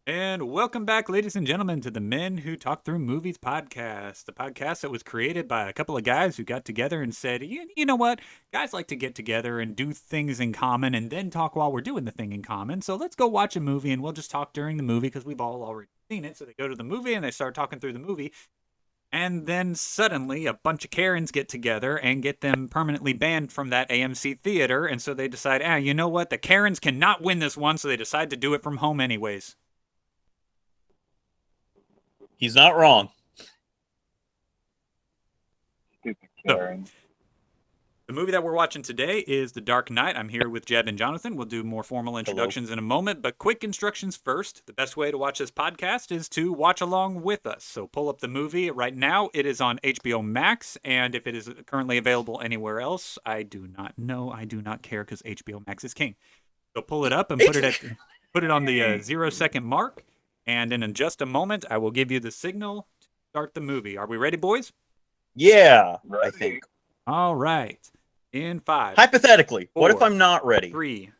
And welcome back, ladies and gentlemen, to the Men Who Talk Through Movies podcast, the podcast that was created by a couple of guys who got together and said, you know what? Guys like to get together and do things in common and then talk while we're doing the thing in common. So let's go watch a movie and we'll just talk during the movie because we've all already seen it. So they go to the movie and they start talking through the movie. And then suddenly a bunch of Karens get together and get them permanently banned from that AMC theater. And so they decide, you know what? The Karens cannot win this one. So they decide to do it from home anyways. He's not wrong. So, the movie that we're watching today is The Dark Knight. I'm here with Jeb and Jonathan. We'll do more formal introductions in a moment, but quick instructions first. The best way to watch this podcast is to watch along with us. So pull up the movie. Right now, it is on HBO Max, and if it is currently available anywhere else, I do not know. I do not care because HBO Max is king. So pull it up and put it on the 0-second mark. And in just a moment, I will give you the signal to start the movie. Are we ready, boys? Yeah, ready. I think. All right. In 5. Hypothetically, 4, what if I'm not ready? 3,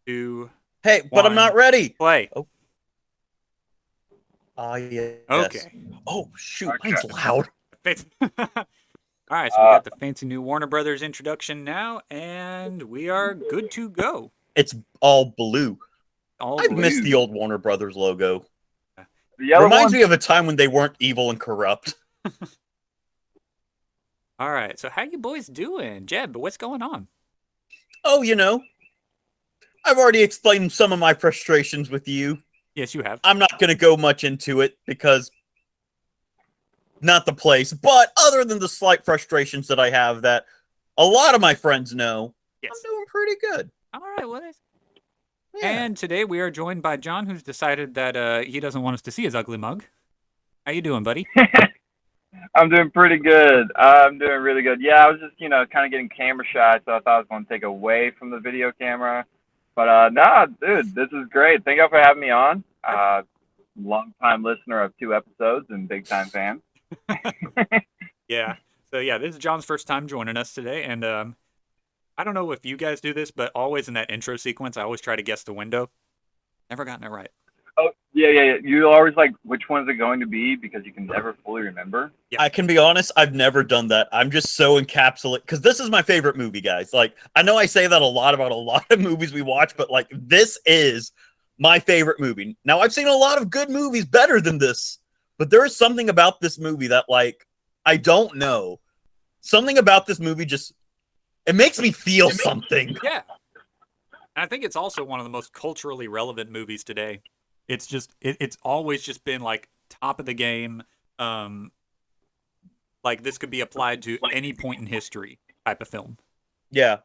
2. Hey, but I'm not ready. Play. Oh. Yeah. Okay. Oh shoot, mine's loud. All right, so we got the fancy new Warner Brothers introduction now, and we are good to go. It's all blue. I missed the old Warner Brothers logo. Reminds me of a time when they weren't evil and corrupt. All right, so how you boys doing? Jeb, what's going on? Oh, I've already explained some of my frustrations with you. Yes, you have. I'm not going to go much into it because not the place. But other than the slight frustrations that I have that a lot of my friends know, yes. I'm doing pretty good. All right, what is Yeah. And today we are joined by John, who's decided that he doesn't want us to see his ugly mug. How you doing, buddy? I'm doing pretty good. I'm doing really good. Yeah, I was just, kind of getting camera shy, so I thought I was going to take away from the video camera. But, nah, dude, this is great. Thank you for having me on. Long-time listener of 2 episodes and big-time fan. Yeah. So, yeah, this is John's first time joining us today, and I don't know if you guys do this, but always in that intro sequence, I always try to guess the window. Never gotten it right. Oh, yeah. You always like, which one's it going to be? Because you can never fully remember. Yeah. I can be honest, I've never done that. I'm just so encapsulated. Because this is my favorite movie, guys. Like, I know I say that a lot about a lot of movies we watch, but, like, this is my favorite movie. Now, I've seen a lot of good movies better than this, but there is something about this movie that, like, I don't know. Something about this movie just... It makes me feel something. Yeah. And I think it's also one of the most culturally relevant movies today. It's just, it's always just been like top of the game. Like this could be applied to any point in history type of film. Yeah.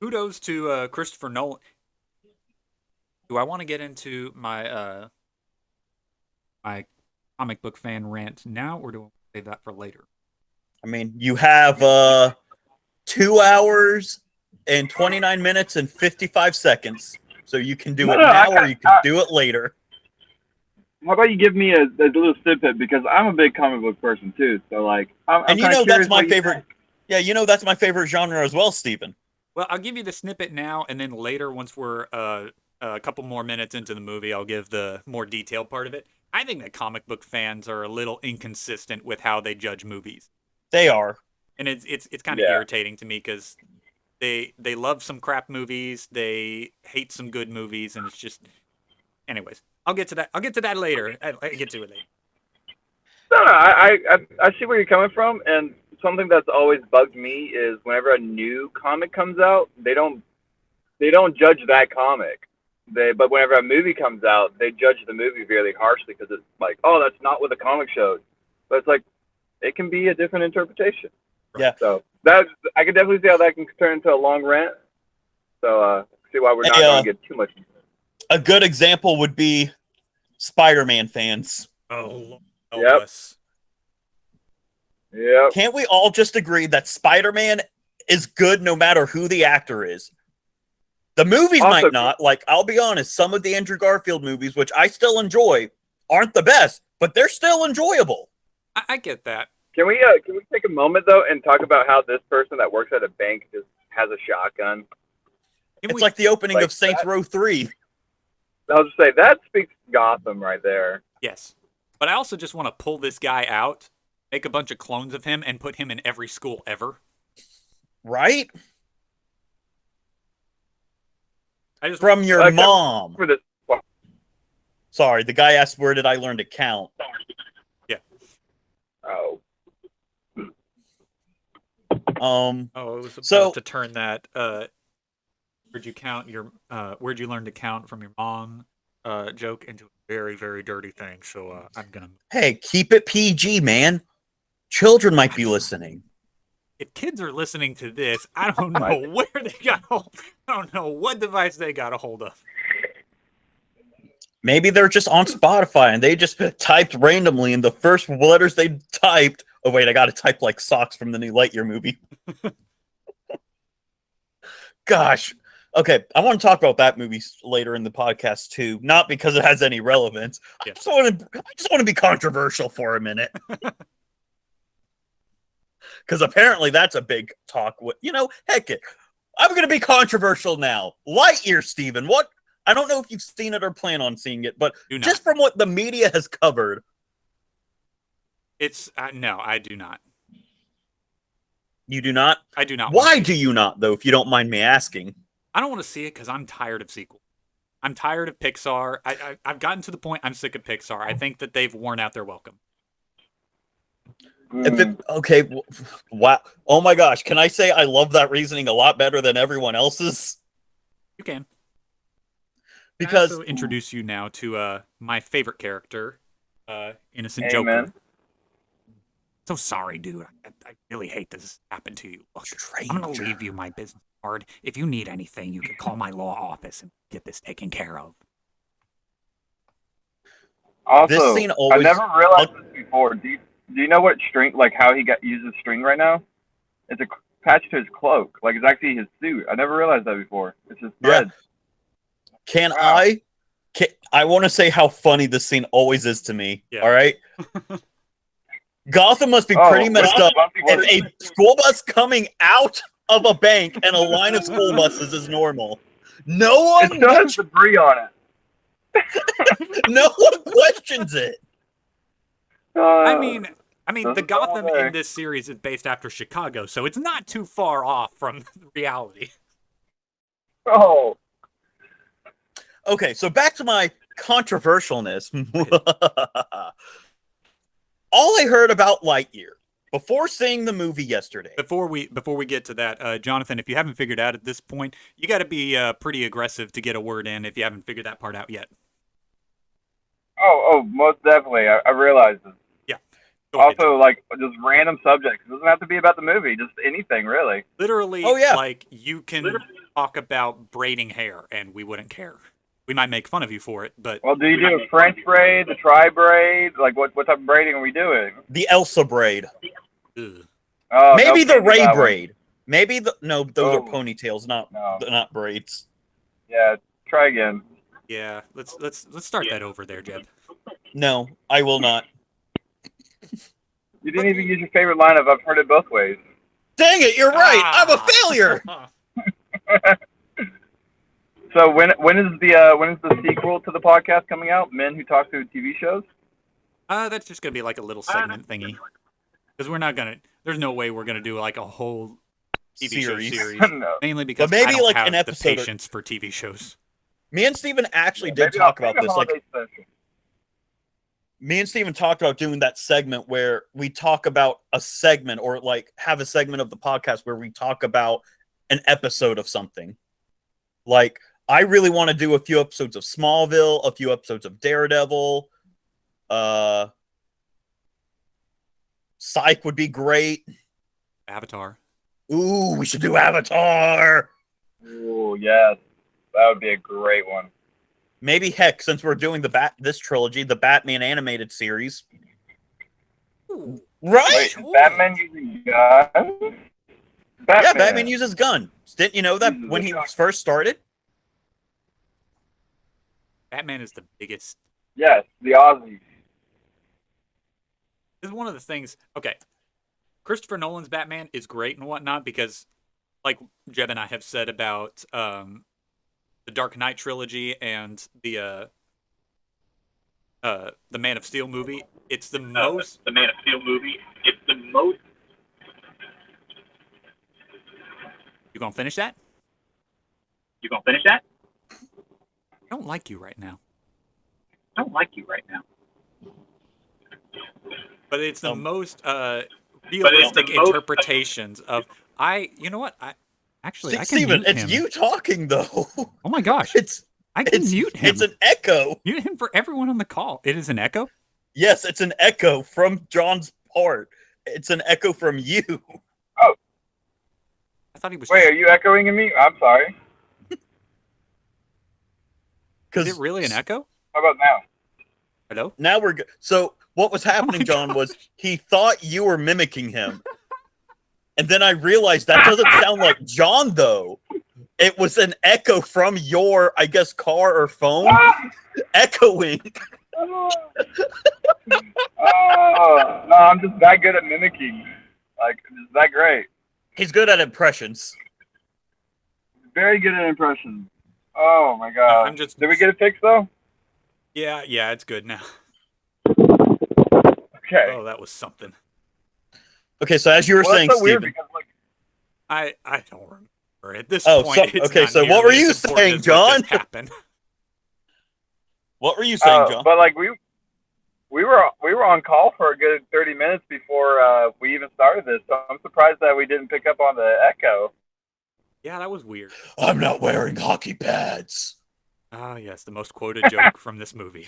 Kudos to Christopher Nolan. Do I want to get into my my comic book fan rant now, or do I save that for later? I mean, you have 2 hours and 29 minutes and 55 seconds. So you can do it now or you can do it later. How about you give me a little snippet, because I'm a big comic book person too. So like, I'm that's my favorite. Yeah, that's my favorite genre as well, Steven. Well, I'll give you the snippet now, and then later, once we're a couple more minutes into the movie, I'll give the more detailed part of it. I think that comic book fans are a little inconsistent with how they judge movies. They are. And it's kind of irritating to me because they love some crap movies, they hate some good movies, and it's just... Anyways, I'll get to that later. I'll get to it later. No, I see where you're coming from, and something that's always bugged me is whenever a new comic comes out, they don't judge that comic. But whenever a movie comes out, they judge the movie really harshly because it's like, oh, that's not what the comic showed. But it's like, it can be a different interpretation. Yeah. So I can definitely see how that can turn into a long rant. So see why we're not going to get too much into it. A good example would be Spider-Man fans. Oh, yes. Yep. Can't we all just agree that Spider-Man is good no matter who the actor is? The movies also, might not. Like, I'll be honest, some of the Andrew Garfield movies, which I still enjoy, aren't the best, but they're still enjoyable. I get that. Can we take a moment, though, and talk about how this person that works at a bank just has a shotgun? It's like the opening like of Saints Row 3. I'll just say that speaks Gotham right there. Yes. But I also just want to pull this guy out, make a bunch of clones of him, and put him in every school ever. Right? I just From your mom. For this. Sorry, the guy asked, where did I learn to count? Yeah. Oh. It was about to turn that where'd you learn to count from your mom joke into a very, very dirty thing. So I'm gonna Hey, keep it PG, man. Children might be listening. If kids are listening to this, I don't know where they got hold. I don't know what device they got a hold of. Maybe they're just on Spotify and they just typed randomly and the first letters they typed. Oh wait, I gotta type like socks from the new Lightyear movie. Gosh. Okay, I want to talk about that movie later in the podcast too. Not because it has any relevance. Yeah. I just want to be controversial for a minute. Because apparently that's a big talk. Heck it. I'm going to be controversial now. Lightyear, Steven. What? I don't know if you've seen it or plan on seeing it, but just from what the media has covered. No, I do not. You do not? I do not. Why do you not, though, if you don't mind me asking? I don't want to see it because I'm tired of sequels. I'm tired of Pixar. I've gotten to the point I'm sick of Pixar. I think that they've worn out their welcome. Okay, wow. Oh my gosh, can I say I love that reasoning a lot better than everyone else's? You can. Because I also introduce you now to my favorite character, Innocent Amen. Joker. So sorry, dude. I really hate this happened to you. Look, Stranger. I'm going to leave you my business card. If you need anything, you can call my law office and get this taken care of. Also, This scene I never realized this before. Do you know what string, like how he uses string right now? It's attached to his cloak. Like it's actually his suit. I never realized that before. It's his thread. Yeah. I want to say how funny this scene always is to me. Yeah. All right. Gotham must be pretty messed up if a school bus coming out of a bank and a line of school buses is normal. No one still has debris on it. No one questions it. I mean, the Gotham in this series is based after Chicago, so it's not too far off from reality. Oh. Okay, so back to my controversialness. All I heard about Lightyear before seeing the movie yesterday. Before we get to that, Jonathan, if you haven't figured out at this point, you got to be pretty aggressive to get a word in if you haven't figured that part out yet. Oh, most definitely. I realize this. Yeah. Also, like, just random subjects. It doesn't have to be about the movie. Just anything, really. Literally, like, you can talk about braiding hair, and we wouldn't care. We might make fun of you for it, but... Well, do you do a French braid, the tri-braid? Like, what type of braiding are we doing? The Elsa braid. Ugh. Oh, maybe the Ray braid. Maybe those are ponytails, not braids. Yeah, try again. Yeah, let's start that over there, Jeb. No, I will not. You didn't even use your favorite line of "I've heard it both ways." Dang it! You're right. I'm a failure. So when is the sequel to the podcast coming out? Men Who Talk Through TV Shows. That's just gonna be like a little segment thingy, because we're not gonna. There's no way we're gonna do like a whole TV show series. No. Mainly because maybe I don't like have an episode the patience for TV shows. Me and Steven actually did talk about this. Like, me and Steven talked about doing that segment where we talk about a segment, or like have a segment of the podcast where we talk about an episode of something. Like, I really want to do a few episodes of Smallville, a few episodes of Daredevil. Psych would be great. Avatar. Ooh, we should do Avatar. Ooh, yes. That would be a great one. Maybe, heck, since we're doing this trilogy, the Batman animated series. Ooh. Right? Wait, Batman using guns? Yeah, Batman uses guns. Didn't you know that when he first started? Batman is the biggest. Yes, the Aussies. This is one of the things. Okay, Christopher Nolan's Batman is great and whatnot because, like Jeb and I have said about Dark Knight trilogy and the Man of Steel movie, it's the most. The Man of Steel movie. It's the most. You gonna finish that? You gonna finish that? I don't like you right now. I don't like you right now. But it's the most But it's realistic the most- interpretations of. You know what? I can Steven, mute it's him. you talking though. Oh my gosh! I can mute him. It's an echo. Mute him for everyone on the call. It is an echo. Yes, it's an echo from John's part. It's an echo from you. I thought he was. Wait, are you echoing in me? I'm sorry. Is it really an echo? How about now? Hello? Now we're good. So what was happening, my John, was he thought you were mimicking him. And then I realized that doesn't sound like John, though. It was an echo from your, I guess, car or phone echoing. Oh, no, I'm just that good at mimicking. Like, it's that great. He's good at impressions. Very good at impressions. Oh my god. I'm just. Did we get it fixed though? Yeah, it's good now. Okay. Oh, that was something. Okay, so as you were Well, saying, that's so weird Steven. because like I don't remember at this Oh, point. It's okay, not so what were nearly you as important saying, as what just John? happened. What were you saying, John? but like we were on call for a good 30 minutes before we even started this. So I'm surprised that we didn't pick up on the echo. Yeah, that was weird. I'm not wearing hockey pads. Ah, yes, the most quoted joke from this movie.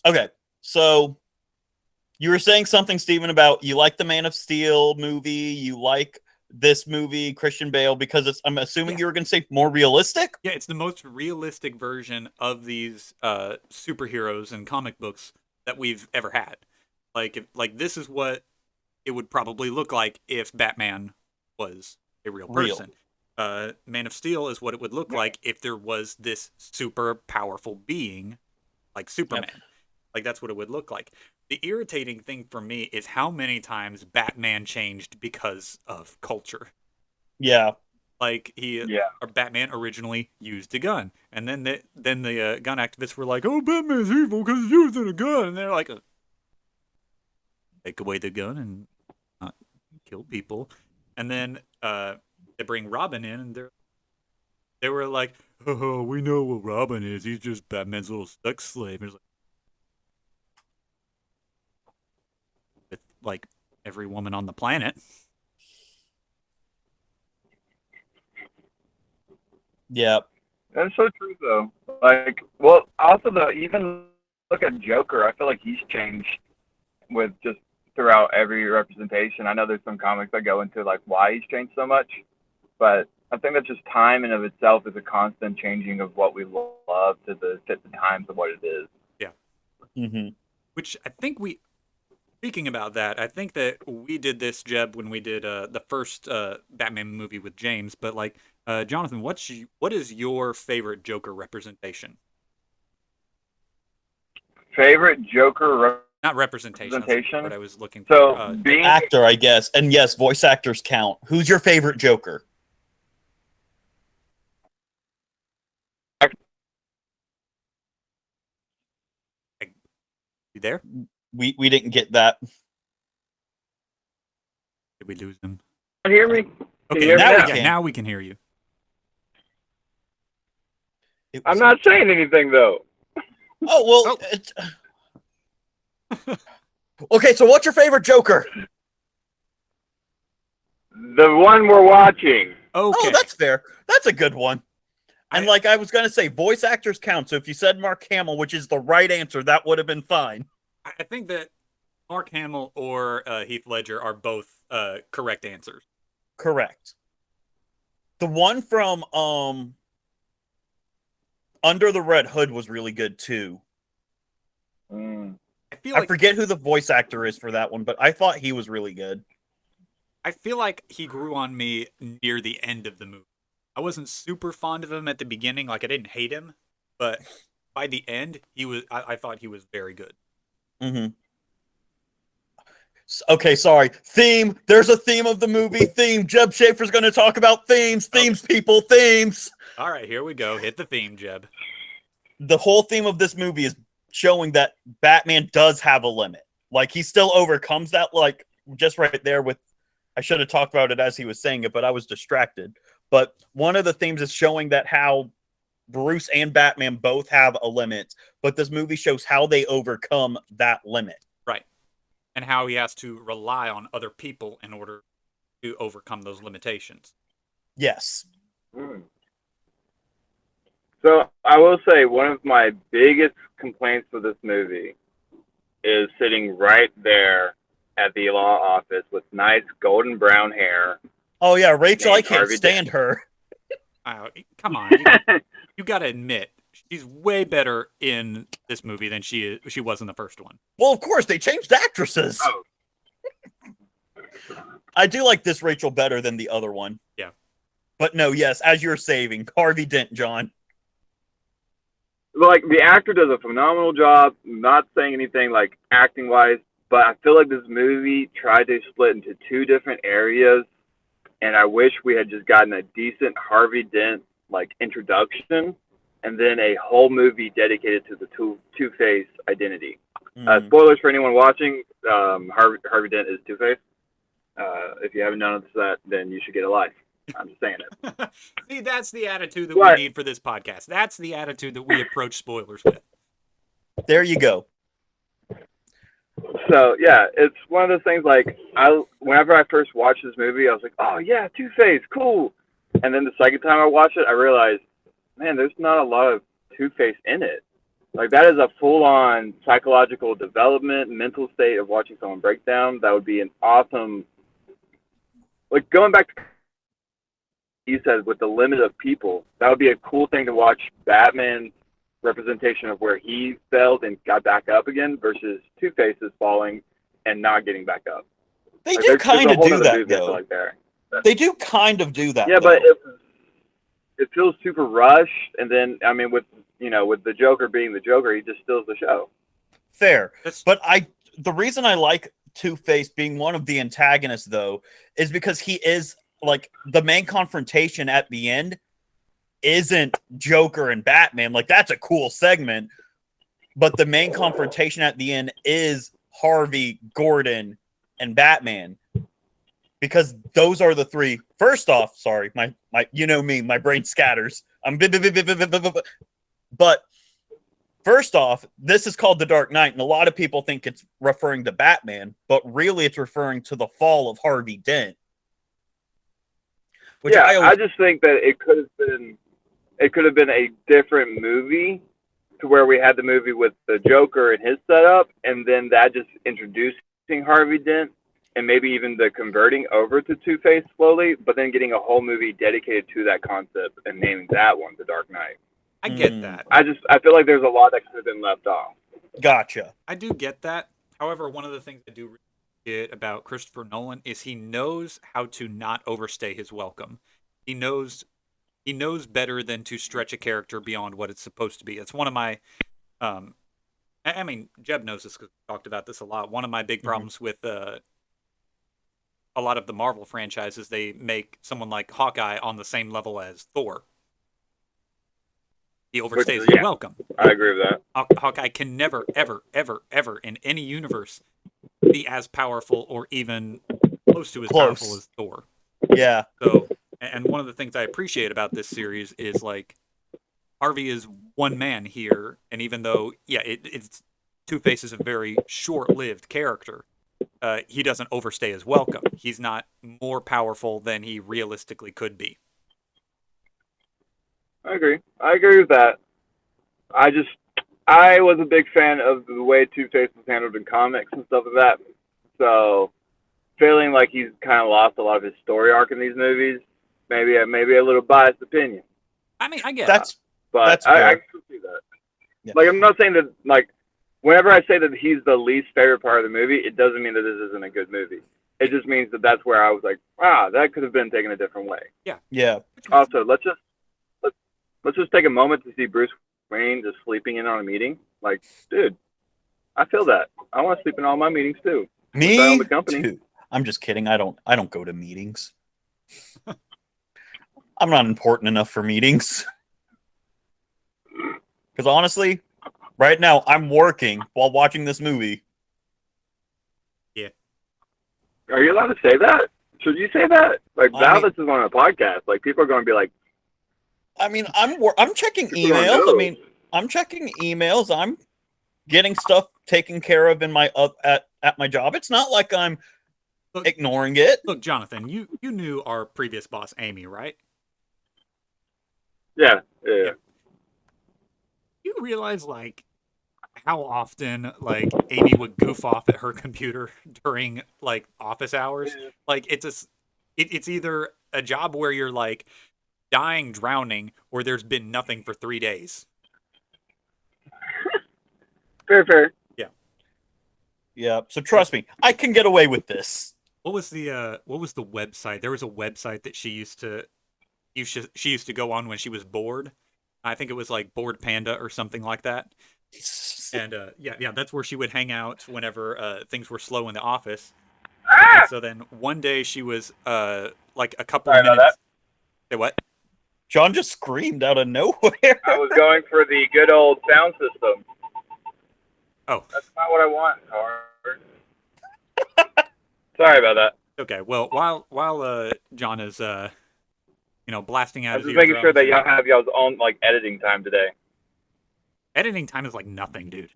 Okay, so you were saying something, Steven, about you like the Man of Steel movie, you like this movie, Christian Bale, because I'm assuming you were going to say more realistic? Yeah, it's the most realistic version of these superheroes and comic books that we've ever had. Like this is what it would probably look like if Batman was a real person. Man of Steel is what it would look like if there was this super powerful being like Superman. Yep. Like that's what it would look like. The irritating thing for me is how many times Batman changed because of culture. Yeah. Like or Batman originally used a gun, and then the gun activists were like, "Oh, Batman's evil because he's using a gun," and they're like, "Take away the gun and not kill people." And then they bring Robin in, and they were like, "Oh, we know what Robin is. He's just Batman's little sex slave." And it's with like every woman on the planet. Yeah. That's so true, though. Like, well, also though, even look at Joker. I feel like he's changed with just throughout every representation. I know there's some comics that go into like why he's changed so much, but I think that's just time in of itself is a constant changing of what we love to fit the times of what it is. Yeah. Mm-hmm. Which I think speaking about that, I think that we did this, Jeb, when we did the first Batman movie with James. But like, Jonathan, what is your favorite Joker representation? Favorite Joker not representation. That's what I was looking for. So being actor, I guess, and yes, voice actors count. Who's your favorite Joker? You there? We didn't get that. Did we lose him? Can you hear me? Okay, now we can hear you. I'm not saying anything though. Oh well. Okay, so what's your favorite Joker? The one we're watching. Okay. Oh, that's fair. That's a good one. And like I was gonna say, voice actors count. So if you said Mark Hamill, which is the right answer, that would have been fine. I think that Mark Hamill or Heath Ledger are both correct answers. Correct. The one from Under the Red Hood was really good too. I forget who the voice actor is for that one, but I thought he was really good. I feel like he grew on me near the end of the movie. I wasn't super fond of him at the beginning, like I didn't hate him, but by the end, I thought he was very good. Mm-hmm. Okay, sorry. Theme. There's a theme of the movie. Theme. Jeb Schaefer's going to talk about themes. Themes, people. Themes. All right, here we go. Hit the theme, Jeb. The whole theme of this movie is showing that Batman does have a limit. Like, he still overcomes that, like, just right there with... I should have talked about it as he was saying it, but I was distracted. But one of the themes is showing that how Bruce and Batman both have a limit, but this movie shows how they overcome that limit. Right. And how he has to rely on other people in order to overcome those limitations. Yes. So I will say one of my biggest complaints with this movie is sitting right there at the law office with nice golden brown hair. Oh, yeah, Rachel, I named can't Harvey stand Dent. her. Come on. You got to admit, she's way better in this movie than she was in the first one. Well, of course, they changed actresses. Oh. I do like this Rachel better than the other one. Yeah. But no, yes, as you're saving, Harvey Dent, John. Like, the actor does a phenomenal job, not saying anything like acting wise, but I feel like this movie tried to split into two different areas, and I wish we had just gotten a decent Harvey Dent like introduction, and then a whole movie dedicated to the Two-Face identity. Spoilers for anyone watching: Harvey Dent is Two-Face. If you haven't noticed that, then you should get a life. I'm just saying it. See, that's the attitude that we need for this podcast. That's the attitude that we approach spoilers with. There you go. So yeah, it's one of those things. Like, whenever I first watched this movie, I was like, "Oh yeah, Two-Face, cool." And then the second time I watched it, I realized, man, there's not a lot of Two-Face in it. Like, that is a full-on psychological development, mental state of watching someone break down. That would be an awesome. Like, going back to you said with the limit of people, that would be a cool thing to watch Batman's representation of where he failed and got back up again versus Two-Face's falling and not getting back up. They Like, do kind of do that, movie, I feel though. like, there. They do kind of do that. Yeah, though. but it feels super rushed. And then, I mean, with the Joker being the Joker, he just steals the show. Fair. But the reason I like Two-Face being one of the antagonists, though, is because he is, like, the main confrontation at the end isn't Joker and Batman. Like, that's a cool segment. But the main confrontation at the end is Harvey, Gordon, and Batman. Because those are the three. First off, sorry, my you know me, my brain scatters. But first off, this is called The Dark Knight, and a lot of people think it's referring to Batman, but really it's referring to the fall of Harvey Dent. Which I just think that it could have been a different movie, to where we had the movie with the Joker and his setup, and then that just introducing Harvey Dent, and maybe even the converting over to Two-Face slowly, but then getting a whole movie dedicated to that concept and naming that one The Dark Knight. I get that. I feel like there's a lot that could have been left off. Gotcha. I do get that. However, one of the things I do get about Christopher Nolan is he knows how to not overstay his welcome. He knows better than to stretch a character beyond what it's supposed to be. It's one of my I mean, Jeb knows this because we talked about this a lot. One of my big problems with a lot of the Marvel franchises, they make someone like Hawkeye on the same level as Thor. He overstays his welcome. I agree with that. Hawkeye can never, ever, ever, ever in any universe be as powerful or even close to as powerful as Thor. Yeah. So, and one of the things I appreciate about this series is, like, Harvey is one man here, and even though, it's Two-Face is a very short-lived character, he doesn't overstay his welcome. He's not more powerful than he realistically could be. I agree with that. I was a big fan of the way Two-Face was handled in comics and stuff like that. So, feeling like he's kind of lost a lot of his story arc in these movies, maybe a little biased opinion. I mean, I get that. But I can see that. Yeah. Like, I'm not saying that, like, whenever I say that he's the least favorite part of the movie, it doesn't mean that this isn't a good movie. It just means that that's where I was like, that could have been taken a different way. Yeah. Yeah. Also, let's just take a moment to see Bruce Wayne just sleeping in on a meeting. Like, dude, I feel that. I want to sleep in all my meetings too. Me? I own the company. Dude, I'm just kidding. I don't go to meetings. I'm not important enough for meetings. Because honestly, right now I'm working while watching this movie. Are you allowed to say that? Should you say that? Like, I now mean- this is on a podcast. Like, people are going to be like, I mean, I'm checking people don't emails. know. I mean, I'm checking emails. I'm getting stuff taken care of in my at my job. It's not like I'm ignoring it. Look, Jonathan, you knew our previous boss, Amy, right? Yeah. You realize, like, how often, like, Amy would goof off at her computer during, like, office hours? Like, it's either a job where you're, like, dying, drowning, or there's been nothing for 3 days. Fair. Yeah. So trust me, I can get away with this. What was the website? There was a website that she used to go on when she was bored. I think it was like Bored Panda or something like that. And yeah, that's where she would hang out whenever things were slow in the office. And so then one day she was like a couple Sorry of about minutes. Say what? John just screamed out of nowhere. I was going for the good old sound system. Oh, That's not what I want, Howard. Sorry about that. okay. Well, while John is blasting I out was his just making sure eardrums, that y'all have y'all's own, like, editing time today. editing time is like nothing, dude.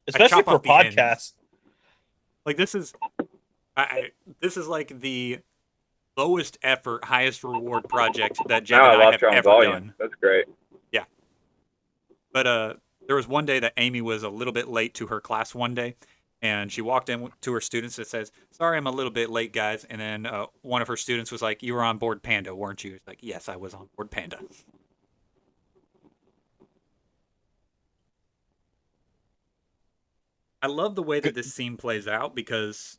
Especially chop for off the ends. podcasts. Like this is like the lowest effort, highest reward project that Jeb Now and I I lost have you on ever volume. done. That's great. But there was one day that Amy was a little bit late to her class one day, and she walked in to her students and says, "Sorry, I'm a little bit late, guys." And then one of her students was like, "You were on board Panda, weren't you?" It's like, "Yes, I was on board Panda." I love the way that this scene plays out because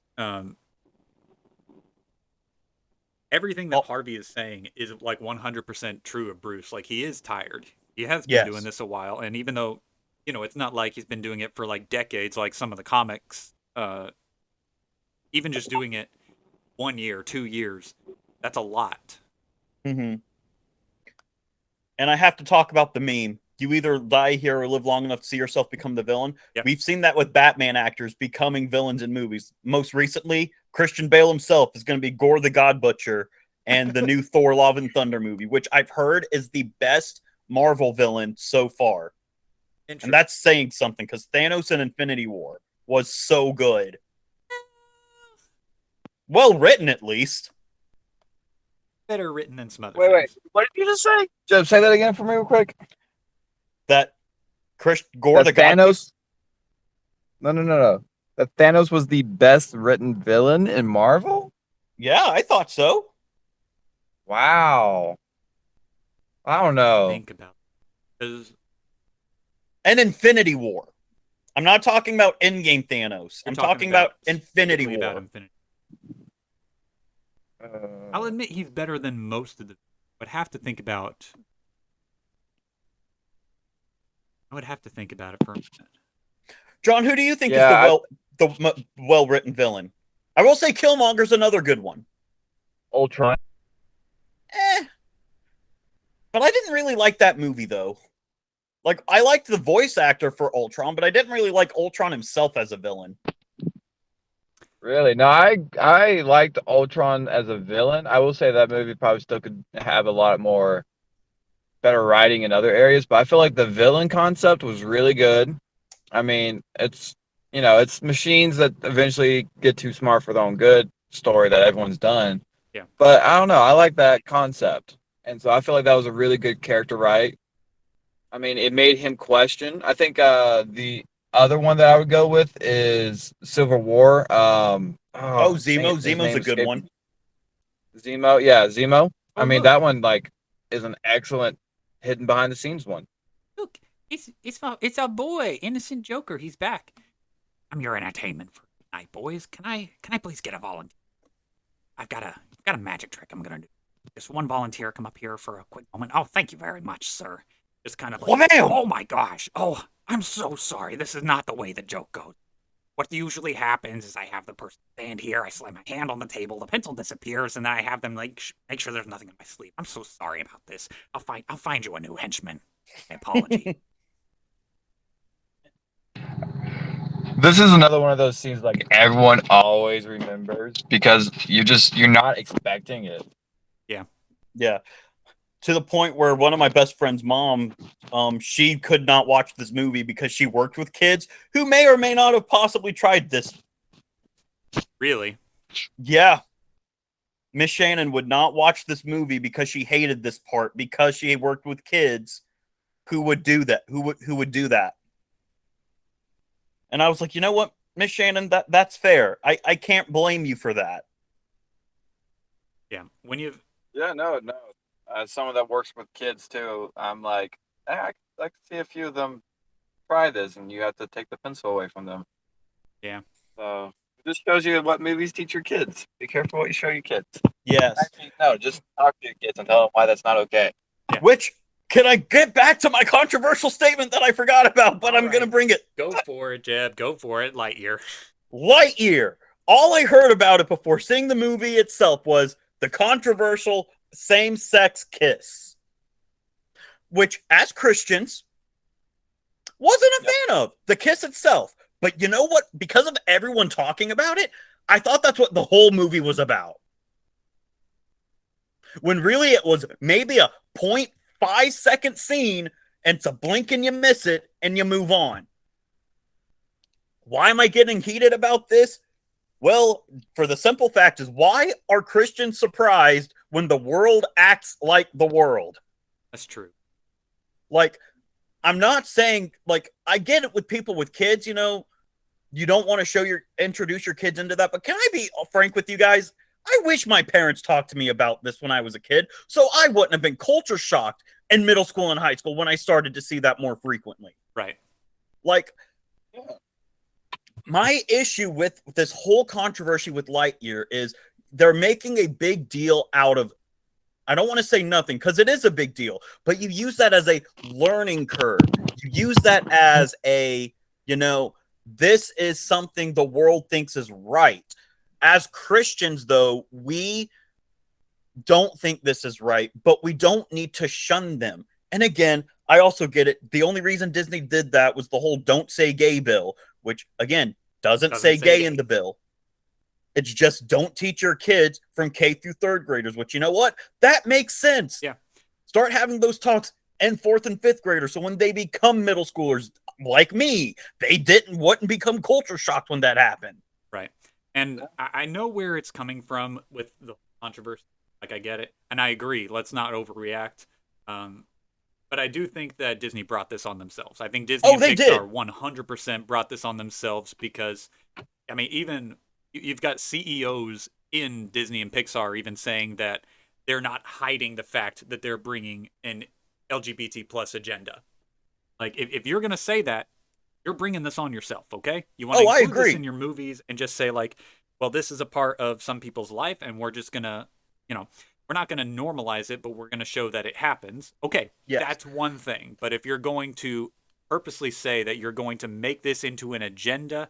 everything that Harvey is saying is like 100% true of Bruce. Like he is tired. He has been doing this a while, and even though it's not like he's been doing it for like decades, like some of the comics. Even just doing it 1 year, 2 years, that's a lot. Mm-hmm. And I have to talk about the meme. You either die here or live long enough to see yourself become the villain. Yep. We've seen that with Batman actors becoming villains in movies. Most recently, Christian Bale himself is going to be Gore the God Butcher and the new Thor Love and Thunder movie, which I've heard is the best Marvel villain so far. And that's saying something because Thanos in Infinity War was so good. Well written, at least. Better written than some other Wait. things. What did you just say? Jeb, say that again for me real quick. That Gore the God Thanos. No. That Thanos was the best written villain in Marvel? Yeah, I thought so. Wow. I don't know. Think about it. And Infinity War. I'm not talking about Endgame Thanos. I'm talking about Infinity War. About Infinity. I'll admit he's better than most of the. But have to think about. I would have to think about it for a minute. John, who do you think is the well-written villain? I will say Killmonger's another good one. Ultron. But I didn't really like that movie, though. Like, I liked the voice actor for Ultron, but I didn't really like Ultron himself as a villain. Really? No, I liked Ultron as a villain. I will say that movie probably still could have a lot more better writing in other areas, but I feel like the villain concept was really good. I mean, it's machines that eventually get too smart for their own good story that everyone's done. Yeah. But I don't know. I like that concept. And so I feel like that was a really good character write. I mean, it made him question. I think the other one that I would go with is Civil War. Zemo. His Zemo's name a good escaped one. me. Zemo. Yeah, Zemo. I mean, look. that one is an excellent hidden behind the scenes one. Look, it's our boy, Innocent Joker. He's back. I'm your entertainment for tonight, boys. Can I please get a volunteer? I've got a magic trick I'm gonna do. Just one volunteer come up here for a quick moment. Oh, thank you very much, sir. Just kind of like, Wham! oh my gosh. Oh, I'm so sorry. This is not the way the joke goes. what usually happens is I have the person stand here, I slam my hand on the table, the pencil disappears, and then I have them like make sure there's nothing in my sleeve. I'm so sorry about this. I'll find you a new henchman. My apology. This is another one of those scenes like everyone always remembers because you're not expecting it. Yeah. To the point where one of my best friend's mom, she could not watch this movie because she worked with kids who may or may not have possibly tried this. Really? Yeah. Miss Shannon would not watch this movie because she hated this part because she worked with kids who would do that, who would do that. And I was like, you know what, Miss Shannon, that's fair. I can't blame you for that. Yeah. When you've Yeah, no. As someone that works with kids too, I'm like, I can see a few of them try this, and you have to take the pencil away from them. Yeah. So it just shows you what movies teach your kids. Be careful what you show your kids. Yes. Actually, no, just talk to your kids and tell them why that's not okay. Yeah. Which, can I get back to my controversial statement that I forgot about, but I'm going to bring it. Go for it, Jeb. Go for it, Lightyear. Lightyear. All I heard about it before seeing the movie itself was the controversial same-sex kiss, which, as Christians, wasn't a fan of the kiss itself. But you know what? Because of everyone talking about it, I thought that's what the whole movie was about. When really it was maybe a 0.5-second scene, and it's a blink and you miss it, and you move on. Why am I getting heated about this? Well, for the simple fact is, why are Christians surprised when the world acts like the world? That's true. Like, I'm not saying, like, I get it with people with kids, you know, you don't want to introduce your kids into that, but can I be frank with you guys? I wish my parents talked to me about this when I was a kid, so I wouldn't have been culture shocked in middle school and high school when I started to see that more frequently. Right. Like, my issue with this whole controversy with Lightyear is they're making a big deal out of, I don't want to say nothing because it is a big deal, but you use that as a learning curve. You use that as a, you know, this is something the world thinks is right. As Christians, though, we don't think this is right, but we don't need to shun them. And again, I also get it. The only reason Disney did that was the whole "Don't Say Gay" bill, which, again, doesn't say gay in the bill. It's just don't teach your kids from K through third graders, which, you know what? That makes sense. Yeah. Start having those talks in fourth and fifth graders. So when they become middle schoolers like me, they wouldn't become culture shocked when that happened. Right. And I know where it's coming from with the controversy. Like, I get it. And I agree. Let's not overreact. But I do think that Disney brought this on themselves. I think Disney and Pixar 100% brought this on themselves because, I mean, even you've got CEOs in Disney and Pixar even saying that they're not hiding the fact that they're bringing an LGBT plus agenda. Like, if you're going to say that, you're bringing this on yourself, okay? You want to include this in your movies and just say, like, well, this is a part of some people's life, and we're just going to, you know, we're not going to normalize it, but we're going to show that it happens. Okay, That's one thing. But if you're going to purposely say that you're going to make this into an agenda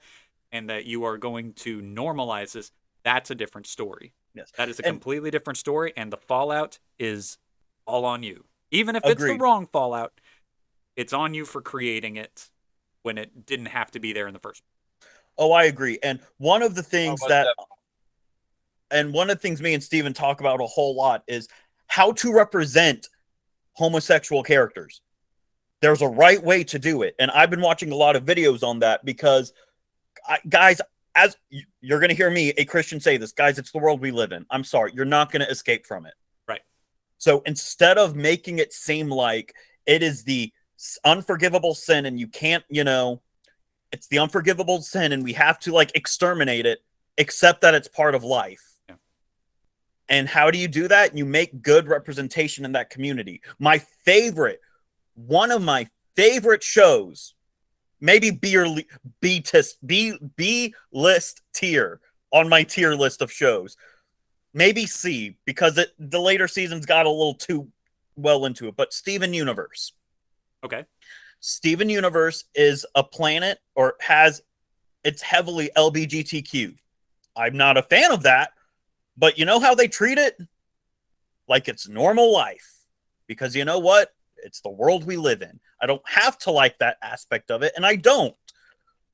and that you are going to normalize this, that's a different story. Yes. That is a completely different story, and the fallout is all on you. Even if it's the wrong fallout, it's on you for creating it when it didn't have to be there in the first place. Oh, I agree. And one of the things one of the things me and Steven talk about a whole lot is how to represent homosexual characters. There's a right way to do it. And I've been watching a lot of videos on that because, guys, as you're going to hear me, a Christian, say this, guys, it's the world we live in. I'm sorry. You're not going to escape from it. Right. So instead of making it seem like it is the unforgivable sin and you can't, you know, it's the unforgivable sin and we have to, like, exterminate it, accept that it's part of life. Yeah. And how do you do that? You make good representation in that community. One of my favorite shows, maybe B list tier on my tier list of shows, maybe C, because the later seasons got a little too well into it, but Steven Universe. Okay. Steven Universe is a planet, or has it's heavily LBGTQ. I'm not a fan of that, but you know how they treat it? Like it's normal life. Because you know what? It's the world we live in. I don't have to like that aspect of it, and I don't.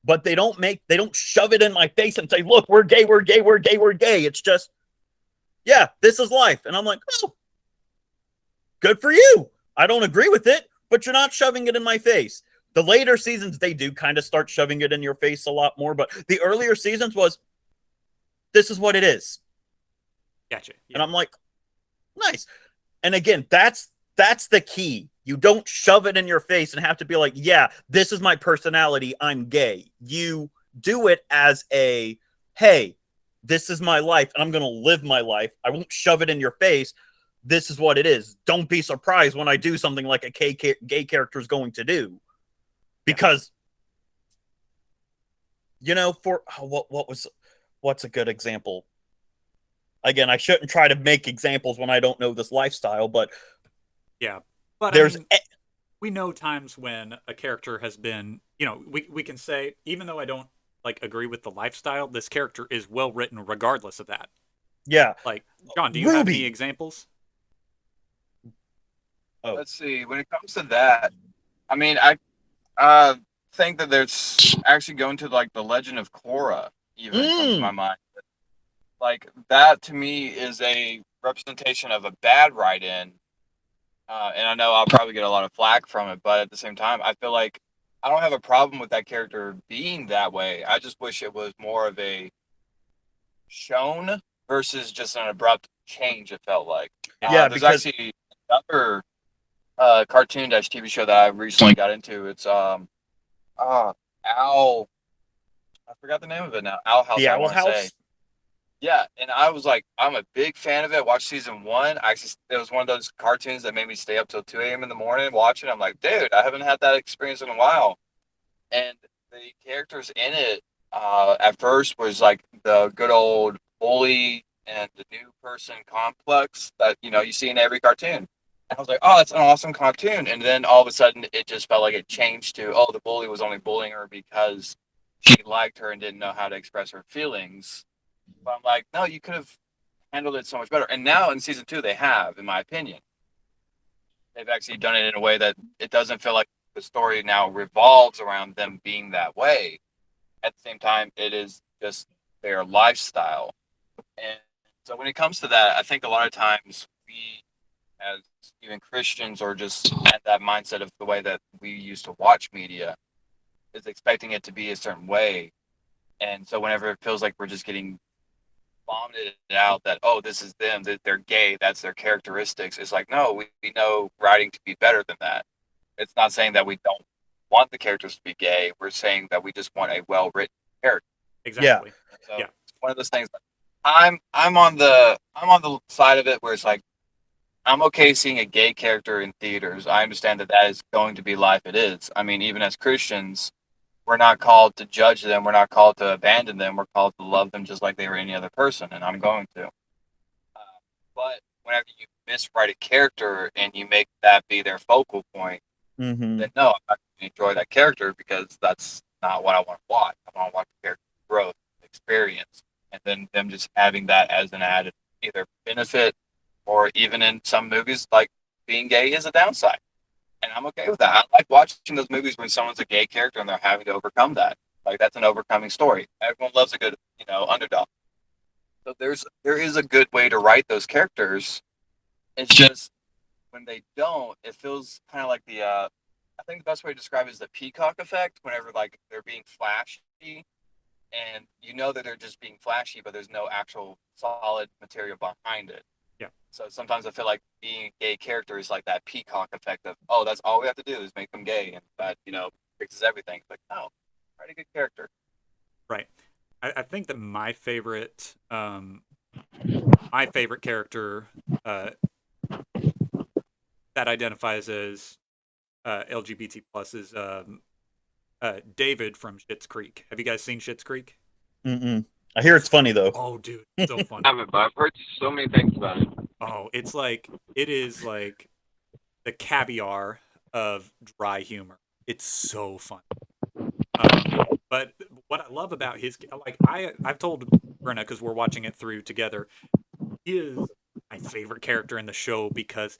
But they don't shove it in my face and say, look, we're gay, we're gay, we're gay, we're gay. It's just, yeah, this is life. And I'm like, oh, good for you. I don't agree with it, but you're not shoving it in my face. The later seasons, they do kind of start shoving it in your face a lot more, but the earlier seasons was, this is what it is. Gotcha. Yeah. And I'm like, nice. And again, that's the key. You don't shove it in your face and have to be like, yeah, this is my personality. I'm gay. You do it as a, hey, this is my life and I'm going to live my life. I won't shove it in your face. This is what it is. Don't be surprised when I do something like a gay character is going to do. Because, you know, for what's a good example? Again, I shouldn't try to make examples when I don't know this lifestyle, but yeah. But there's we know times when a character has been, you know, we can say, even though I don't like agree with the lifestyle, this character is well written regardless of that. Yeah. Like, John, do you have any examples? Oh. Let's see. When it comes to that, I mean, I think that there's actually going to like the Legend of Korra even comes to my mind. Like that to me is a representation of a bad write-in. And I know I'll probably get a lot of flack from it, but at the same time, I feel like I don't have a problem with that character being that way. I just wish it was more of a shown versus just an abrupt change, it felt like. Yeah, there's actually another cartoon TV show that I recently got into. It's Owl. I forgot the name of it now. Owl House. The Owl House. Yeah, and I was like, I'm a big fan of it. I watched season 1. It was one of those cartoons that made me stay up till 2 a.m. in the morning watching. I'm like, dude, I haven't had that experience in a while. And the characters in it, at first was like the good old bully and the new person complex that you see in every cartoon. And I was like, oh, that's an awesome cartoon. And then all of a sudden, it just felt like it changed to, oh, the bully was only bullying her because she liked her and didn't know how to express her feelings. But I'm like, no, you could have handled it so much better. And now in season 2, they have, in my opinion. They've actually done it in a way that it doesn't feel like the story now revolves around them being that way. At the same time, it is just their lifestyle. And so when it comes to that, I think a lot of times we, as even Christians, or just at that mindset of the way that we used to watch media, is expecting it to be a certain way. And so whenever it feels like we're just getting vomited out that, oh, this is them, that they're gay, that's their characteristics, it's like, no, we know writing to be better than that. It's not saying that we don't want the characters to be gay. We're saying that we just want a well-written character. Exactly. Yeah. So it's one of those things. I'm on the side of it where it's like, I'm okay seeing a gay character in theaters. I understand that is going to be life. It is. I mean, even as Christians, we're not called to judge them. We're not called to abandon them. We're called to love them just like they were any other person, and I'm going to. But whenever you miswrite a character and you make that be their focal point, then no, I'm not going to enjoy that character, because that's not what I want to watch. I want to watch the character growth, experience, and then them just having that as an added either benefit, or even in some movies, like being gay is a downside. And I'm okay with that. I like watching those movies when someone's a gay character and they're having to overcome that. Like, that's an overcoming story. Everyone loves a good, underdog. So there is a good way to write those characters. It's just when they don't, it feels kind of like I think the best way to describe it is the peacock effect. Whenever like they're being flashy, and that they're just being flashy, but there's no actual solid material behind it. Yeah. So sometimes I feel like being a gay character is like that peacock effect of, oh, that's all we have to do is make them gay, and that fixes everything. Like, no, write a good character. Right. I think that my favorite character that identifies as LGBT plus is David from Schitt's Creek. Have you guys seen Schitt's Creek? Mm-mm. I hear it's funny though. Oh, dude, it's so funny. I haven't, but I've heard so many things about it. Oh, it is like the caviar of dry humor. It's so fun. But what I love about his, like, I've told Brenna, because we're watching it through together, he is my favorite character in the show because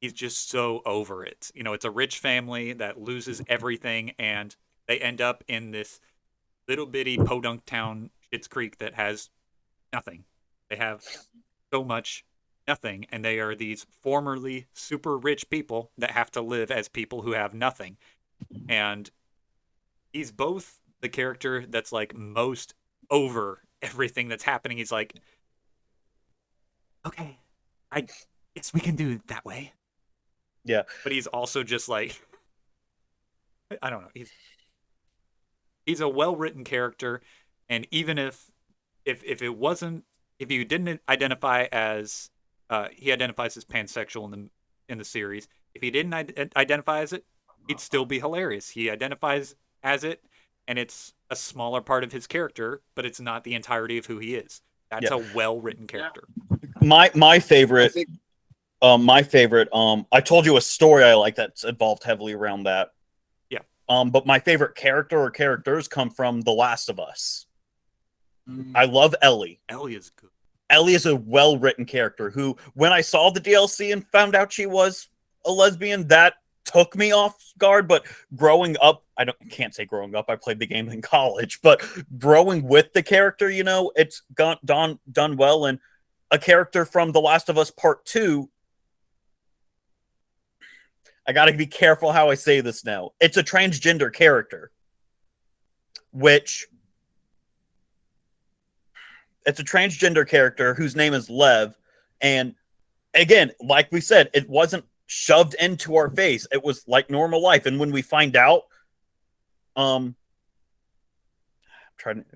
he's just so over it. You know, it's a rich family that loses everything, and they end up in this little bitty podunk town, Schitt's Creek, that has nothing. They have so much nothing, and they are these formerly super rich people that have to live as people who have nothing. And he's both the character that's like most over everything that's happening. He's like, okay, I guess we can do it that way. Yeah. But he's also just like, I don't know. He's a well written character, and even if it wasn't, if you didn't identify as he identifies as pansexual in the series, if he didn't identify as it, he'd still be hilarious. He identifies as it, and it's a smaller part of his character, but it's not the entirety of who he is. That's a well written character. My favorite. I told you a story I like that's involved heavily around that. Yeah. But my favorite character or characters come from The Last of Us. I love Ellie. Ellie is good. Ellie is a well-written character who, when I saw the DLC and found out she was a lesbian, that took me off guard. But growing up, can't say growing up, I played the game in college, but growing with the character, you know, it's done well. And a character from The Last of Us Part 2, I got to be careful how I say this now. It's a transgender character, it's a transgender character whose name is Lev. And again, like we said, it wasn't shoved into our face. It was like normal life. And when we find out,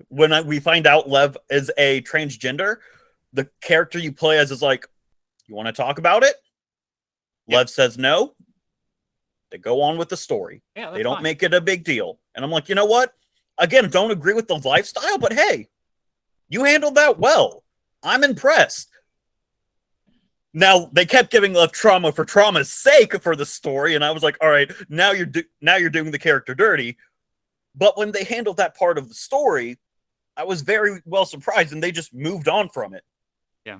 we find out Lev is a transgender, the character you play as is like, you want to talk about it? Yep. Lev says no. They go on with the story. Yeah, they don't make it a big deal. And I'm like, you know what? Again, don't agree with the lifestyle, but hey, you handled that well. I'm impressed. Now, they kept giving Lev trauma for trauma's sake for the story, and I was like, all right, now you're doing the character dirty. But when they handled that part of the story, I was very well surprised, and they just moved on from it. Yeah.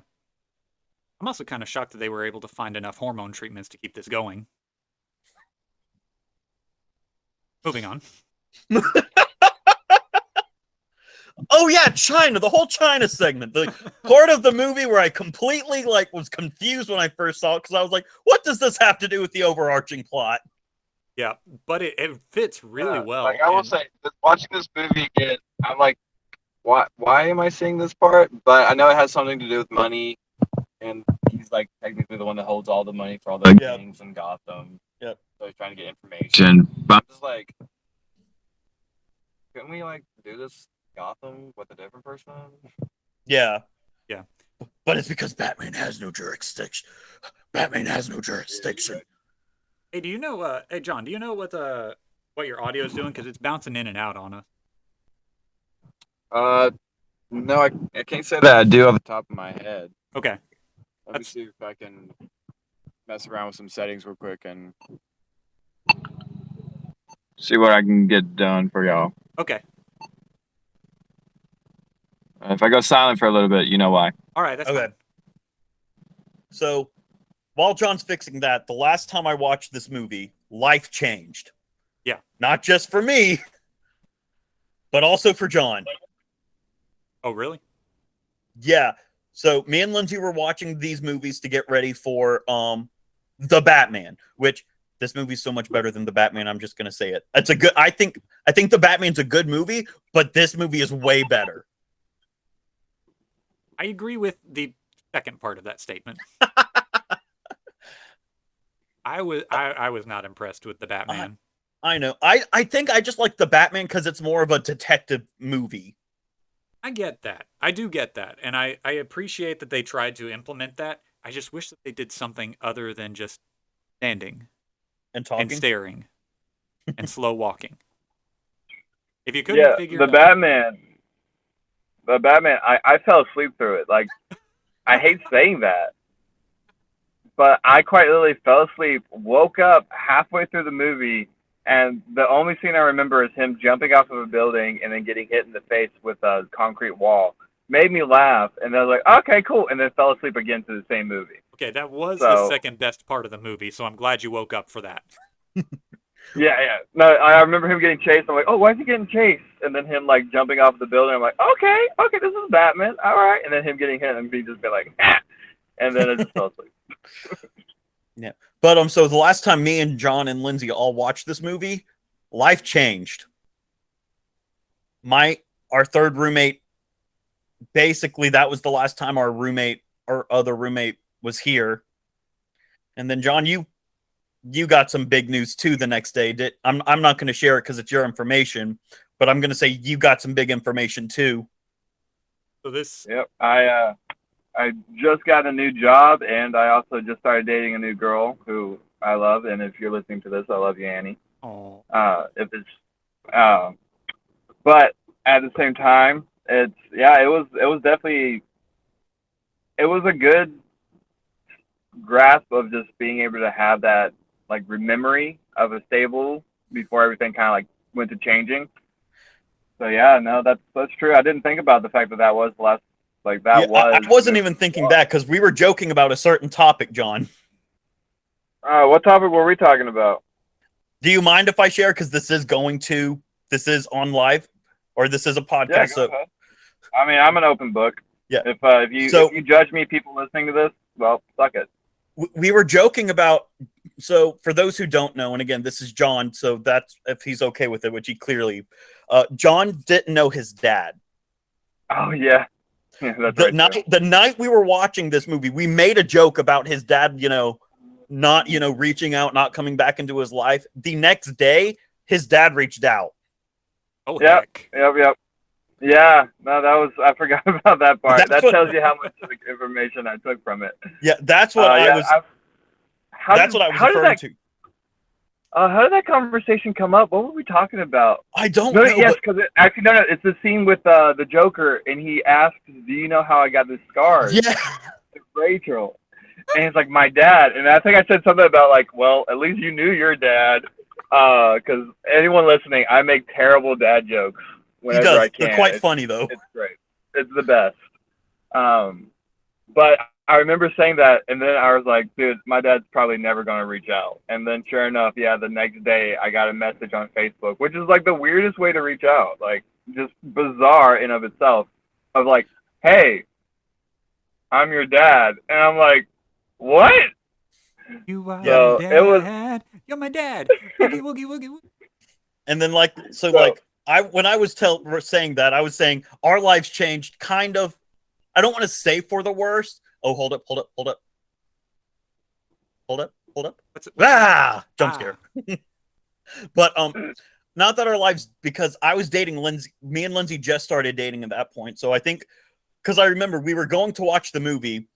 I'm also kind of shocked that they were able to find enough hormone treatments to keep this going. Moving on. Oh yeah, China, the whole China segment, the part of the movie where I completely was confused when I first saw it, because I was like, what does this have to do with the overarching plot? Yeah, but it fits really well. Like, I will say, watching this movie again, I'm like, why am I seeing this part? But I know it has something to do with money, and he's like technically the one that holds all the money for all the things in Gotham. Yep. So he's trying to get information. But I'm just like, couldn't we do this Gotham with a different person? Yeah. Yeah. But it's because Batman has no jurisdiction. Batman has no jurisdiction. Hey, do you know? Hey, John, do you know what your audio is doing? Because it's bouncing in and out on us. No, I can't say that I do off the top of my head. Okay. Let me see if I can mess around with some settings real quick and see what I can get done for y'all. Okay. If I go silent for a little bit, you know why. All right, that's okay. Fine. So, while John's fixing that, the last time I watched this movie, life changed. Yeah. Not just for me, but also for John. Oh, really? Yeah. So, me and Lindsay were watching these movies to get ready for The Batman, which this movie's so much better than The Batman, I'm just going to say it. It's a good I think The Batman's a good movie, but this movie is way better. I agree with the second part of that statement. I was not impressed with The Batman. I know. I think I just like The Batman because it's more of a detective movie. I get that. I do get that. And I appreciate that they tried to implement that. I just wish that they did something other than just standing and talking and staring and slow walking. If you couldn't figure the Batman, I fell asleep through it. Like, I hate saying that, but I quite literally fell asleep, woke up halfway through the movie, And the only scene I remember is him jumping off of a building and then getting hit in the face with a concrete wall. Made me laugh, and then I was like, okay, cool, and then fell asleep again to the same movie. Okay, that was the second best part of the movie, so I'm glad you woke up for that. Yeah. No, I remember him getting chased. I'm like, oh, why is he getting chased? And then him like jumping off the building. I'm like, okay, this is Batman. All right. And then him getting hit and me just be like, ah! And then I just fell asleep. Yeah. But so the last time me and John and Lindsay all watched this movie, life changed. Our third roommate, basically that was the last time our other roommate was here. And then John, you got some big news too the next day. I'm not going to share it because it's your information, but I'm going to say you got some big information too. So this. Yep. I just got a new job, and I also just started dating a new girl who I love. And if you're listening to this, I love you, Annie. Oh. But at the same time, it was definitely, it was a good grasp of just being able to have that like memory of a stable before everything kind of like went to changing. So yeah, no, that's true. I didn't think about the fact that was the last. Like that was. I wasn't even thinking that because we were joking about a certain topic, John. What topic were we talking about? Do you mind if I share? Because this is on live, or this is a podcast. Yeah, go ahead. I mean, I'm an open book. Yeah. If you judge me, people listening to this, well, suck it. We were joking about. So for those who don't know, and again, this is John. So that's if he's okay with it, which he clearly. John didn't know his dad. Oh yeah. Yeah, the night we were watching this movie, we made a joke about his dad, not, reaching out, not coming back into his life. The next day, his dad reached out. Oh, yep. Yeah, no, I forgot about that part. Tells you how much information I took from it. Yeah, that's what I was. That's what I was referring to. How did that conversation come up? What were we talking about? I don't know. Yes, because it's the scene with the Joker, and he asks, "Do you know how I got this scar?" Yeah, Rachel, and it's like my dad, and I think I said something about like, well, at least you knew your dad, because anyone listening, I make terrible dad jokes whenever I can. They're quite funny though. It's great. It's the best. But I remember saying that, and then I was like, dude, my dad's probably never going to reach out. And then sure enough, the next day I got a message on Facebook, which is like the weirdest way to reach out. Like, just bizarre in of itself. Of like, hey, I'm your dad. And I'm like, what? You are my dad. You're my dad. Woogie, woogie, woogie, woogie. And then when I was saying that, I was saying our lives changed kind of. I don't want to say for the worst. Oh, hold up. Jump scare. But not that our lives, because I was dating Lindsay. Me and Lindsay just started dating at that point. So I think, because I remember we were going to watch the movie,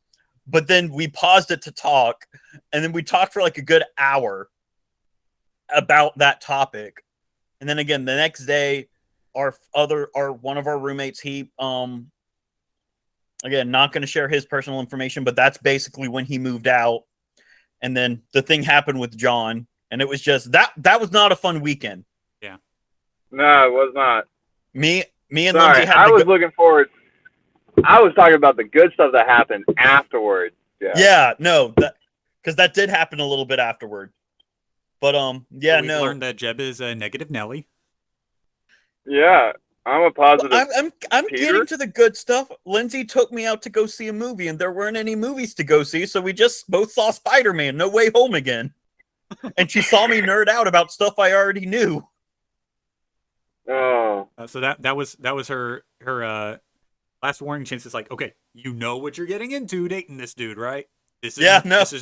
but then we paused it to talk, and then we talked for like a good hour about that topic. And then again, the next day, one of our roommates, he again, not going to share his personal information, but that's basically when he moved out. And then the thing happened with John, and it was just that was not a fun weekend. Yeah. No, it was not. Me and Lindsay had looking forward. I was talking about the good stuff that happened afterwards. Yeah, no, because that did happen a little bit afterward. But we learned that Jeb is a negative Nelly. Yeah. I'm a positive. I'm getting to the good stuff. Lindsay took me out to go see a movie, and there weren't any movies to go see, so we just both saw Spider-Man: No Way Home again. And she saw me nerd out about stuff I already knew. Oh. So that was her last warning chance. It's like, okay, you know what you're getting into dating this dude, right? This is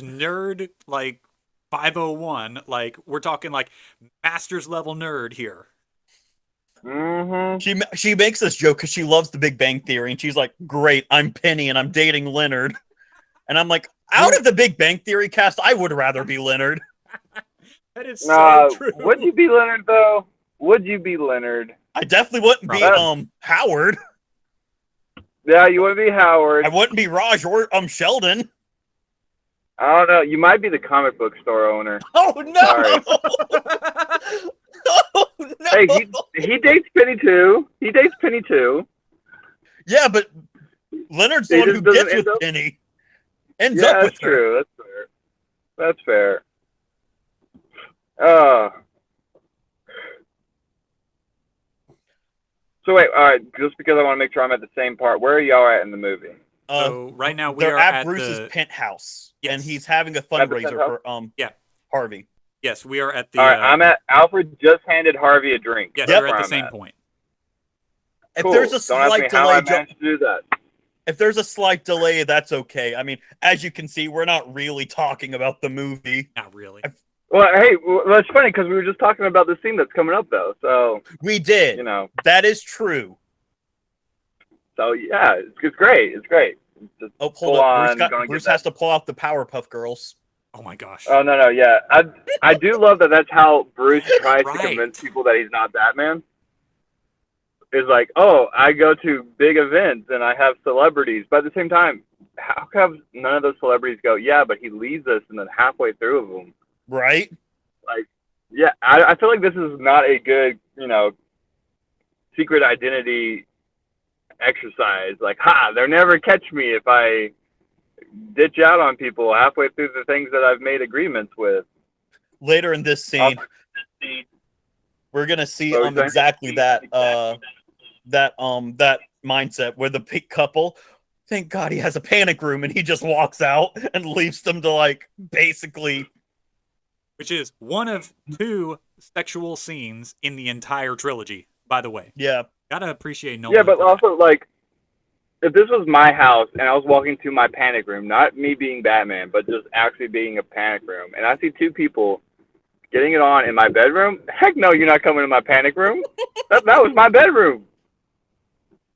nerd like 501. Like, we're talking like master's level nerd here. Mm-hmm. She makes this joke because she loves The Big Bang Theory, and she's like, "Great, I'm Penny, and I'm dating Leonard." And I'm like, out of the Big Bang Theory cast, I would rather be Leonard. That is so true. Would you be Leonard though? Would you be Leonard? I definitely wouldn't be Howard. Yeah, you wouldn't be Howard. I wouldn't be Raj or Sheldon. I don't know. You might be the comic book store owner. Oh no! Hey, he dates Penny too. He dates Penny too. Yeah, but Leonard's the He one who just doesn't gets end with up. Penny. Ends Yeah, up with that's her. true. That's fair. Uh. So wait, all right. Just because I want to make sure I'm at the same part, where are y'all at in the movie? So right now we they're are at at Bruce's the penthouse, Yes. and he's having a At the fundraiser penthouse? for Yeah. Harvey. yes, we are at the All right, I'm at. Alfred just handed Harvey a drink. yes, That's we're at where the I'm same at. point. If Cool. there's a Don't ask me slight how I delay, managed to do that. if there's a slight delay, that's okay. I mean, as you can see, we're not really talking about the movie. Not really. Well, hey, that's funny because we were just talking about the scene that's coming up though. So We did. you know, That is true. so yeah, it's great. It's great. It's just Oh, hold full up. on gonna Bruce get has that. to pull out the Powerpuff Girls. Oh my gosh. Oh no, yeah. I do love that. That's how Bruce tries Right. to convince people that he's not Batman. Is like, oh, I go to big events and I have celebrities, but at the same time, how come none of those celebrities go? Yeah, but he leaves us, and then halfway through of them, Right? like, yeah, I feel like this is not a good, secret identity exercise. Like, they'll never catch me if I ditch out on people halfway through the things that I've made agreements with. Later in this scene, we're gonna see What were you saying? exactly that mindset where the big couple, thank God he has a panic room and he just walks out and leaves them to like basically Which is one of 2 sexual scenes in the entire trilogy, by the way. yeah. Gotta appreciate Nolan. Yeah, but for that. also like, if this was my house and I was walking to my panic room, not me being Batman, but just actually being a panic room, and I see 2 people getting it on in my bedroom, heck no, you're not coming to my panic room. That was my bedroom.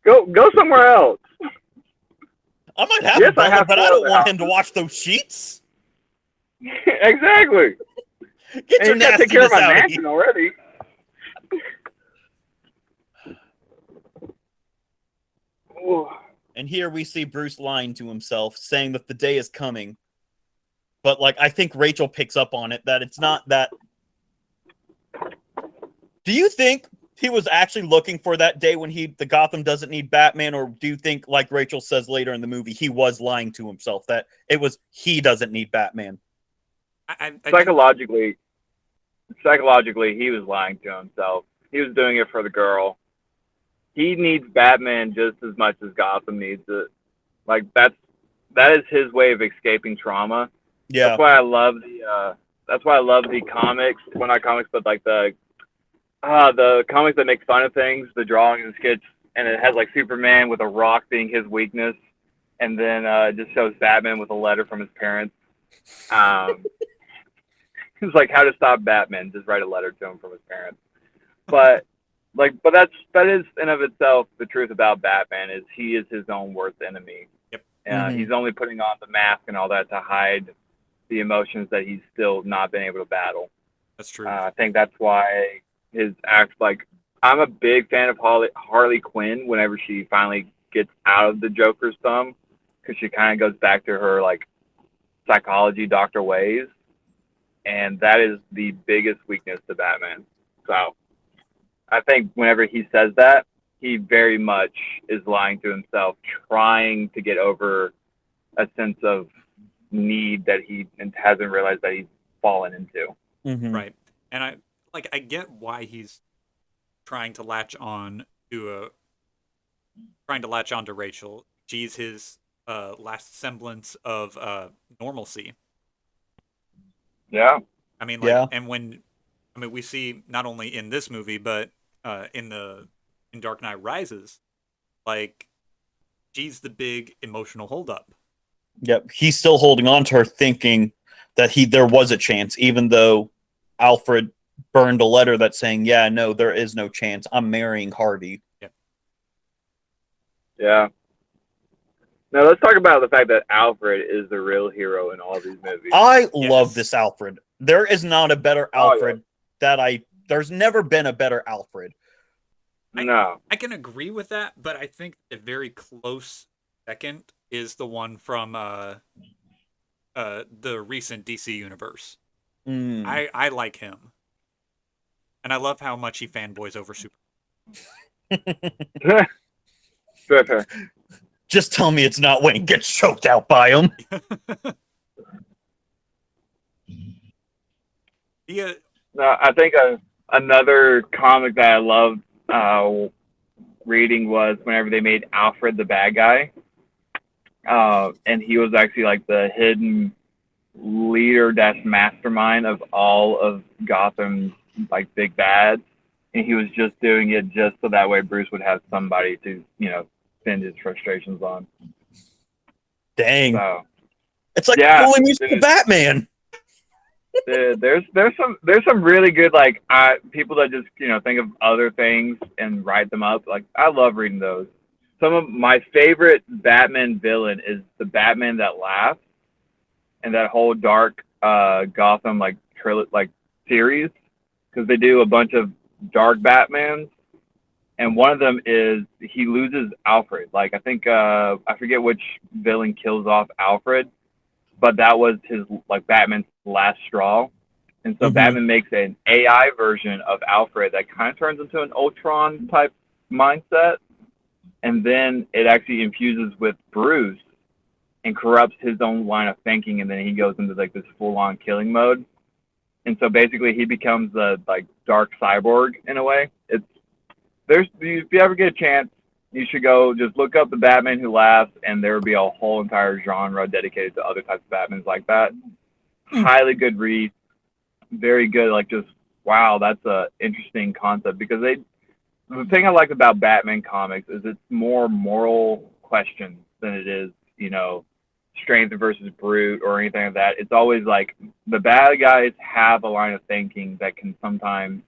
Go somewhere else. I might have Yes, a brother, I have but I 4 don't other want him to houses. watch those sheets. Exactly. Get your And he's got to take care nastiness of my out of mansion here. already. Ooh. And here we see Bruce lying to himself, saying that the day is coming. But like I think Rachel picks up on it that it's not that. Do you think he was actually looking for that day when the Gotham doesn't need Batman, or do you think, like Rachel says later in the movie, he was lying to himself that it was he doesn't need Batman? I Psychologically, he was lying to himself. He was doing it for the girl. He needs Batman just as much as Gotham needs it. Like that is his way of escaping trauma. Yeah, That's why I love the comics. Well, not comics, but like the comics that make fun of things, the drawings and skits, and it has like Superman with a rock being his weakness, and then it just shows Batman with a letter from his parents. It's like how to stop Batman. Just write a letter to him from his parents. But that is in of itself the truth about Batman is he is his own worst enemy. Yep. He's only putting on the mask and all that to hide the emotions that he's still not been able to battle. That's true. I think that's why his acts like I'm a big fan of Harley Quinn whenever she finally gets out of the Joker's thumb because she kind of goes back to her like psychology doctor ways, and that is the biggest weakness to Batman. So I think whenever he says that, he very much is lying to himself, trying to get over a sense of need that he hasn't realized that he's fallen into. Right. And I get why he's trying to latch on to Rachel. She's his last semblance of normalcy. Yeah. I mean, Yeah. and we see not only in this movie, but in Dark Knight Rises, like she's the big emotional holdup. Yep, he's still holding on to her, thinking that there was a chance, even though Alfred burned a letter that's saying, "Yeah, no, there is no chance. I'm marrying Harvey." Yeah. Now let's talk about the fact that Alfred is the real hero in all these movies. I love this Alfred. There is not a better Alfred there's never been a better Alfred. No. I can agree with that, but I think a very close second is the one from the recent DC universe. I like him. And I love how much he fanboys over Super. Fair. Just tell me it's not Wayne gets choked out by him. Yeah. No, I think another comic that I loved reading was whenever they made Alfred the bad guy, and he was actually like the hidden leader dash mastermind of all of Gotham's like big bads, and he was just doing it just so that way Bruce would have somebody to vent his frustrations on. Dang. So It's like yeah, pulling musical Batman. there's some really good like people that just think of other things and write them up. Like I love reading those. Some of my favorite Batman villain is the Batman that laughs, and that whole dark Gotham like series, because they do a bunch of dark Batmans, and one of them is he loses Alfred. Like I think I forget which villain kills off Alfred, but that was his like Batman's last straw. And so Batman makes an AI version of Alfred that kind of turns into an Ultron type mindset, and then it actually infuses with Bruce and corrupts his own line of thinking, and then he goes into like this full-on killing mode. And so basically he becomes the like dark cyborg in a way. If you ever get a chance, you should go just look up the Batman Who Laughs, and there will be a whole entire genre dedicated to other types of Batmans like that. Highly good read, very good. Like just wow, that's a interesting concept, because the thing I like about Batman comics is it's more moral questions than it is strength versus brute or anything like that. It's always like the bad guys have a line of thinking that can sometimes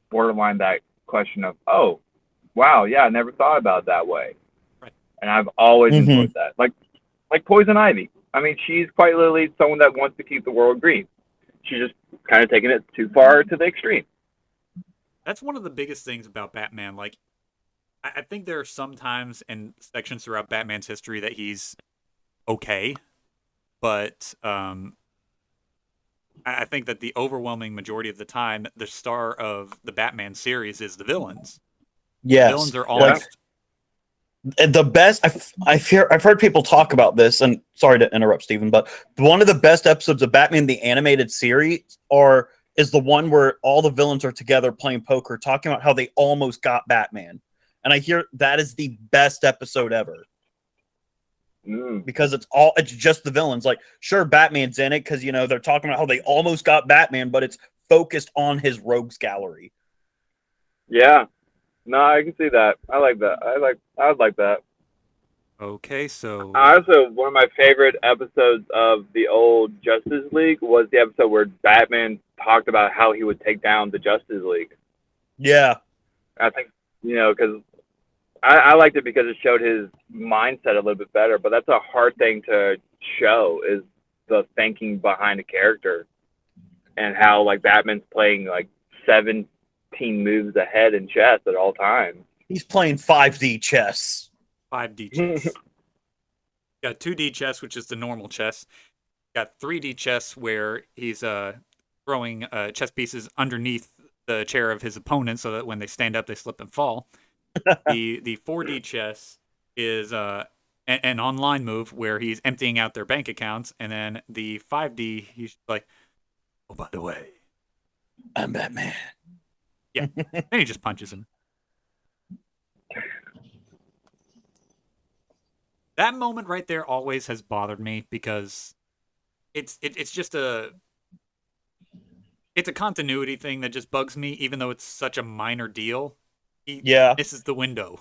borderline that question of, oh, wow, yeah, I never thought about it that way. Right. And I've always enjoyed that. Like Poison Ivy. I mean, she's quite literally someone that wants to keep the world green. She's just kind of taking it too far to the extreme. That's one of the biggest things about Batman. Like, I think there are some times and sections throughout Batman's history that he's okay, but I think that the overwhelming majority of the time, the star of the Batman series is the villains. Yes. The villains are almost the best. I've heard people talk about this, and sorry to interrupt, Stephen, but one of the best episodes of Batman the Animated Series is the one where all the villains are together playing poker, talking about how they almost got Batman. And I hear that is the best episode ever. Because it's just the villains. Like, sure, Batman's in it because they're talking about how they almost got Batman, but it's focused on his rogues gallery. Yeah, no, I can see that. I like that. I would like that. okay. So Also, one of my favorite episodes of the old Justice League was the episode where Batman talked about how he would take down the Justice League. Yeah, I think because I liked it because it showed his mindset a little bit better, but that's a hard thing to show, is the thinking behind a character, and how like Batman's playing like 17 moves ahead in chess at all times. he's playing 5D chess. 5D chess. Got 2D chess, which is the normal chess. Got 3D chess, where he's throwing chess pieces underneath the chair of his opponent so that when they stand up, they slip and fall. The 4D chess is an online move where he's emptying out their bank accounts, and then the 5D, he's like, oh, by the way, I'm Batman. Yeah. Then he just punches him. That moment right there always has bothered me, because it's just it's a continuity thing that just bugs me, even though it's such a minor deal. He misses the window.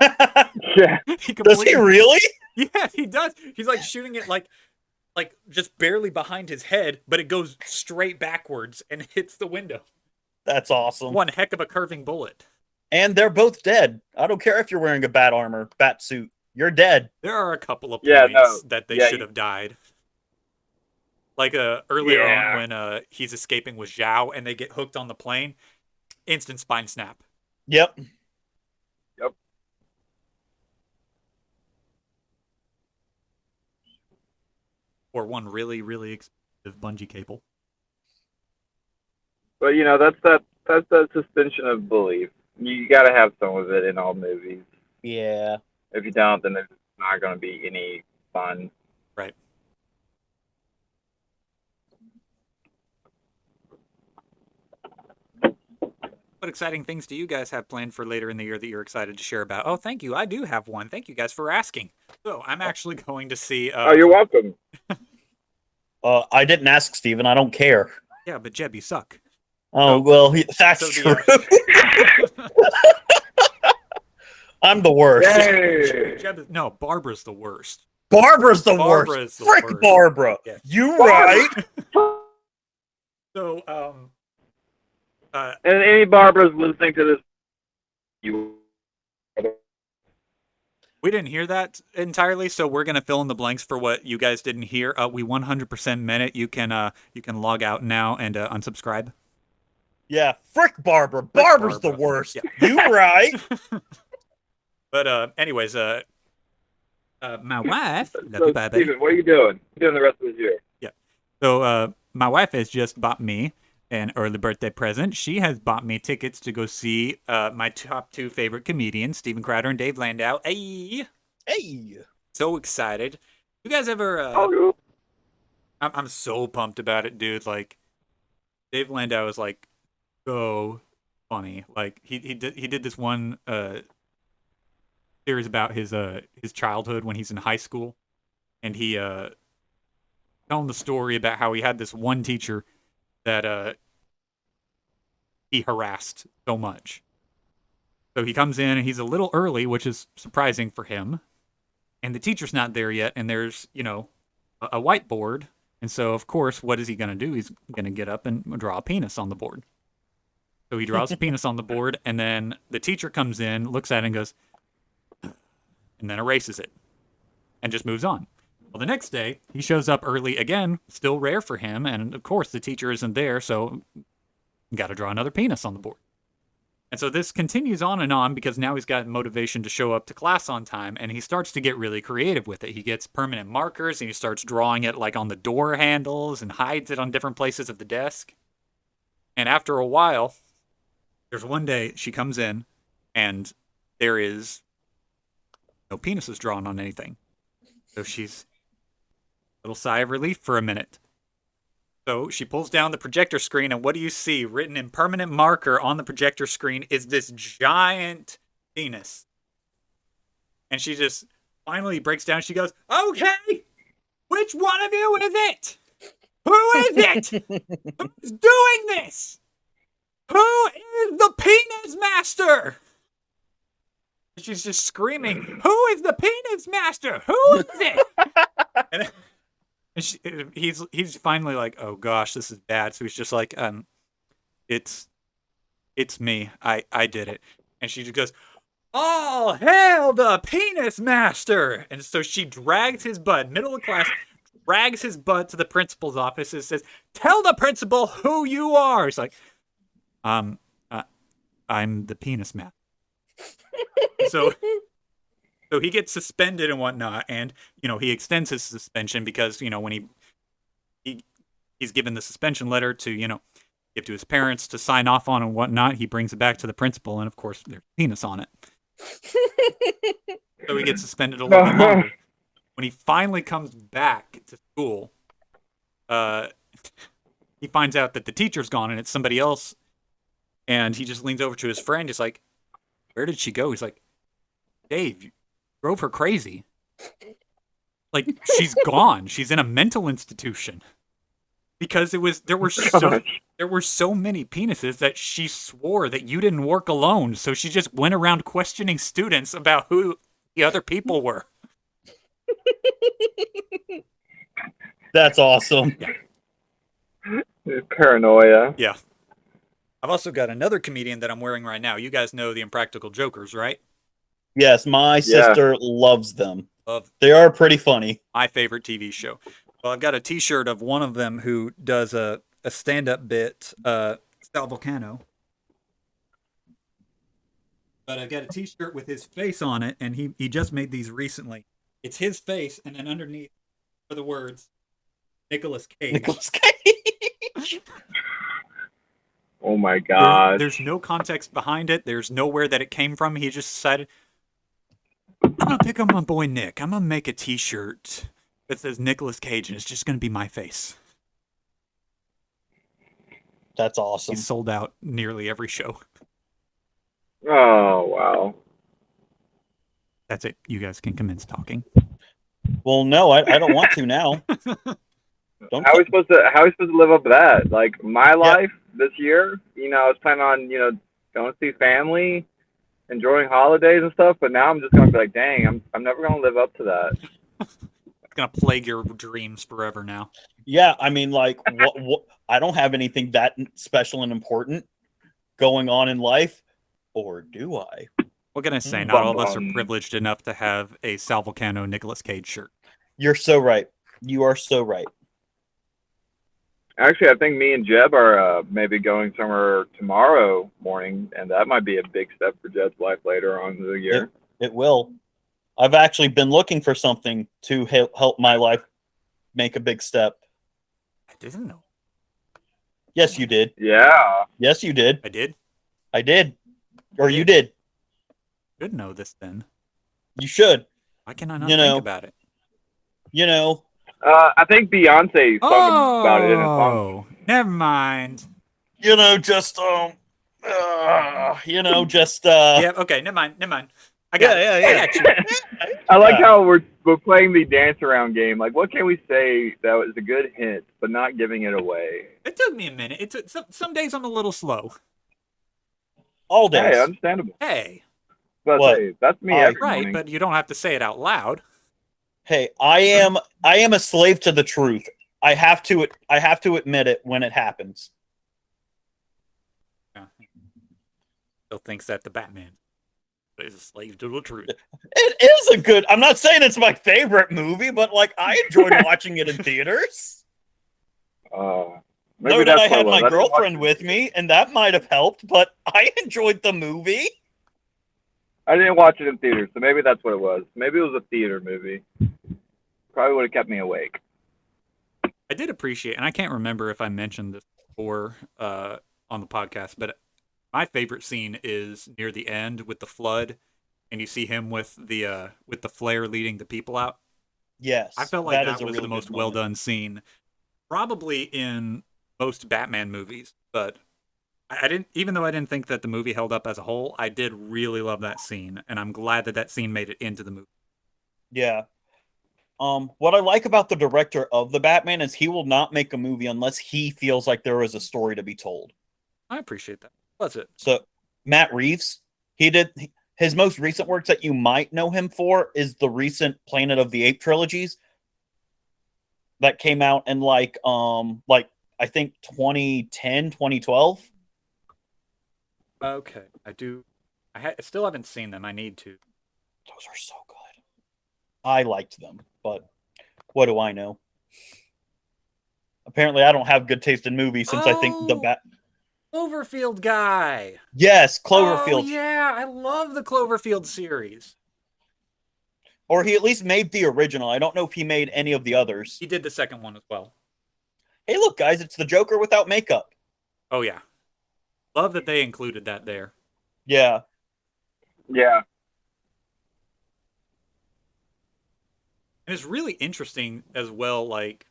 Yeah. Does he really? Yeah, he does. He's like shooting it like just barely behind his head, but it goes straight backwards and hits the window. That's awesome. One heck of a curving bullet. And they're both dead. I don't care if you're wearing a bat armor, bat suit. You're dead. There are a couple of points that they should have died. Like earlier on when he's escaping with Zhao and they get hooked on the plane, instant spine snap. Yep. Or one really, really expensive bungee cable. But that's that suspension of belief. You got to have some of it in all movies. Yeah. If you don't, then there's not going to be any fun. Right. What exciting things do you guys have planned for later in the year that you're excited to share about? Oh, thank you. I do have one. Thank you guys for asking. So I'm actually going to see. Oh, you're welcome. I didn't ask, Steven. I don't care. Yeah, but Jeb, you suck. Oh, So- well, that's so true. the, I'm the worst. Yay! Jeb, no, Barbara's the worst. Barbara's the Barbara worst. is the Frick worst. Barbara. Yeah. You Barbara. right. So, And any Barbara's listening to this, you. we didn't hear that entirely, so we're gonna fill in the blanks for what you guys didn't hear. We 100% meant it. You can log out now and unsubscribe. Yeah, frick Barbara. Barbara's Barbara. the worst. Yeah. You right. But anyways, my wife, love So, you, bye, Steven, what are you doing? What are you doing the rest of this year? So my wife has just bought me an early birthday present. She has bought me tickets to go see my top two favorite comedians, Steven Crowder and Dave Landau. Hey, Hey. so excited! You guys ever? Oh, I'm so pumped about it, dude. Like, Dave Landau is like so funny. Like he did this one series about his childhood when he's in high school, and he telling the story about how he had this one teacher that he harassed so much. So he comes in and he's a little early, which is surprising for him. And the teacher's not there yet, and there's, a whiteboard. And so, of course, what is he going to do? He's going to get up and draw a penis on the board. So he draws a penis on the board, and then the teacher comes in, looks at it, and goes, and then erases it, and just moves on. Well, the next day, he shows up early again, still rare for him, and of course the teacher isn't there, so got to draw another penis on the board. And so this continues on and on because now he's got motivation to show up to class on time, and he starts to get really creative with it. He gets permanent markers, and he starts drawing it like on the door handles and hides it on different places of the desk. And after a while, there's one day she comes in, and there is no penises drawn on anything. So she's little sigh of relief for a minute. So she pulls down the projector screen, and what do you see? Written in permanent marker on the projector screen is this giant penis. And she just finally breaks down. She goes, "Okay, which one of you is it? Who is it? Who's doing this? Who is the penis master?" She's just screaming, "Who is the penis master? Who is it?" And he's finally like, "Oh gosh, this is bad." So he's just like, it's me. I did it." And she just goes, "All hail the penis master!" And so she drags his butt, middle of class, drags his butt to the principal's office and says, "Tell the principal who you are." He's like, I'm the penis master. So he gets suspended and whatnot, and he extends his suspension because when he's given the suspension letter to give to his parents to sign off on and whatnot, he brings it back to the principal, and of course there's penis on it. So he gets suspended a little bit longer. When he finally comes back to school, he finds out that the teacher's gone and it's somebody else, and he just leans over to his friend. He's like, "Where did she go?" He's like, "Dave, you drove her crazy. Like, she's gone. She's in a mental institution." Because there were so many penises that she swore that you didn't work alone. So she just went around questioning students about who the other people were. That's awesome. Paranoia. Yeah. I've also got another comedian that I'm wearing right now. You guys know the Impractical Jokers, right? Yes, my sister loves them. Love They are pretty funny. my favorite TV show. Well, I've got a T-shirt of one of them who does a stand-up bit, Sal Volcano. But I've got a T-shirt with his face on it, and he just made these recently. It's his face, and then underneath are the words Nicolas Cage. Nicolas Cage. Oh my gosh. There's no context behind it. There's nowhere that it came from. He just decided, I'm gonna pick on my boy Nick. I'm gonna make a T-shirt that says Nicolas Cage, and it's just gonna be my face. That's awesome. He's sold out nearly every show. Oh wow. That's it. You guys can commence talking. Well, no, I don't want to now. Don't How are we supposed to live up to that? Like my life this year, I was planning on, going to see family, enjoying holidays and stuff, but now I'm just gonna be like, dang, I'm never gonna live up to that. It's gonna plague your dreams forever now. Yeah, I mean, like, what? I don't have anything that special and important going on in life, or do I? What can I say? Not all of us are privileged enough to have a Sal Vulcano Nicolas Cage shirt. You're so right. You are so right. Actually, I think me and Jeb are maybe going somewhere tomorrow morning, and that might be a big step for Jeb's life later on in the year. It will. I've actually been looking for something to help my life make a big step. I didn't know. Yes, you did. Yeah. Yes, you did. I did? I did. Or you did. Should know this then. You should. Why can I not think about it? I think Beyonce sung about it in a song. Oh, never mind. Just Yeah, okay, never mind. I got it. I got you. I like how we're playing the dance around game. Like, what can we say that was a good hint, but not giving it away? It took me a minute. Some days I'm a little slow. All days. Hey, understandable. Hey. But What? hey, that's me every Right, morning. but you don't have to say it out loud. Hey, I am a slave to the truth. I have to admit it when it happens. Still thinks that the Batman is a slave to the truth. It is a good. I'm not saying it's my favorite movie, but like I enjoyed watching it in theaters. Maybe Though that that's I what it had was. my I didn't watch girlfriend it. with me, and that might have helped, but I enjoyed the movie. I didn't watch it in theaters, so maybe that's what it was. Maybe it was a theater movie. Probably would have kept me awake. I did appreciate, and I can't remember if I mentioned this before on the podcast, but my favorite scene is near the end with the flood, and you see him with the flare leading the people out. Yes, I felt like that is a was really the most good well moment. done scene, probably in most Batman movies. But I didn't, even though I didn't think that the movie held up as a whole, I did really love that scene, and I'm glad that scene made it into the movie. Yeah. What I like about the director of the Batman is he will not make a movie unless he feels like there is a story to be told. I appreciate that. That's it. So, Matt Reeves, his most recent works that you might know him for is the recent Planet of the Apes trilogies that came out in like I think 2010, 2012. Okay, I still haven't seen them. I need to. Those are so good. I liked them, but what do I know? Apparently, I don't have good taste in movies since I think the Cloverfield guy. Yes, Cloverfield. Oh, yeah, I love the Cloverfield series. Or he at least made the original. I don't know if he made any of the others. He did the second one as well. Hey, look, guys, it's the Joker without makeup. Oh, yeah. Love that they included that there. Yeah. Yeah. And it's really interesting as well, like,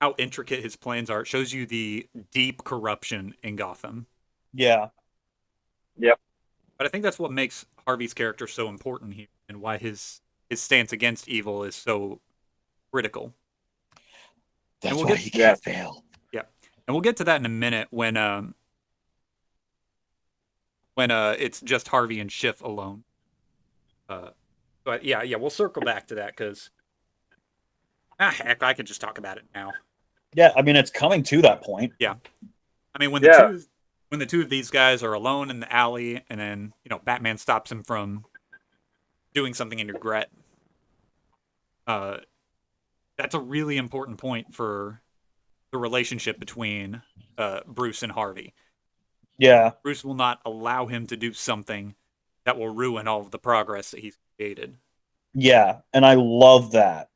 how intricate his plans are. It shows you the deep corruption in Gotham. Yeah. Yep. But I think that's what makes Harvey's character so important here, and why his stance against evil is so critical. That's we'll why get- he can't fail. Yeah. And we'll get to that in a minute when it's just Harvey and Schiff alone. But yeah, we'll circle back to that because heck, I could just talk about it now. Yeah, I mean, it's coming to that point. Yeah. I mean, when Yeah. the two of these guys are alone in the alley, and then Batman stops him from doing something in regret. That's a really important point for the relationship between Bruce and Harvey. Yeah. Bruce will not allow him to do something that will ruin all of the progress that he's created. Yeah, and I love that.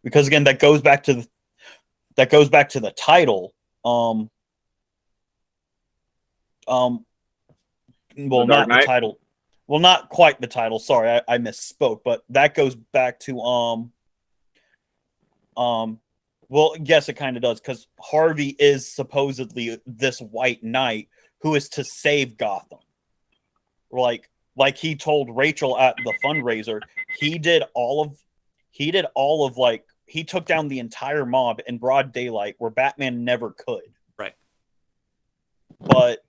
Because again, that goes back to the title. Well, The Dark not the Knight? title. Well, not quite the title. Sorry, I misspoke. But that goes back to well, yes, it kind of does, because Harvey is supposedly this white knight who is to save Gotham. Like he told Rachel at the fundraiser, he did all of like he took down the entire mob in broad daylight where Batman never could. Right. But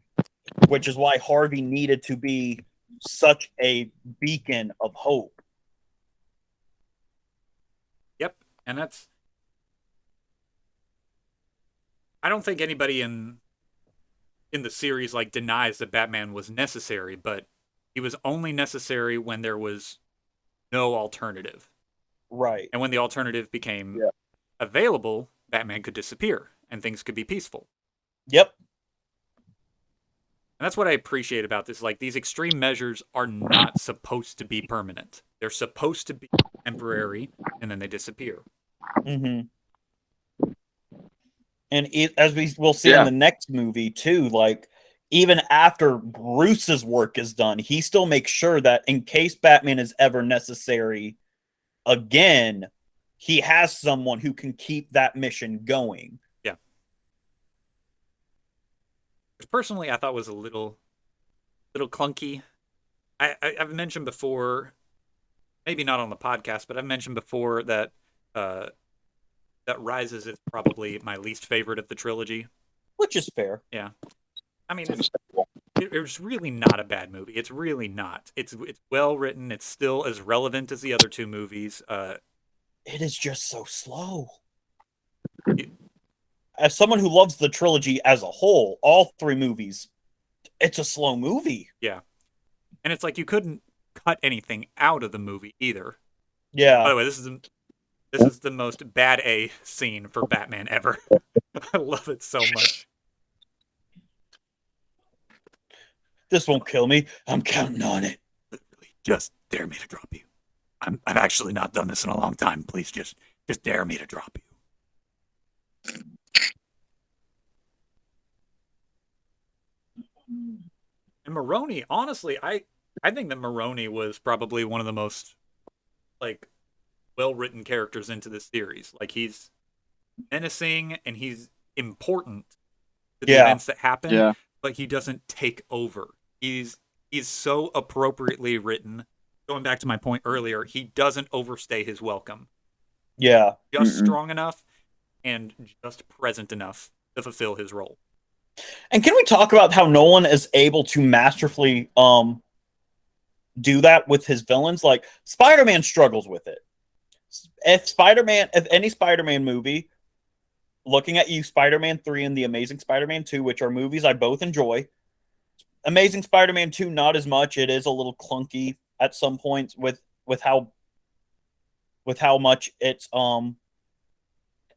which is why Harvey needed to be such a beacon of hope. Yep. And that's, I don't think anybody in the series like denies that Batman was necessary, but he was only necessary when there was no alternative. Right. And when the alternative became Yeah. available, Batman could disappear and things could be peaceful. Yep. And that's what I appreciate about this. Like, these extreme measures are not supposed to be permanent. They're supposed to be temporary, and then they disappear. Mm-hmm. And as we will see in the next movie too, like even after Bruce's work is done, he still makes sure that in case Batman is ever necessary again, he has someone who can keep that mission going. Yeah. Which personally I thought was a little clunky. I've mentioned before, maybe not on the podcast, but I've mentioned before that that Rises is probably my least favorite of the trilogy. Which is fair. Yeah. I mean, it's really not a bad movie. It's really not. It's well written. It's still as relevant as the other two movies. It is just so slow. As someone who loves the trilogy as a whole, all three movies, it's a slow movie. Yeah. And it's like you couldn't cut anything out of the movie either. Yeah. By the way, this is the most bad A scene for Batman ever. I love it so much. This won't kill me. I'm counting on it. Literally, just dare me to drop you. I've actually not done this in a long time. Please just dare me to drop you. And Maroni, honestly, I think that Maroni was probably one of the most like well-written characters into this series. Like, he's menacing and he's important to the events that happen, but he doesn't take over. He's so appropriately written. Going back to my point earlier, he doesn't overstay his welcome. Yeah. Just strong enough and just present enough to fulfill his role. And can we talk about how Nolan is able to masterfully do that with his villains? Like, Spider-Man struggles with it. If any Spider-Man movie, looking at you, Spider-Man 3 and The Amazing Spider-Man 2, which are movies I both enjoy. Amazing Spider-Man 2, not as much. It is a little clunky at some points with how much it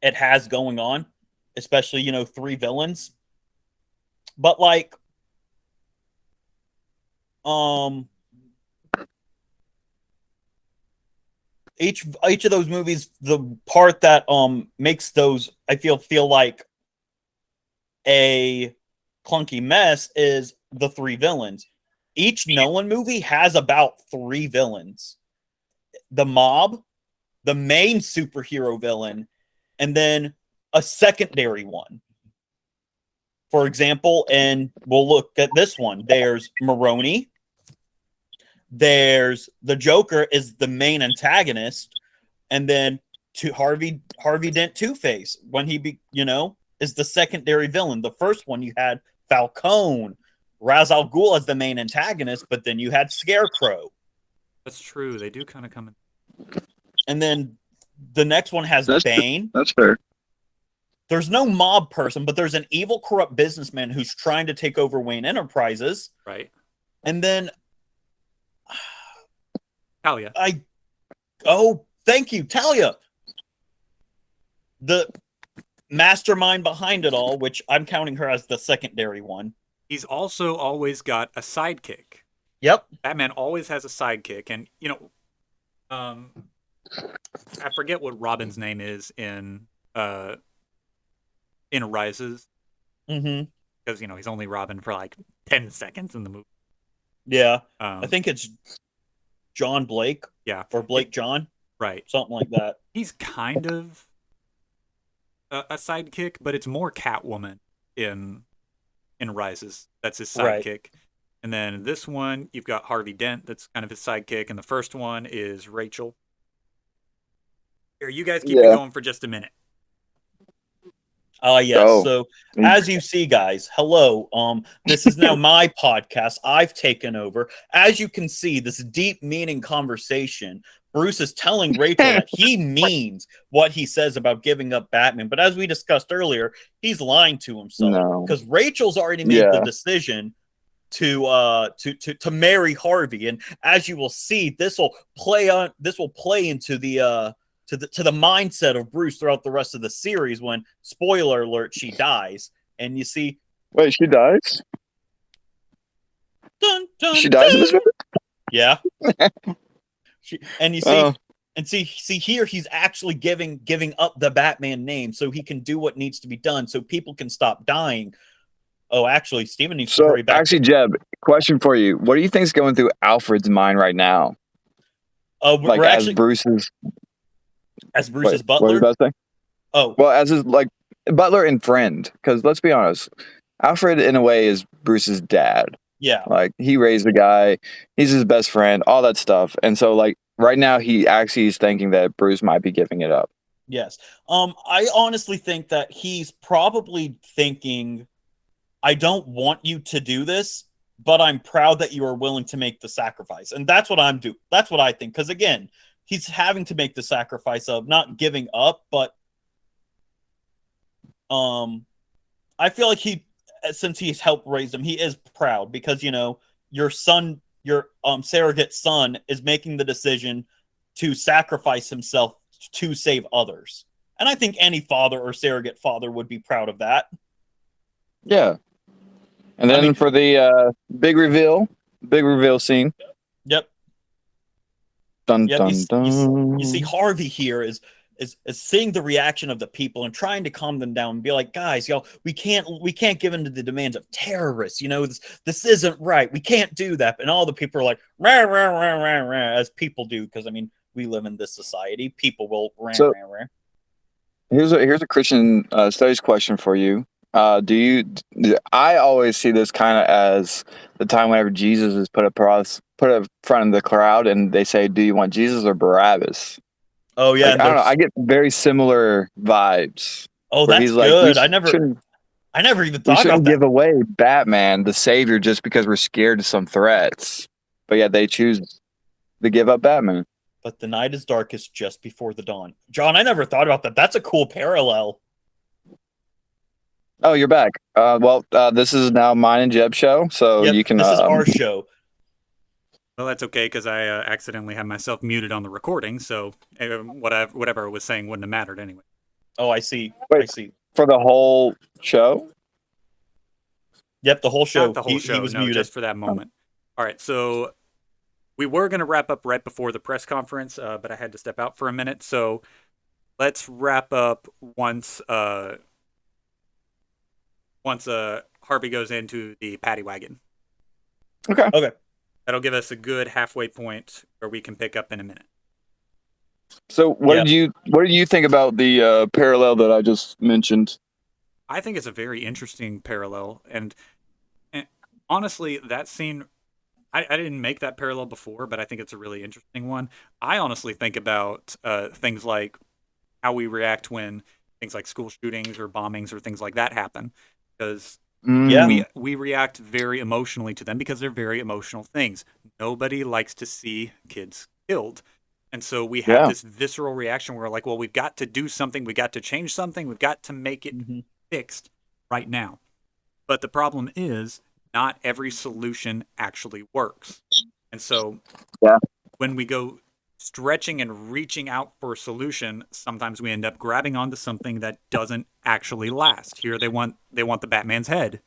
has going on, especially, 3 villains. But like each of those movies, the part that makes those I feel like a clunky mess is the 3 villains. Each Nolan movie has about 3 villains. The mob, the main superhero villain, and then a secondary one. For example, and we'll look at this one. There's Maroni. There's the Joker is the main antagonist, and then Harvey Dent Two-Face when he is the secondary villain. The first one you had Falcone, Ra's al Ghul as the main antagonist, but then you had Scarecrow. That's true. They do kind of come in. And then the next one has Bane. That's fair. There's no mob person, but there's an evil, corrupt businessman who's trying to take over Wayne Enterprises. Right. And then Talia. Thank you, Talia. The mastermind behind it all, which I'm counting her as the secondary one. He's also always got a sidekick. Yep. Batman always has a sidekick, and I forget what Robin's name is in Rises. Mm-hmm. because he's only Robin for like 10 seconds in the movie. Yeah, Um, I think it's John Blake yeah, or Blake John, right. something like that. He's kind of a sidekick, but it's more Catwoman in Rises. That's his Right. sidekick. And then this one, you've got Harvey Dent. That's kind of his sidekick. And the first one is Rachel. Here, you guys keep it going for just a minute. Yes. Oh. So as you see, guys, hello. This is now my podcast. I've taken over. As you can see, this deep meaning conversation. Bruce is telling Rachel that he means what he says about giving up Batman. But as we discussed earlier, he's lying to himself No. because Rachel's already made the decision to marry Harvey. And as you will see, this will play into the to the mindset of Bruce throughout the rest of the series when, spoiler alert, she dies. And you see, Wait, she dies? dun, dun, She dies in this movie? yeah. And you see, Oh. and see here he's actually giving up the Batman name so he can do what needs to be done so people can stop dying. Oh, actually, Steven needs to So, hurry back. actually, Jeb, question for you. What do you think is going through Alfred's mind right now? We're as actually Bruce's as Bruce's What were you butler. about to say? Oh, Well, as his butler and friend, because let's be honest, Alfred in a way is Bruce's dad. yeah. Like he raised the guy, he's his best friend, all that stuff. And so like right now he actually is thinking that Bruce might be giving it up. Yes. I honestly think that he's probably thinking, I don't want you to do this, but I'm proud that you are willing to make the sacrifice. And that's what I'm doing. That's what I think. Because again, he's having to make the sacrifice of not giving up, but I feel like since he's helped raise him, he is proud because your son, your surrogate son, is making the decision to sacrifice himself to save others. And I think any father or surrogate father would be proud of that. Yeah. And then for the big reveal scene. Yep. Dun Yep. dun dun. You see Harvey here is seeing the reaction of the people and trying to calm them down and be like, guys, we can't give in to the demands of terrorists. This isn't right. We can't do that. And all the people are like, rah, rah, rah, rah, rah, as people do, because we live in this society. People will rah, rah, rah. Here's a Christian studies question for you. I always see this kind of as the time whenever Jesus is put up front of the crowd and they say, do you want Jesus or Barabbas? Oh yeah, I don't know. I get very similar vibes. Oh, that's good. I never even thought about that. Give away Batman, the savior, just because we're scared of some threats. But yet they choose to give up Batman. But the night is darkest just before the dawn. John, I never thought about that. That's a cool parallel. Oh, you're back. This is now mine and Jeb's show, so you can. This is our show. Well, that's okay because I accidentally had myself muted on the recording, so whatever I was saying wouldn't have mattered anyway. Oh, I see. Wait, I see. For the whole show? Yep, the whole show. Not the whole show. He was muted. Just for that moment. All right, so we were going to wrap up right before the press conference, but I had to step out for a minute. So let's wrap up once Harvey goes into the paddy wagon. Okay. That'll give us a good halfway point where we can pick up in a minute. So what did you think about the parallel that I just mentioned? I think it's a very interesting parallel, and honestly, that scene, I didn't make that parallel before, but I think it's a really interesting one. I honestly think about things like how we react when things like school shootings or bombings or things like that happen, because we react very emotionally to them because they're very emotional things. Nobody likes to see kids killed. And so we have this visceral reaction where we're like, well, we've got to do something. We've got to change something. We've got to make it fixed right now. But the problem is not every solution actually works. And so when we go stretching and reaching out for a solution, sometimes we end up grabbing onto something that doesn't actually last. Here they want the Batman's head.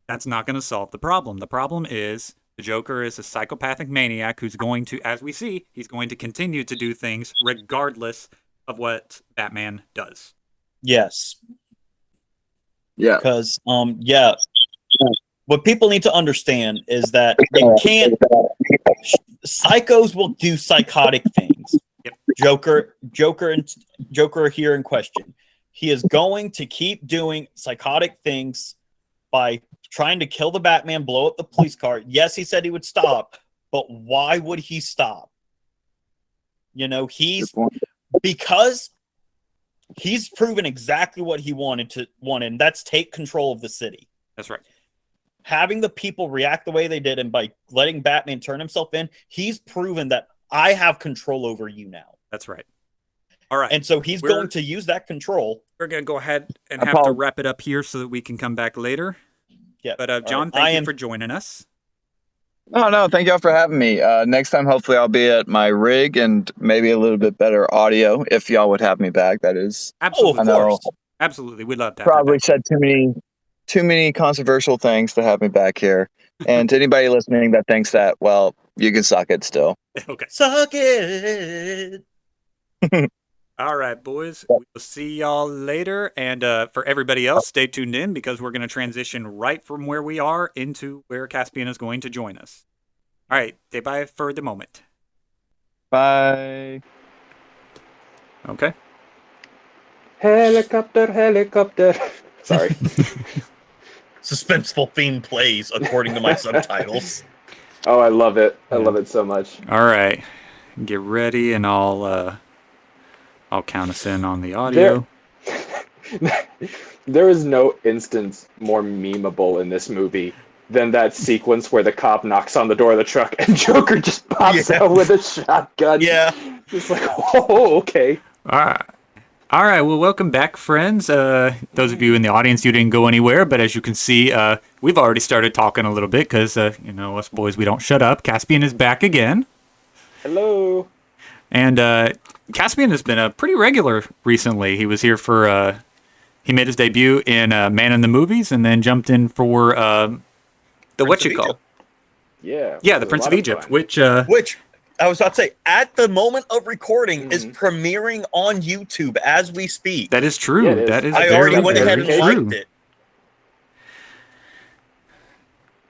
That's not going to solve the problem. The problem is the Joker is a psychopathic maniac who's going to, as we see, he's going to continue to do things regardless of what Batman does. Yes. Yeah. Because what people need to understand is that they can't. Psychos will do psychotic things. Yep. Joker here in question. He is going to keep doing psychotic things by trying to kill the Batman, blow up the police car. Yes, he said he would stop, but why would he stop? You know, because he's proven exactly what he wanted, and that's take control of the city. That's right. Having the people react the way they did, and by letting Batman turn himself in, he's proven that I have control over you now. That's right. All right. And so he's going to use that control. We're going to go ahead and have to wrap it up here so that we can come back later. Yeah. But John, thank you for joining us. No, thank y'all for having me. Next time, hopefully, I'll be at my rig and maybe a little bit better audio if y'all would have me back. That is, Absolutely. Of course. Absolutely. We'd love to have probably you back. said too many controversial things to have me back here. And to anybody listening that thinks that, well, you can suck it still. Okay. Suck it. All right, boys. We'll see y'all later. And for everybody else, stay tuned in because we're going to transition right from where we are into where Caspian is going to join us. All right. Say bye for the moment. Bye. Okay. Helicopter. Sorry. Suspenseful theme plays according to my subtitles. Oh, I love it. I love it so much. All right. Get ready, and I'll count us in on the audio. There is no instance more memeable in this movie than that sequence where the cop knocks on the door of the truck and Joker just pops out with a shotgun. Yeah. Just like, oh, okay. All right. Well, welcome back, friends. Those of you in the audience, you didn't go anywhere, but as you can see, we've already started talking a little bit because, us boys, we don't shut up. Caspian is back again. Hello. And Caspian has been pretty regular recently. He was here for, he made his debut in Man in the Movies and then jumped in for the Yeah. Yeah, the Prince of Egypt, which I was about to say, at the moment of recording, is premiering on YouTube as we speak. that is true. Yeah, it is. That is I very, already went ahead very and true. liked it.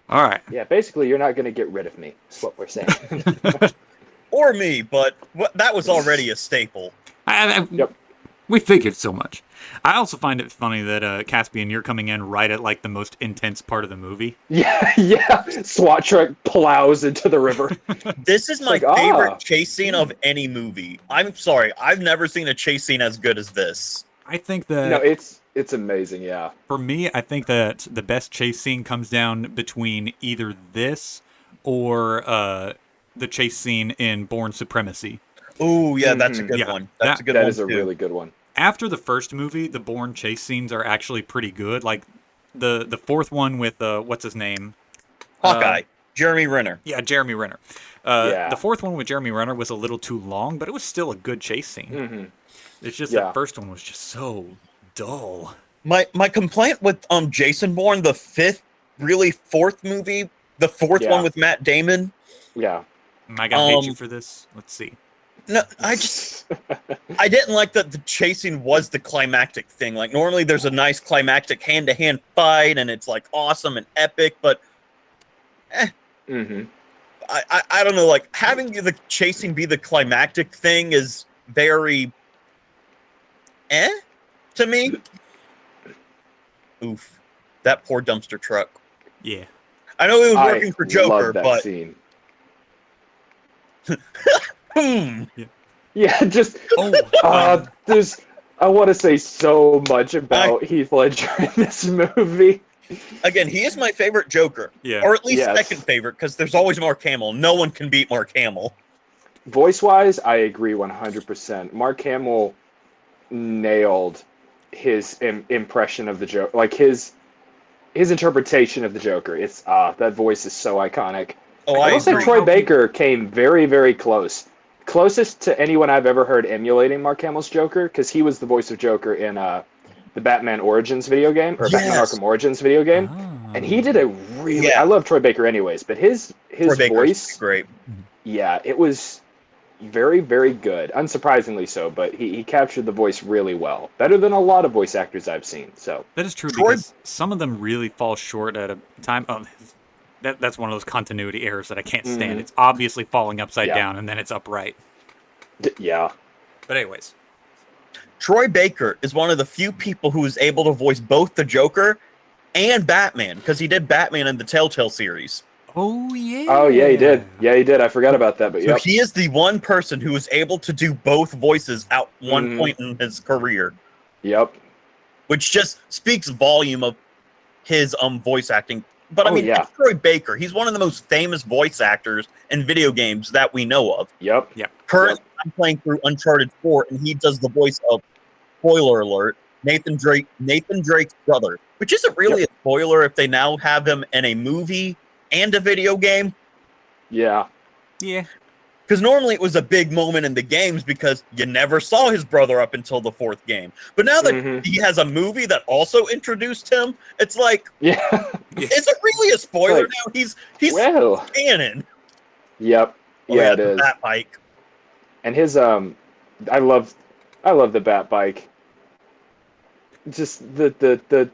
All right. Yeah, basically, you're not going to get rid of me, is what we're saying. Or me, but that was already a staple. Yep. We figured so much. I also find it funny that Caspian, you're coming in right at like the most intense part of the movie. Yeah. SWAT truck plows into the river. This is my favorite chase scene of any movie. I'm sorry, I've never seen a chase scene as good as this. I think that No, it's amazing, yeah. for me, I think that the best chase scene comes down between either this or the chase scene in Bourne Supremacy. Oh, yeah, that's a good one. That's a good one. That is a too. really good one. After the first movie, the Bourne chase scenes are actually pretty good. Like the fourth one with what's his name? Hawkeye, Jeremy Renner. Yeah, Jeremy Renner. The fourth one with Jeremy Renner was a little too long, but it was still a good chase scene. Mm-hmm. It's just that first one was just so dull. My complaint with Jason Bourne, the fourth movie, the fourth one with Matt Damon. Yeah. Am I gonna hate you for this? Let's see. No, I didn't like that the chasing was the climactic thing. Like normally there's a nice climactic hand-to-hand fight and it's like awesome and epic, but I don't know, like having the chasing be the climactic thing is very to me. Oof. That poor dumpster truck. Yeah. I know he was working for Joker, love that but scene. Yeah, just there's I want to say so much about Heath Ledger in this movie. Again, he is my favorite Joker. Yeah. Or at least second favorite, because there's always Mark Hamill. No one can beat Mark Hamill. Voice-wise, I agree 100%. Mark Hamill nailed his impression of the Joker, like his interpretation of the Joker. It's that voice is so iconic. Oh, I will say Troy Baker came very, very close. Closest to anyone I've ever heard emulating Mark Hamill's Joker, because he was the voice of Joker in the Batman Origins video game, or Batman Arkham Origins video game. And he did a really... I love Troy Baker anyways, but his voice... Great. Yeah, it was very, very good. Unsurprisingly so, but he captured the voice really well. Better than a lot of voice actors I've seen. So That is true Troy- because some of them really fall short at a time. That's one of those continuity errors that I can't stand. Mhm. It's obviously falling upside Yeah. down and then it's upright. yeah. But anyways, Troy Baker is one of the few people who is able to voice both the Joker and Batman, because he did Batman in the Telltale series. oh yeah, Oh yeah, he did. Yeah, he did. I forgot about that, but So yep. he is the one person who is able to do both voices at one Mhm. point in his career, Yep. which just speaks volume of his voice acting. But I Oh, mean, yeah. it's Troy Baker. He's one of the most famous voice actors in video games that we know of. Yep. Currently, I'm playing through Uncharted 4, and he does the voice of, spoiler alert, Nathan Drake's brother, which isn't really a spoiler if they now have him in a movie and a video game. Yeah. yeah. Because normally it was a big moment in the games because you never saw his brother up until the 4th game. But now that Mhm. he has a movie that also introduced him, it's like, Yeah. is it really a spoiler Like, now? He's well. canon. Yep. Oh, Yeah, it the is. Bat bike. And his I love the Bat bike. Just the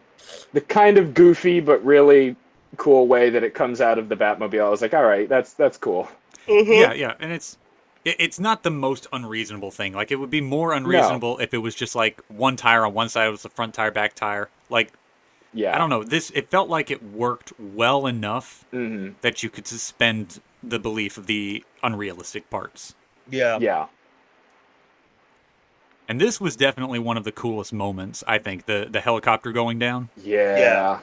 kind of goofy but really cool way that it comes out of the Batmobile. I was like, all right, that's cool. Yeah, and it's not the most unreasonable thing. Like, it would be more unreasonable if it was just like one tire on one side was the front tire, back tire. Like, Yeah. I don't know. It felt like it worked well enough Mm-hmm. that you could suspend the belief of the unrealistic parts. Yeah. Yeah. And this was definitely one of the coolest moments, I think, the helicopter going down. Yeah.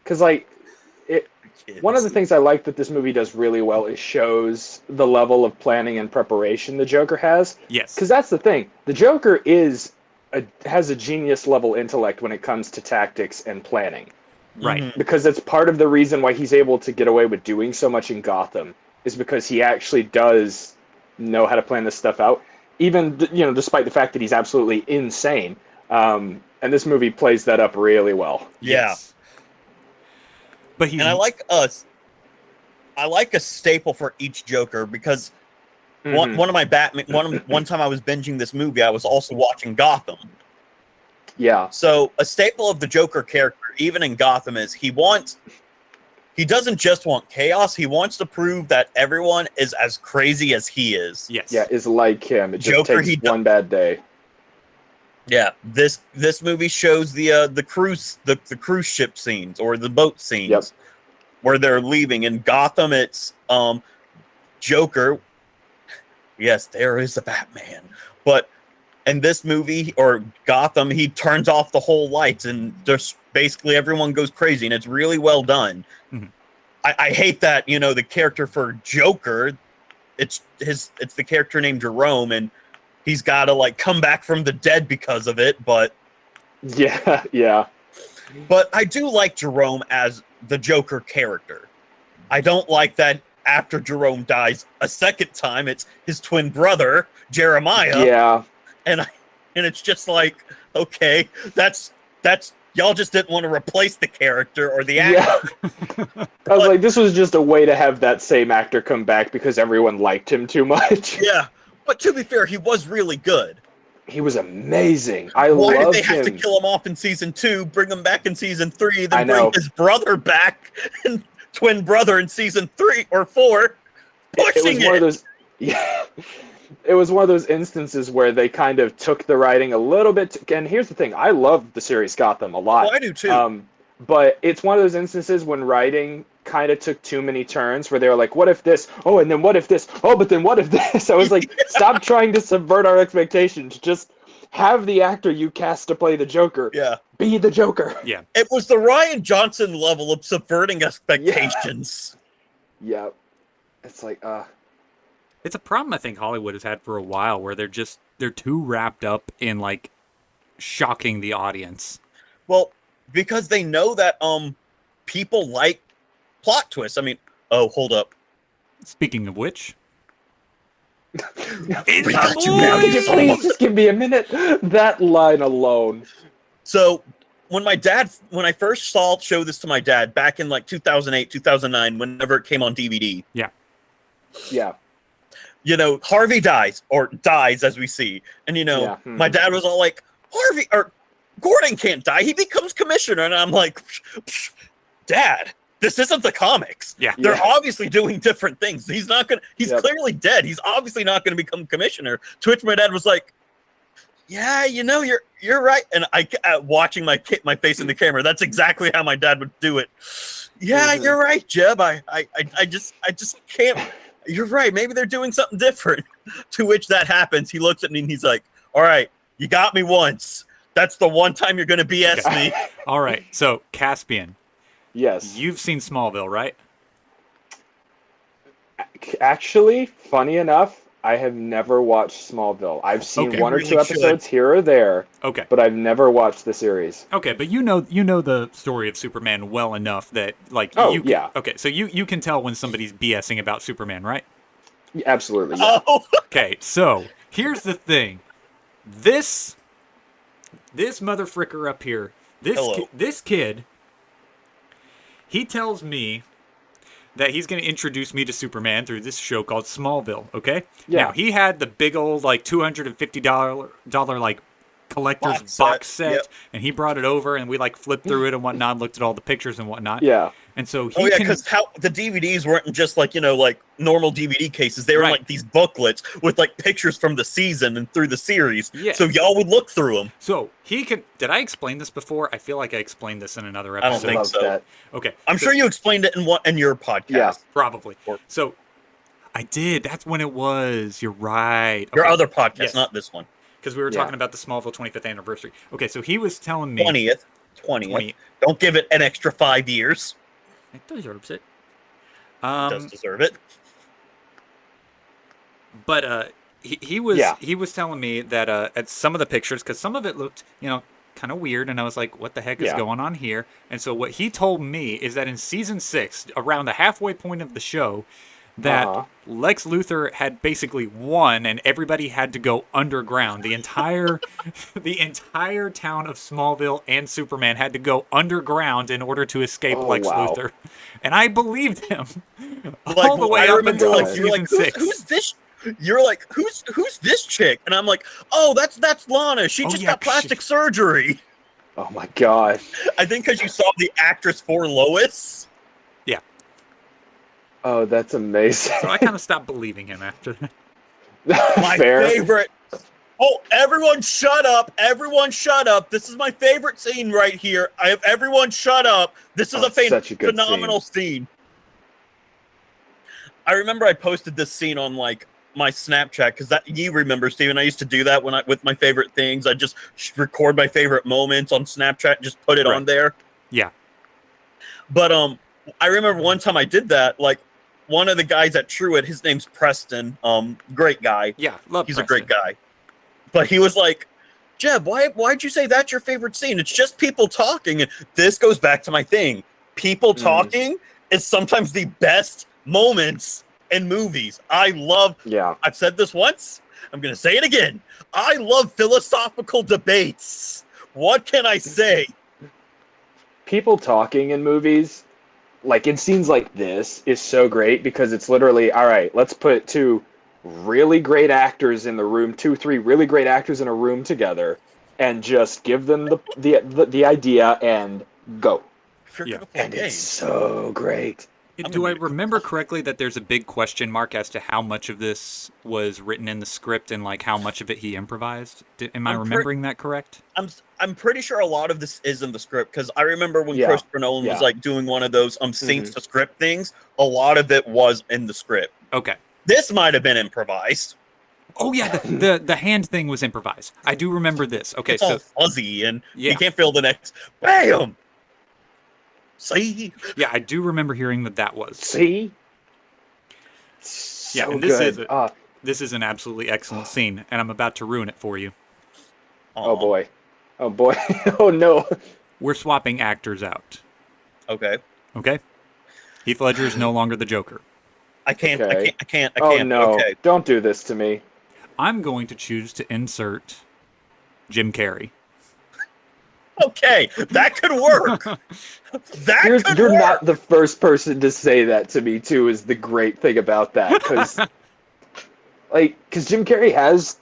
Because, like, one of the things I like that this movie does really well is shows the level of planning and preparation the Joker has. Yes. Because that's the thing. The Joker has a genius level intellect when it comes to tactics and planning. Right. Mhm. Because that's part of the reason why he's able to get away with doing so much in Gotham, is because he actually does know how to plan this stuff out, even despite the fact that he's absolutely insane. And this movie plays that up really well. Yeah. Yes. But he's And I like a staple for each Joker because Mhm. one of my Batman one time I was binging this movie, I was also watching Gotham. Yeah. So a staple of the Joker character, even in Gotham, is he doesn't just want chaos, he wants to prove that everyone is as crazy as he is. yes. Yeah, is like him. It just Joker, takes one bad day. Yeah, this movie shows the cruise ship scenes or the boat scenes Yep. where they're leaving. In Gotham, it's Joker. Yes, there is a Batman, but in this movie or Gotham, he turns off the whole lights and just basically everyone goes crazy, and it's really well done. Mhm. I hate that the character for Joker, it's the character named Jerome, and he's got to like come back from the dead because of it, but Yeah. I do like Jerome as the Joker character. I don't like that after Jerome dies a second time, it's his twin brother, Jeremiah, Yeah. and it's just like, okay, that's y'all just didn't want to replace the character or the actor. Yeah. I was like, this was just a way to have that same actor come back because everyone liked him too much. Yeah, but to be fair, he was really good. He was amazing. I Why did love they have to him. kill him off in season 2, bring him back in season 3, I then know. bring his brother back and twin brother in season 3 or 4, It was pushing one it? of those. Yeah. It was one of those instances where they kind of took the writing a little bit. And here's the thing: I love the series Gotham a lot. Well, I do too. But it's one of those instances when writing kind of took too many turns where they were like, what if this? Oh, and then what if this? Oh, but then what if this? I was like, stop trying to subvert our expectations. Just have the actor you cast to play the Joker Yeah. be the Joker. Yeah. It was the Ryan Johnson level of subverting expectations. Yeah. It's like, It's a problem I think Hollywood has had for a while where they're too wrapped up in like shocking the audience. Well, because they know that people like plot twists. I mean, oh, hold up. Speaking of which, We got you, Could you man. please just give me a minute? That line alone. So when I first showed this to my dad back in like 2008, 2009, whenever it came on DVD, Yeah. Harvey dies as we see. And, Yeah. my dad was all like, Harvey or Gordon can't die. He becomes commissioner. And I'm like, Dad, this isn't the comics. Yeah. They're Yeah. obviously doing different things. He's Yep. clearly dead. He's obviously not going to become commissioner. To which my dad was like, yeah, you're right. And I watching my face in the camera. That's exactly how my dad would do it. Yeah, Mhm. you're right, Jeb. I just can't. You're right. Maybe they're doing something different. To which that happens. He looks at me and he's like, all right, you got me once. That's the one time you're going to BS me. All right. So, Caspian, Yes. you've seen Smallville, right? Actually, funny enough, I have never watched Smallville. I've seen Okay. one or You two really should. episodes here or there, Okay. but I've never watched the series. Okay, but you know the story of Superman well enough that Oh, you yeah. Okay, so you can tell when somebody's BSing about Superman, right? Yeah, absolutely. Yeah. Oh, Okay, so here's the thing. This motherfricker up here, Hello. this kid, he tells me that he's going to introduce me to Superman through this show called Smallville, okay? Yeah. Now, he had the big old like $250 like collector's box set, Yep. and he brought it over and we like flipped through it and whatnot, looked at all the pictures and whatnot. Yeah. And so he Oh yeah, can because how the DVDs weren't just like like normal DVD cases. They were Right. like these booklets with like pictures from the season and through the series. Yes. So y'all would look through them. So he can. Did I explain this before? I feel like I explained this in another I don't episode. think Love so. that. Okay. I'm so- sure you explained it in your podcast. Yeah. Probably. Or- So I did. That's when it was. You're right. Your Okay. other podcast, Yes. not this one. Because we were Yeah. talking about the Smallville 25th anniversary. Okay, so he was telling me 20th. 20. Don't give it an extra 5 years. It deserves it. It does deserve it. But he was Yeah. he was telling me that at some of the pictures, because some of it looked kind of weird, and I was like, what the heck is Yeah. going on here? And so what he told me is that in season 6, around the halfway point of the show, that Uh-huh. Lex Luthor had basically won, and everybody had to go underground. The entire town of Smallville and Superman had to go underground in order to escape Oh, Lex wow. Luthor, and I believed him all Like, the way I up remember, until like, you're season like, 6. who's this? You're like, who's this chick? And I'm like, oh, that's Lana. She Oh, just yeah, got plastic surgery. Oh my god. I think because you saw the actress for Lois. Oh, that's amazing. So I kind of stopped believing him after that. My Fair. favorite. Oh, everyone shut up. Everyone shut up. This is my favorite scene right here. I have everyone shut up. This is Oh, a such a good phenomenal scene. I remember I posted this scene on like my Snapchat because that you remember, Steven. I used to do that with my favorite things. I just record my favorite moments on Snapchat and just put it Right. on there. Yeah. But I remember one time I did that. Like one of the guys at Truett, his name's Preston. Great guy. Yeah, love He's Preston. a great guy. But he was like, Jeb, why'd you say that's your favorite scene? It's just people talking. And this goes back to my thing. People talking is sometimes the best moments in movies. Yeah. I've said this once. I'm going to say it again. I love philosophical debates. What can I say? People talking in movies, like in scenes like this, is so great because it's literally, all right, let's put two really great actors in the room, 3 really great actors in a room together, and just give them the idea and go. If you're Yeah. gonna play And it's games, so great. Do I remember correctly that there's a big question mark as to how much of this was written in the script and like how much of it he improvised? Am I I'm remembering that correct? I'm pretty sure a lot of this is in the script because I remember when Yeah. Christopher Nolan was Yeah. like doing one of those scenes to script things. A lot of it was in the script. Okay. This might have been improvised. Oh yeah, the hand thing was improvised. I do remember this. Okay, It's so all fuzzy and Yeah. you can't feel the next bam. See, yeah, I do remember hearing that was. See? Yeah, So and this good. is This is an absolutely excellent scene, and I'm about to ruin it for you. Oh boy. Oh boy. Oh no. We're swapping actors out. Okay, Okay? Heath Ledger is no longer the Joker. I can't. Okay. I can't. Oh no. Okay, Don't do this to me. I'm going to choose to insert Jim Carrey. okay, that could work. That could You're work. not the first person to say that to me too, is the great thing about that. Because like, because Jim Carrey has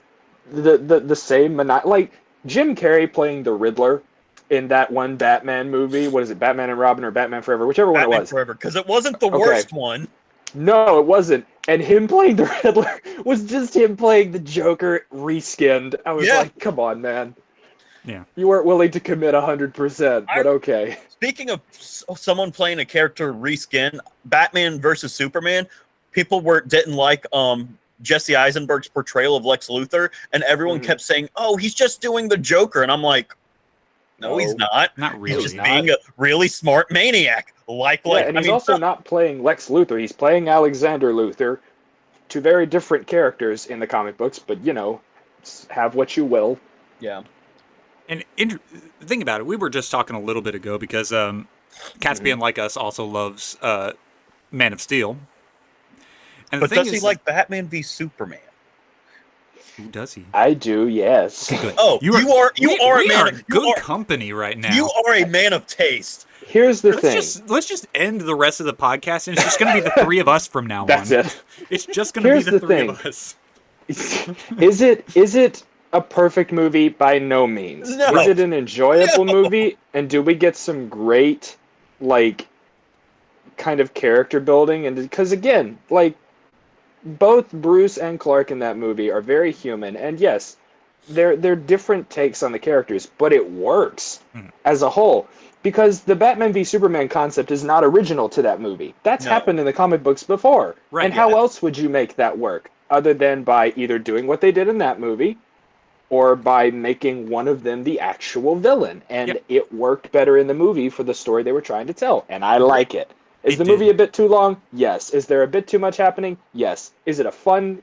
the same like Jim Carrey playing the Riddler in that one Batman movie. What is it, Batman and Robin or Batman Forever, whichever one it Batman was. Forever, because it wasn't the Okay. worst one. No, it wasn't. And him playing the Riddler was just him playing the Joker reskinned. I was like, come on, man. Yeah. You weren't willing to commit 100%, but okay. Speaking of someone playing a character reskin, Batman versus Superman, people didn't like Jesse Eisenberg's portrayal of Lex Luthor, and everyone kept saying, "Oh, he's just doing the Joker," and I'm like, "No, he's not. Not really. He's just being a really smart maniac." And he's also not playing Lex Luthor. He's playing Alexander Luthor. Two very different characters in the comic books, but have what you will. Yeah. And think about it. We were just talking a little bit ago because Caspian, like us, also loves Man of Steel. And but does he like Batman v Superman? Who does he? I do, yes. Okay, good. Oh, you are a man of good company right now. You are a man of taste. Here's the thing. Let's just end the rest of the podcast, and it's just going to be the three of us from now on. That's it. It's just going to be the three thing. of us. Is it a perfect movie? By no means. No. Is it an enjoyable movie? And do we get some great, kind of character building? And because again, both Bruce and Clark in that movie are very human, and yes, they're different takes on the characters, but it works as a whole. Because the Batman v Superman concept is not original to that movie. That's happened in the comic books before. Right, and how else would you make that work? Other than by either doing what they did in that movie, or by making one of them the actual villain. And it worked better in the movie for the story they were trying to tell. And I like it. Is the movie a bit too long? Yes. Is there a bit too much happening? Yes. Is it a fun,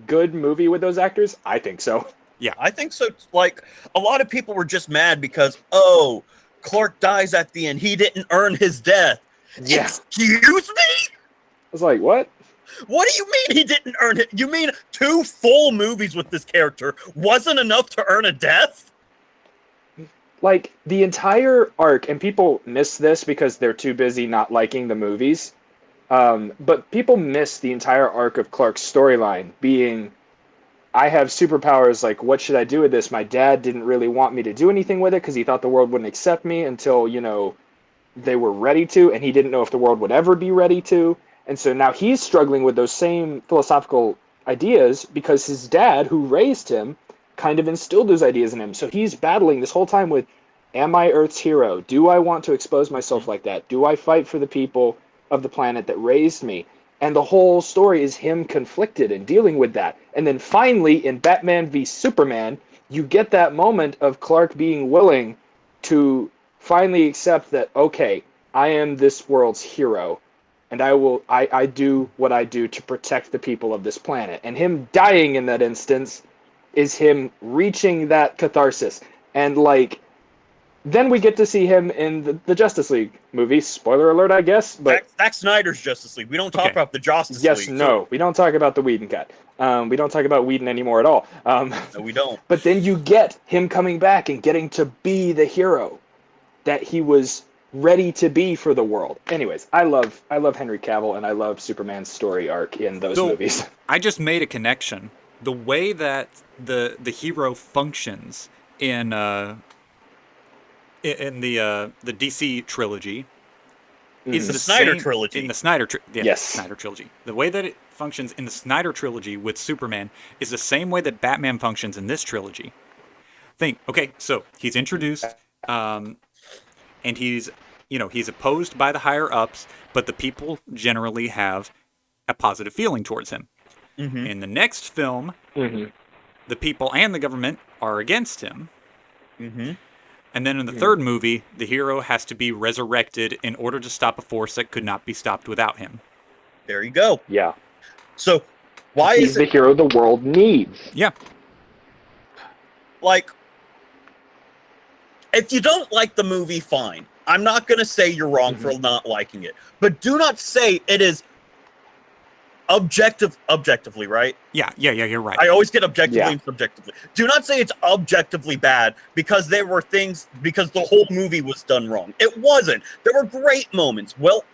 good movie with those actors? I think so. Yeah, I think so. A lot of people were just mad because, Clark dies at the end. He didn't earn his death. Yeah. Excuse me? I was like, what? What do you mean he didn't earn it? You mean 2 full movies with this character wasn't enough to earn a death? The entire arc, and people miss this because they're too busy not liking the movies, but people miss the entire arc of Clark's storyline being, I have superpowers, what should I do with this? My dad didn't really want me to do anything with it because he thought the world wouldn't accept me until, they were ready to, and he didn't know if the world would ever be ready to. And so now he's struggling with those same philosophical ideas because his dad, who raised him, kind of instilled those ideas in him. So he's battling this whole time with, am I Earth's hero? Do I want to expose myself like that? Do I fight for the people of the planet that raised me? And the whole story is him conflicted and dealing with that. And then finally, in Batman v Superman, you get that moment of Clark being willing to finally accept that, okay, I am this world's hero. And I do what I do to protect the people of this planet. And him dying in that instance is him reaching that catharsis. And then we get to see him in the Justice League movie. Spoiler alert, I guess. But Zack Snyder's Justice League. We don't talk about the Justice League. Yes, no. We don't talk about the Whedon cut. We don't talk about Whedon anymore at all. No, we don't. But then you get him coming back and getting to be the hero that he was ready to be for the world. Anyways, I love Henry Cavill, and I love Superman's story arc in those movies. I just made a connection. The way that the hero functions in the DC trilogy is the Snyder same, trilogy. In the Snyder yes. Snyder trilogy. The way that it functions in the Snyder trilogy with Superman is the same way that Batman functions in this trilogy. So he's introduced, and he's opposed by the higher ups, but the people generally have a positive feeling towards him. Mm-hmm. In the next film, the people and the government are against him. Mm-hmm. And then in the third movie, the hero has to be resurrected in order to stop a force that could not be stopped without him. There you go. Yeah. So why he's is the hero the world needs? Yeah. If you don't like the movie, fine. I'm not going to say you're wrong for not liking it. But do not say it is objectively, right? Yeah, you're right. I always get objectively and subjectively. Do not say it's objectively bad because there were things, because the whole movie was done wrong. It wasn't. There were great moments. Well,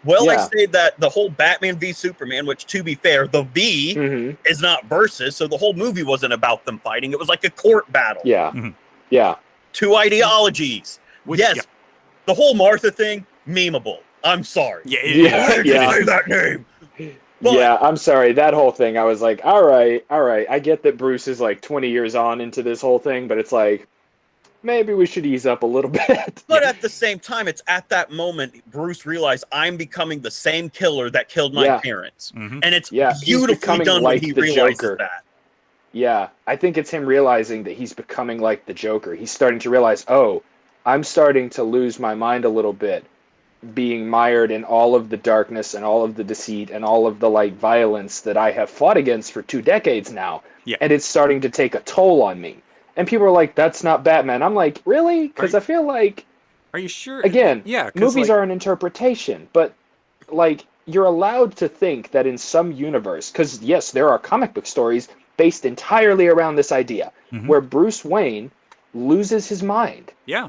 Well, I Yeah. say that the whole Batman v Superman, which to be fair, the V Mhm. is not versus, so the whole movie wasn't about them fighting. It was like a court battle. Yeah. Mhm. Yeah. Two ideologies. Which, yes, yeah. the whole Martha thing, memeable. I'm sorry. Yeah, Yeah, Why did yeah. you say that name? But- Yeah, I'm sorry. That whole thing, I was like, all right. I get that Bruce is like 20 years on into this whole thing, but it's like, maybe we should ease up a little bit. But at the same time, it's at that moment Bruce realized I'm becoming the same killer that killed my Yeah. parents. Mhm. And it's Yeah, he's beautifully becoming done like when he the realizes Joker. that. Yeah, I think it's him realizing that he's becoming like the Joker. He's starting to realize, oh, I'm starting to lose my mind a little bit, being mired in all of the darkness and all of the deceit and all of the like violence that I have fought against for 2 decades now. Yeah. And it's starting to take a toll on me. And people are like, that's not Batman. I'm like, really? Because Are I feel like, Are you sure? again, Yeah, 'cause, movies like, are an interpretation, but like you're allowed to think that in some universe, because yes, there are comic book stories based entirely around this idea, Mhm. where Bruce Wayne loses his mind. Yeah,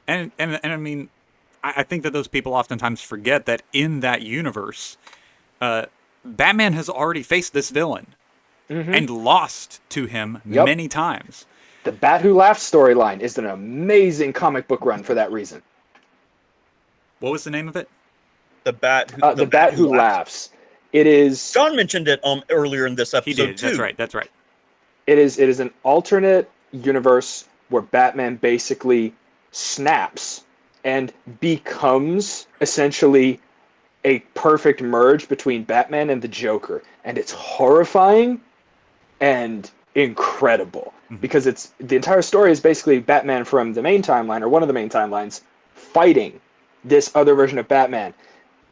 and I mean, I think that those people oftentimes forget that in that universe, Batman has already faced this villain and lost to him Yep. many times. The Bat Who Laughs storyline is an amazing comic book run for that reason. What was the name of it? The Bat The Bat Who Laughs. It is John mentioned it earlier in this He episode did. too. That's right. That's right. it is an alternate universe where Batman basically snaps and becomes essentially a perfect merge between Batman and the Joker, and it's horrifying and incredible because it's the entire story is basically Batman from the main timeline or one of the main timelines fighting this other version of Batman.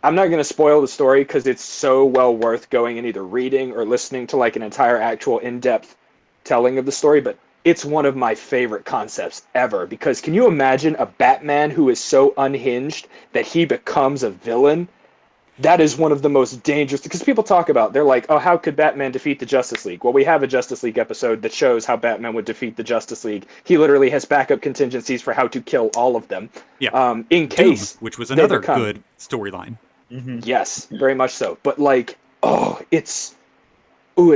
I'm not going to spoil the story because it's so well worth going and either reading or listening to like an entire actual in-depth telling of the story, but it's one of my favorite concepts ever because can you imagine a Batman who is so unhinged that he becomes a villain? That is one of the most dangerous, because people talk about, they're like, oh, how could Batman defeat the Justice League? Well, we have a Justice League episode that shows how Batman would defeat the Justice League. He literally has backup contingencies for how to kill all of them. Yeah. In case. Doom, which was they another become- good storyline. Yes, very much so. But like, it's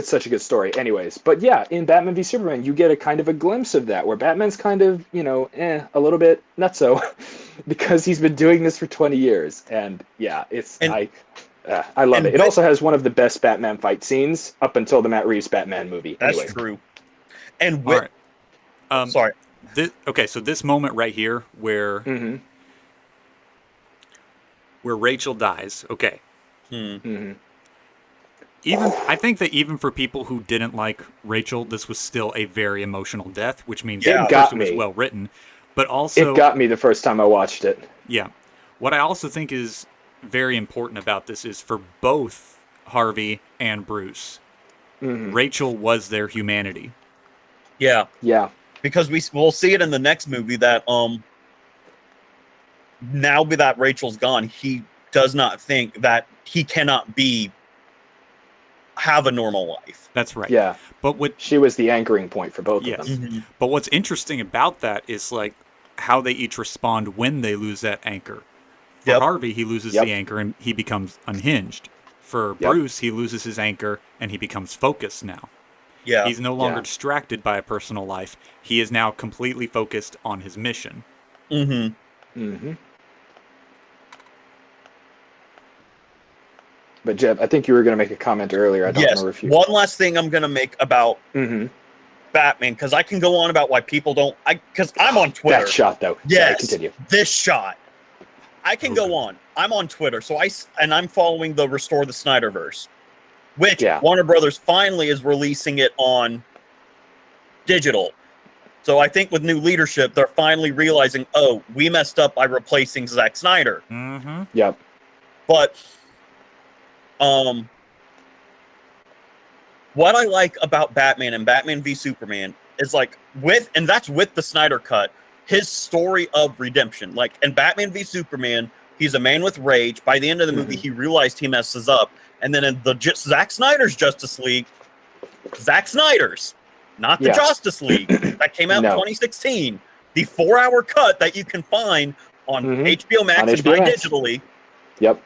such a good story. Anyways, but yeah, in Batman v Superman, you get a kind of a glimpse of that, where Batman's kind of, a little bit nutso, because he's been doing this for 20 years. And yeah, I love it. It also has one of the best Batman fight scenes up until the Matt Reeves Batman movie. That's Anyway. true. And All right. sorry. So this moment right here where Rachel dies. Okay. I think that even for people who didn't like Rachel, this was still a very emotional death, which means It first got it was me. well written, but also It got me the first time I watched it. Yeah. What I also think is very important about this is for both Harvey and Bruce, Rachel was their humanity. Yeah. Yeah. Because we'll see it in the next movie that now that Rachel's gone, he does not think that he cannot have a normal life. That's right. Yeah. But she was the anchoring point for both yes. of them. But what's interesting about that is like how they each respond when they lose that anchor. For Harvey, he loses the anchor and he becomes unhinged. For Bruce, he loses his anchor and he becomes focused now. Yeah. He's no longer distracted by a personal life. He is now completely focused on his mission. But Jeb, I think you were going to make a comment earlier. I don't want Yes. to refute. One last thing I'm going to make about Batman, because I can go on about why people don't. Because I'm on Twitter. That shot, though. Yes. Sorry, continue. This shot. I can go on. I'm on Twitter, and I'm following the Restore the Snyderverse, which Warner Brothers finally is releasing it on digital. So I think with new leadership, they're finally realizing, oh, we messed up by replacing Zack Snyder. Yep. But what I like about Batman and Batman v Superman is that's with the Snyder cut, his story of redemption. Like in Batman v Superman, he's a man with rage. By the end of the movie, he realized he messes up. And then in the Zack Snyder's Justice League, Zack Snyder's, not the Justice League, that came out in 2016, the 4-hour cut that you can find on HBO Max and buy digitally. Yep.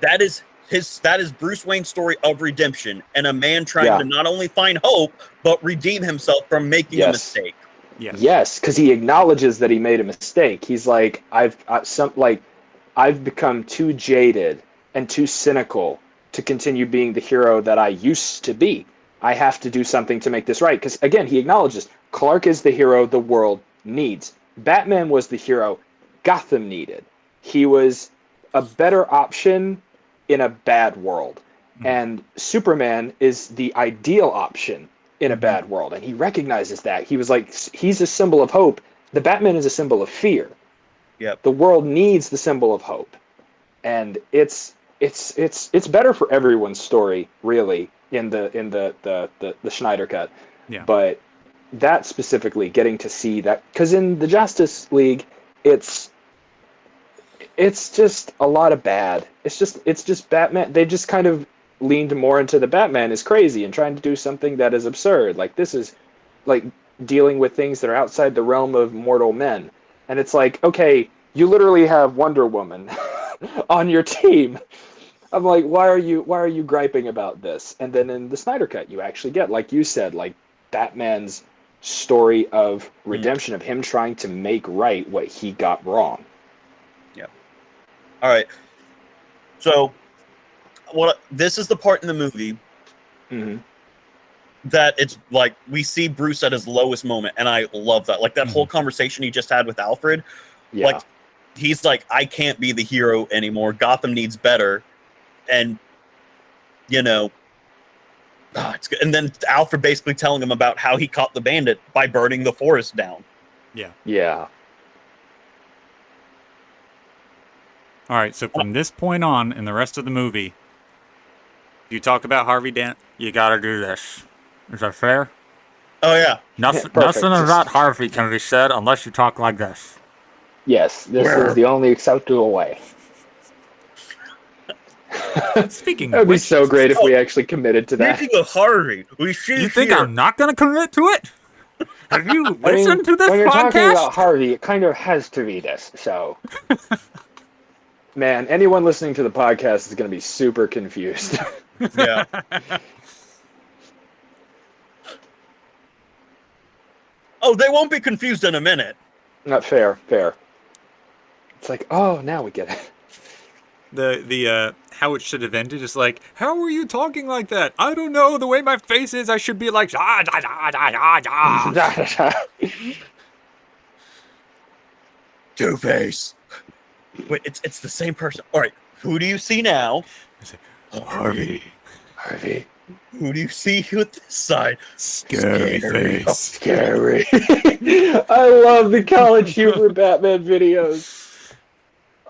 that is Bruce Wayne's story of redemption and a man trying to not only find hope but redeem himself from making a mistake. Yes, because he acknowledges that he made a mistake. He's like, I've become too jaded and too cynical to continue being the hero that I used to be. I have to do something to make this right. Because again, he acknowledges Clark is the hero the world needs. Batman was the hero Gotham needed. He was a better option in a bad world. And Superman is the ideal option in a bad world. And he recognizes that. He was like, he's a symbol of hope. The Batman is a symbol of fear. Yep. The world needs the symbol of hope. And it's better for everyone's story, really, in the Schneider cut. Yeah. But that specifically, getting to see that, because in the Justice League, it's just a lot of bad. It's just Batman. They just kind of leaned more into the Batman is crazy and trying to do something that is absurd. Like, this is like dealing with things that are outside the realm of mortal men. And it's like, okay, you literally have Wonder Woman on your team. I'm like, why are you griping about this? And then in the Snyder Cut, you actually get, like you said, like Batman's story of redemption, of him trying to make right what he got wrong. Yeah. All right. So, this is the part in the movie that it's like we see Bruce at his lowest moment, and I love that. Like that whole conversation he just had with Alfred. Yeah. Like he's like, I can't be the hero anymore. Gotham needs better. And, you know, it's good. And then Alfred basically telling him about how he caught the bandit by burning the forest down. Yeah. Yeah. All right, so from this point on in the rest of the movie, if you talk about Harvey Dent, you gotta do this. Is that fair? Oh, yeah. Nothing Perfect. about Harvey can be said unless you talk like this. Yes, this is the only acceptable way. Speaking That of would be which, so great if we actually committed to that. Speaking of Harvey, we should. you think I'm not gonna commit to it? Have you listened to this when you're talking podcast? about Harvey, it kind of has to be this. So, man, anyone listening to the podcast is going to be super confused. Yeah. Oh, they won't be confused in a minute. Not fair. It's like, oh, now we get it. The how it should have ended is like, how were you talking like that? I don't know. The way my face is, I should be like, ah, da, da, da, da, da. Two-Face. Wait, it's the same person. All right, who do you see now? Harvey. Who do you see with this side? Scary face. Scary. I love the college humor Batman videos.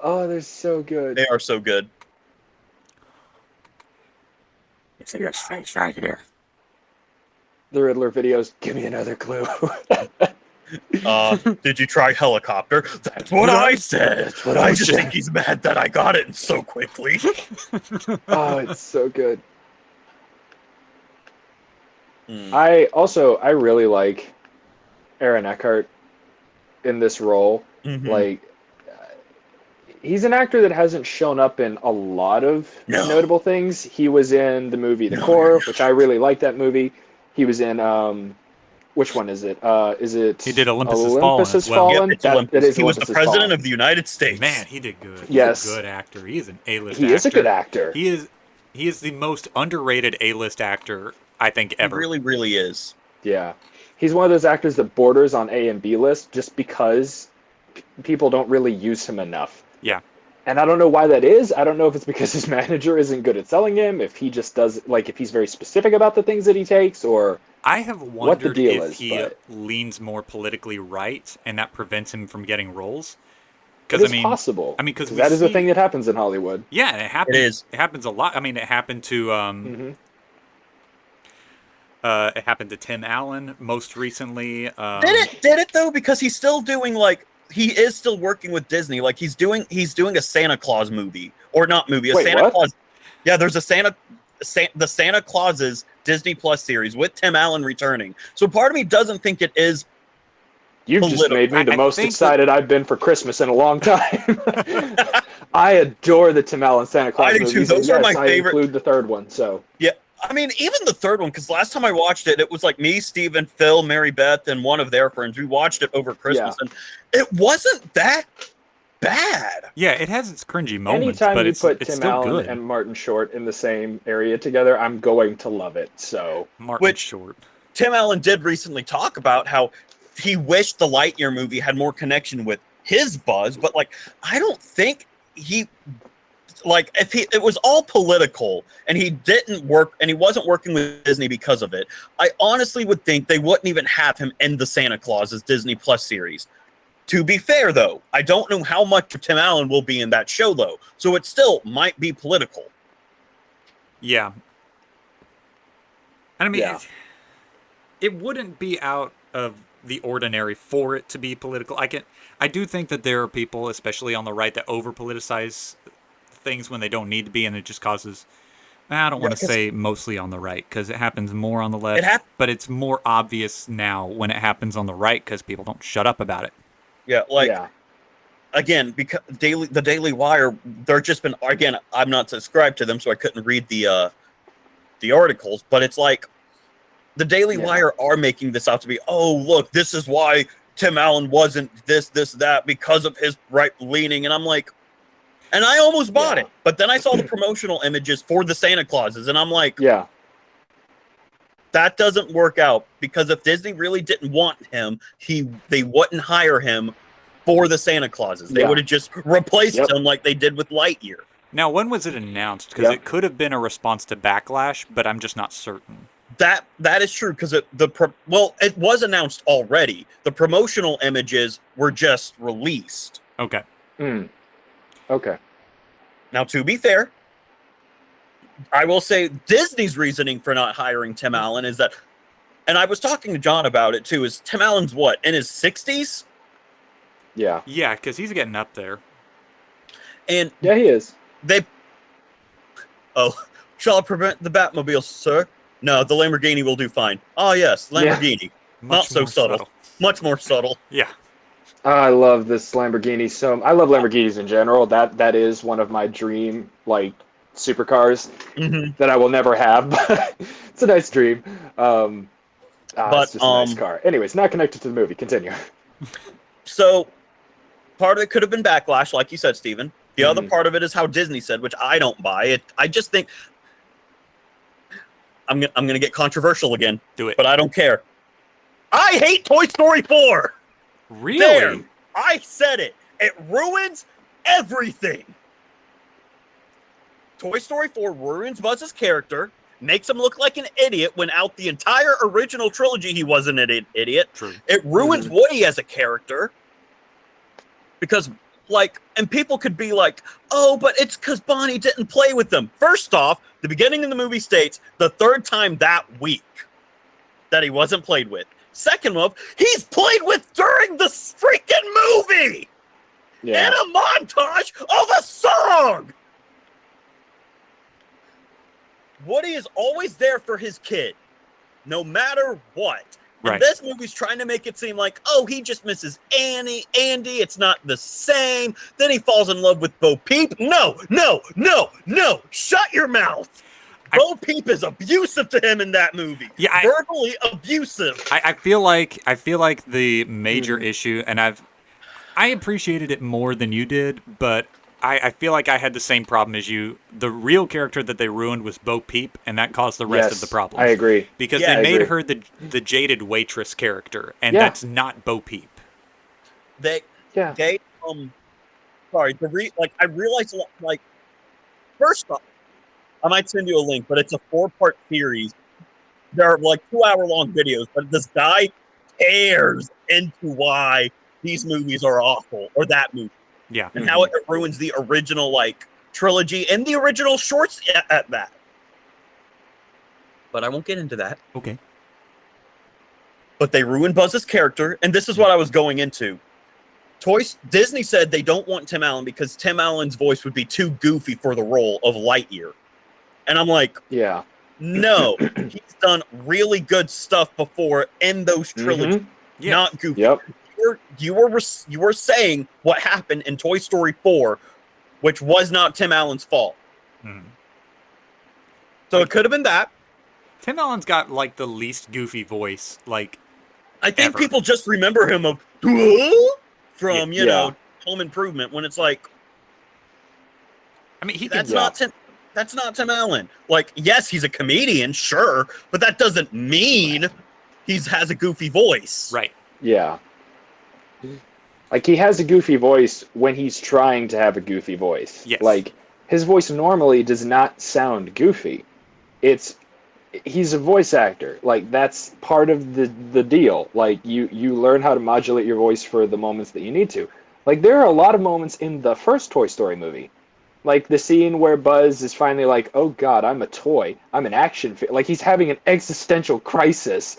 Oh, they're so good. They are so good. You see his face right here. The Riddler videos. Give me another clue. Did you try helicopter? That's what I said. That's what I I just said. think he's mad that I got it so quickly. Oh, it's so good. I really like Aaron Eckhart in this role. Mhm. Like, he's an actor that hasn't shown up in a lot of notable things. He was in the movie The Core, which I really like that movie. He was in which one is it? Is it? He did Olympus Has Fallen as well. Yep, it's Olympus. It is He was the Olympus Has president Fallen. of the United States. Man, he did good. He's Yes. a good actor. He is an A-list actor. He is a good actor. He is the most underrated A-list actor I think ever. He really, really is. Yeah. He's one of those actors that borders on A and B list just because people don't really use him enough. Yeah. And I don't know why that is. I don't know if it's because his manager isn't good at selling him, if he just does, like, if he's very specific about the things that he takes, or I have what the wondered deal if is, he but leans more politically right, and that prevents him from getting roles. it is possible. I mean, because that is a thing that happens in Hollywood. Yeah, and it happens. It is. It happens a lot. I mean, it happened to it happened to Tim Allen most recently. Did it though? Because he's still doing he is still working with Disney. Like he's doing a Santa Claus movie, or not movie, a Wait, Santa what? Claus. Yeah, there's the Santa Claus's Disney Plus series with Tim Allen returning. So part of me doesn't think it is. You've just Political. made me the I most think excited I've been for Christmas in a long time. I adore the Tim Allen Santa Claus I do too. movies. Those and are yes, my I favorite. include the third one. So Yeah, I mean, even the third one, because last time I watched it, it was like me, Steven, Phil, Mary Beth, and one of their friends. We watched it over Christmas, and it wasn't that bad. Yeah, it has its cringy moments, anytime but you it's put it's Tim still Allen good. and Martin Short in the same area together, I'm going to love it. So Martin Short. Tim Allen did recently talk about how he wished the Lightyear movie had more connection with his Buzz, but like I don't think he like if he it was all political and he didn't work and he wasn't working with Disney because of it. I honestly would think they wouldn't even have him in the Santa Claus as Disney Plus series. To be fair, though, I don't know how much of Tim Allen will be in that show, though, so it still might be political. Yeah. And I mean, Yeah. it wouldn't be out of the ordinary for it to be political. I do think that there are people, especially on the right, that over politicize things when they don't need to be, and it just causes. I don't want to say mostly on the right because it happens more on the left, but it's more obvious now when it happens on the right because people don't shut up about it. Yeah, again, because the Daily Wire, they're just been again. I'm not subscribed to them, so I couldn't read the articles. But it's like the Daily Wire are making this out to be, oh look, this is why Tim Allen wasn't this, that because of his right leaning, and I'm like, and I almost bought it, but then I saw the promotional images for the Santa Clauses, and I'm like, that doesn't work out because if Disney really didn't want him, they wouldn't hire him for the Santa Clauses. They would have just replaced him like they did with Lightyear. Now, when was it announced? Because it could have been a response to Backlash, but I'm just not certain. That is true because it was announced already. The promotional images were just released. Okay. Okay. Now, to be fair, I will say Disney's reasoning for not hiring Tim Allen is that, and I was talking to John about it too, is Tim Allen's what, in his 60s? Yeah. Yeah, because he's getting up there. And yeah, he is. Shall I prevent the Batmobile, sir? No, the Lamborghini will do fine. Oh, yes, Lamborghini. Not so subtle. Much more subtle. Yeah. I love this Lamborghini. I love Lamborghinis in general. That is one of my dream, supercars that I will never have, but it's a nice dream. It's just a nice car. Anyways, not connected to the movie. Continue. So, part of it could have been Backlash, like you said, Steven. The other part of it is how Disney said, which I don't buy. It. I just think I'm gonna get controversial again. Do it. But I don't care. I hate Toy Story 4. Really? There, I said it. It ruins everything. Toy Story 4 ruins Buzz's character, makes him look like an idiot when out the entire original trilogy he wasn't an idiot. True. It ruins Woody as a character because, and people could be like, oh, but it's because Bonnie didn't play with them. First off, the beginning of the movie states the third time that week that he wasn't played with. Second of, he's played with during the freaking movie in a montage of a song. Woody is always there for his kid, no matter what. Right. And this movie's trying to make it seem like, oh, he just misses Andy. It's not the same. Then he falls in love with Bo Peep. No. Shut your mouth. Bo Peep is abusive to him in that movie. Yeah, verbally abusive. I feel like the major issue, and I appreciated it more than you did, but I feel like I had the same problem as you. The real character that they ruined was Bo Peep, and that caused the rest of the problem. I agree. Because they made her the jaded waitress character, and that's not Bo Peep. I realized, first off, I might send you a link, but it's a 4-part series. There are 2-hour-long videos, but this guy tears into why these movies are awful, or that movie. Yeah. And how it ruins the original, trilogy and the original shorts at that. But I won't get into that. Okay. But they ruined Buzz's character, and this is what I was going into. Disney said they don't want Tim Allen because Tim Allen's voice would be too goofy for the role of Lightyear. And I'm like, no, he's done really good stuff before in those trilogies, not goofy. Yep. You were saying what happened in Toy Story 4 which was not Tim Allen's fault. Mhm. So it could have been that. Tim Allen's got like the least goofy voice, like I think ever. people just remember him of from you Yeah. know Home Improvement when it's like I mean, he that's can. not Tim. That's not Tim Allen. Like, yes, he's a comedian, sure, but that doesn't mean he has a goofy voice. Right. Yeah. Like, he has a goofy voice when he's trying to have a goofy voice. Yes. Like, his voice normally does not sound goofy. He's a voice actor. Like, that's part of the deal. Like, you learn how to modulate your voice for the moments that you need to. Like, there are a lot of moments in the first Toy Story movie. Like, the scene where Buzz is finally like, oh god, I'm a toy. I'm an action figure. Like, he's having an existential crisis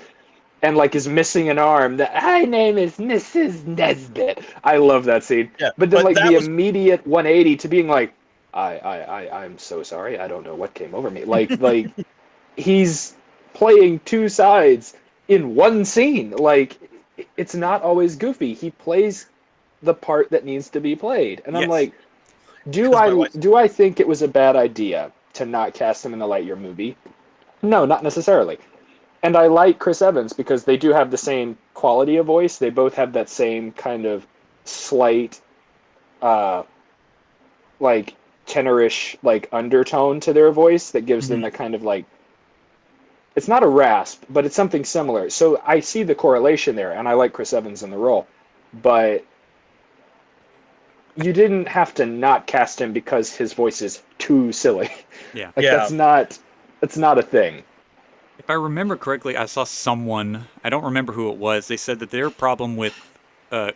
and, like, is missing an arm. My name is Mrs. Nesbit. I love that scene. Yeah, but then, but like, that the was- immediate 180 to being like, I'm so sorry. I don't know what came over me. Like, he's playing two sides in one scene. Like, it's not always goofy. He plays the part that needs to be played. And I'm Yes. like, do 'Cause my wife- I think it was a bad idea to not cast him in the Lightyear movie? No, not necessarily. And I like Chris Evans because they do have the same quality of voice. They both have that same kind of slight, like, tenorish, like, undertone to their voice that gives them the kind of, like, it's not a rasp, but it's something similar. So I see the correlation there, and I like Chris Evans in the role. But you didn't have to not cast him because his voice is too silly. Yeah. Like, Yeah. that's not a thing. If I remember correctly, I saw someone, I don't remember who it was, they said that their problem with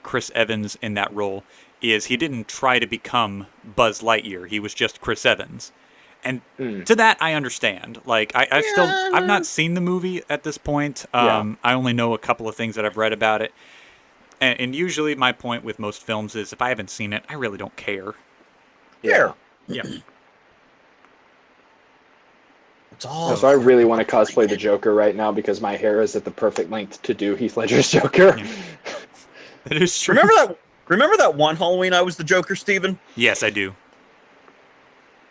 Chris Evans in that role is he didn't try to become Buzz Lightyear. He was just Chris Evans. And to that, I understand. Like, I've not seen the movie at this point. I only know a couple of things that I've read about it. And usually my point with most films is if I haven't seen it, I really don't care. Yeah. Yeah. It's all. So I really want to cosplay the Joker right now because my hair is at the perfect length to do Heath Ledger's Joker. That is true. Remember that one Halloween I was the Joker, Steven? Yes, I do.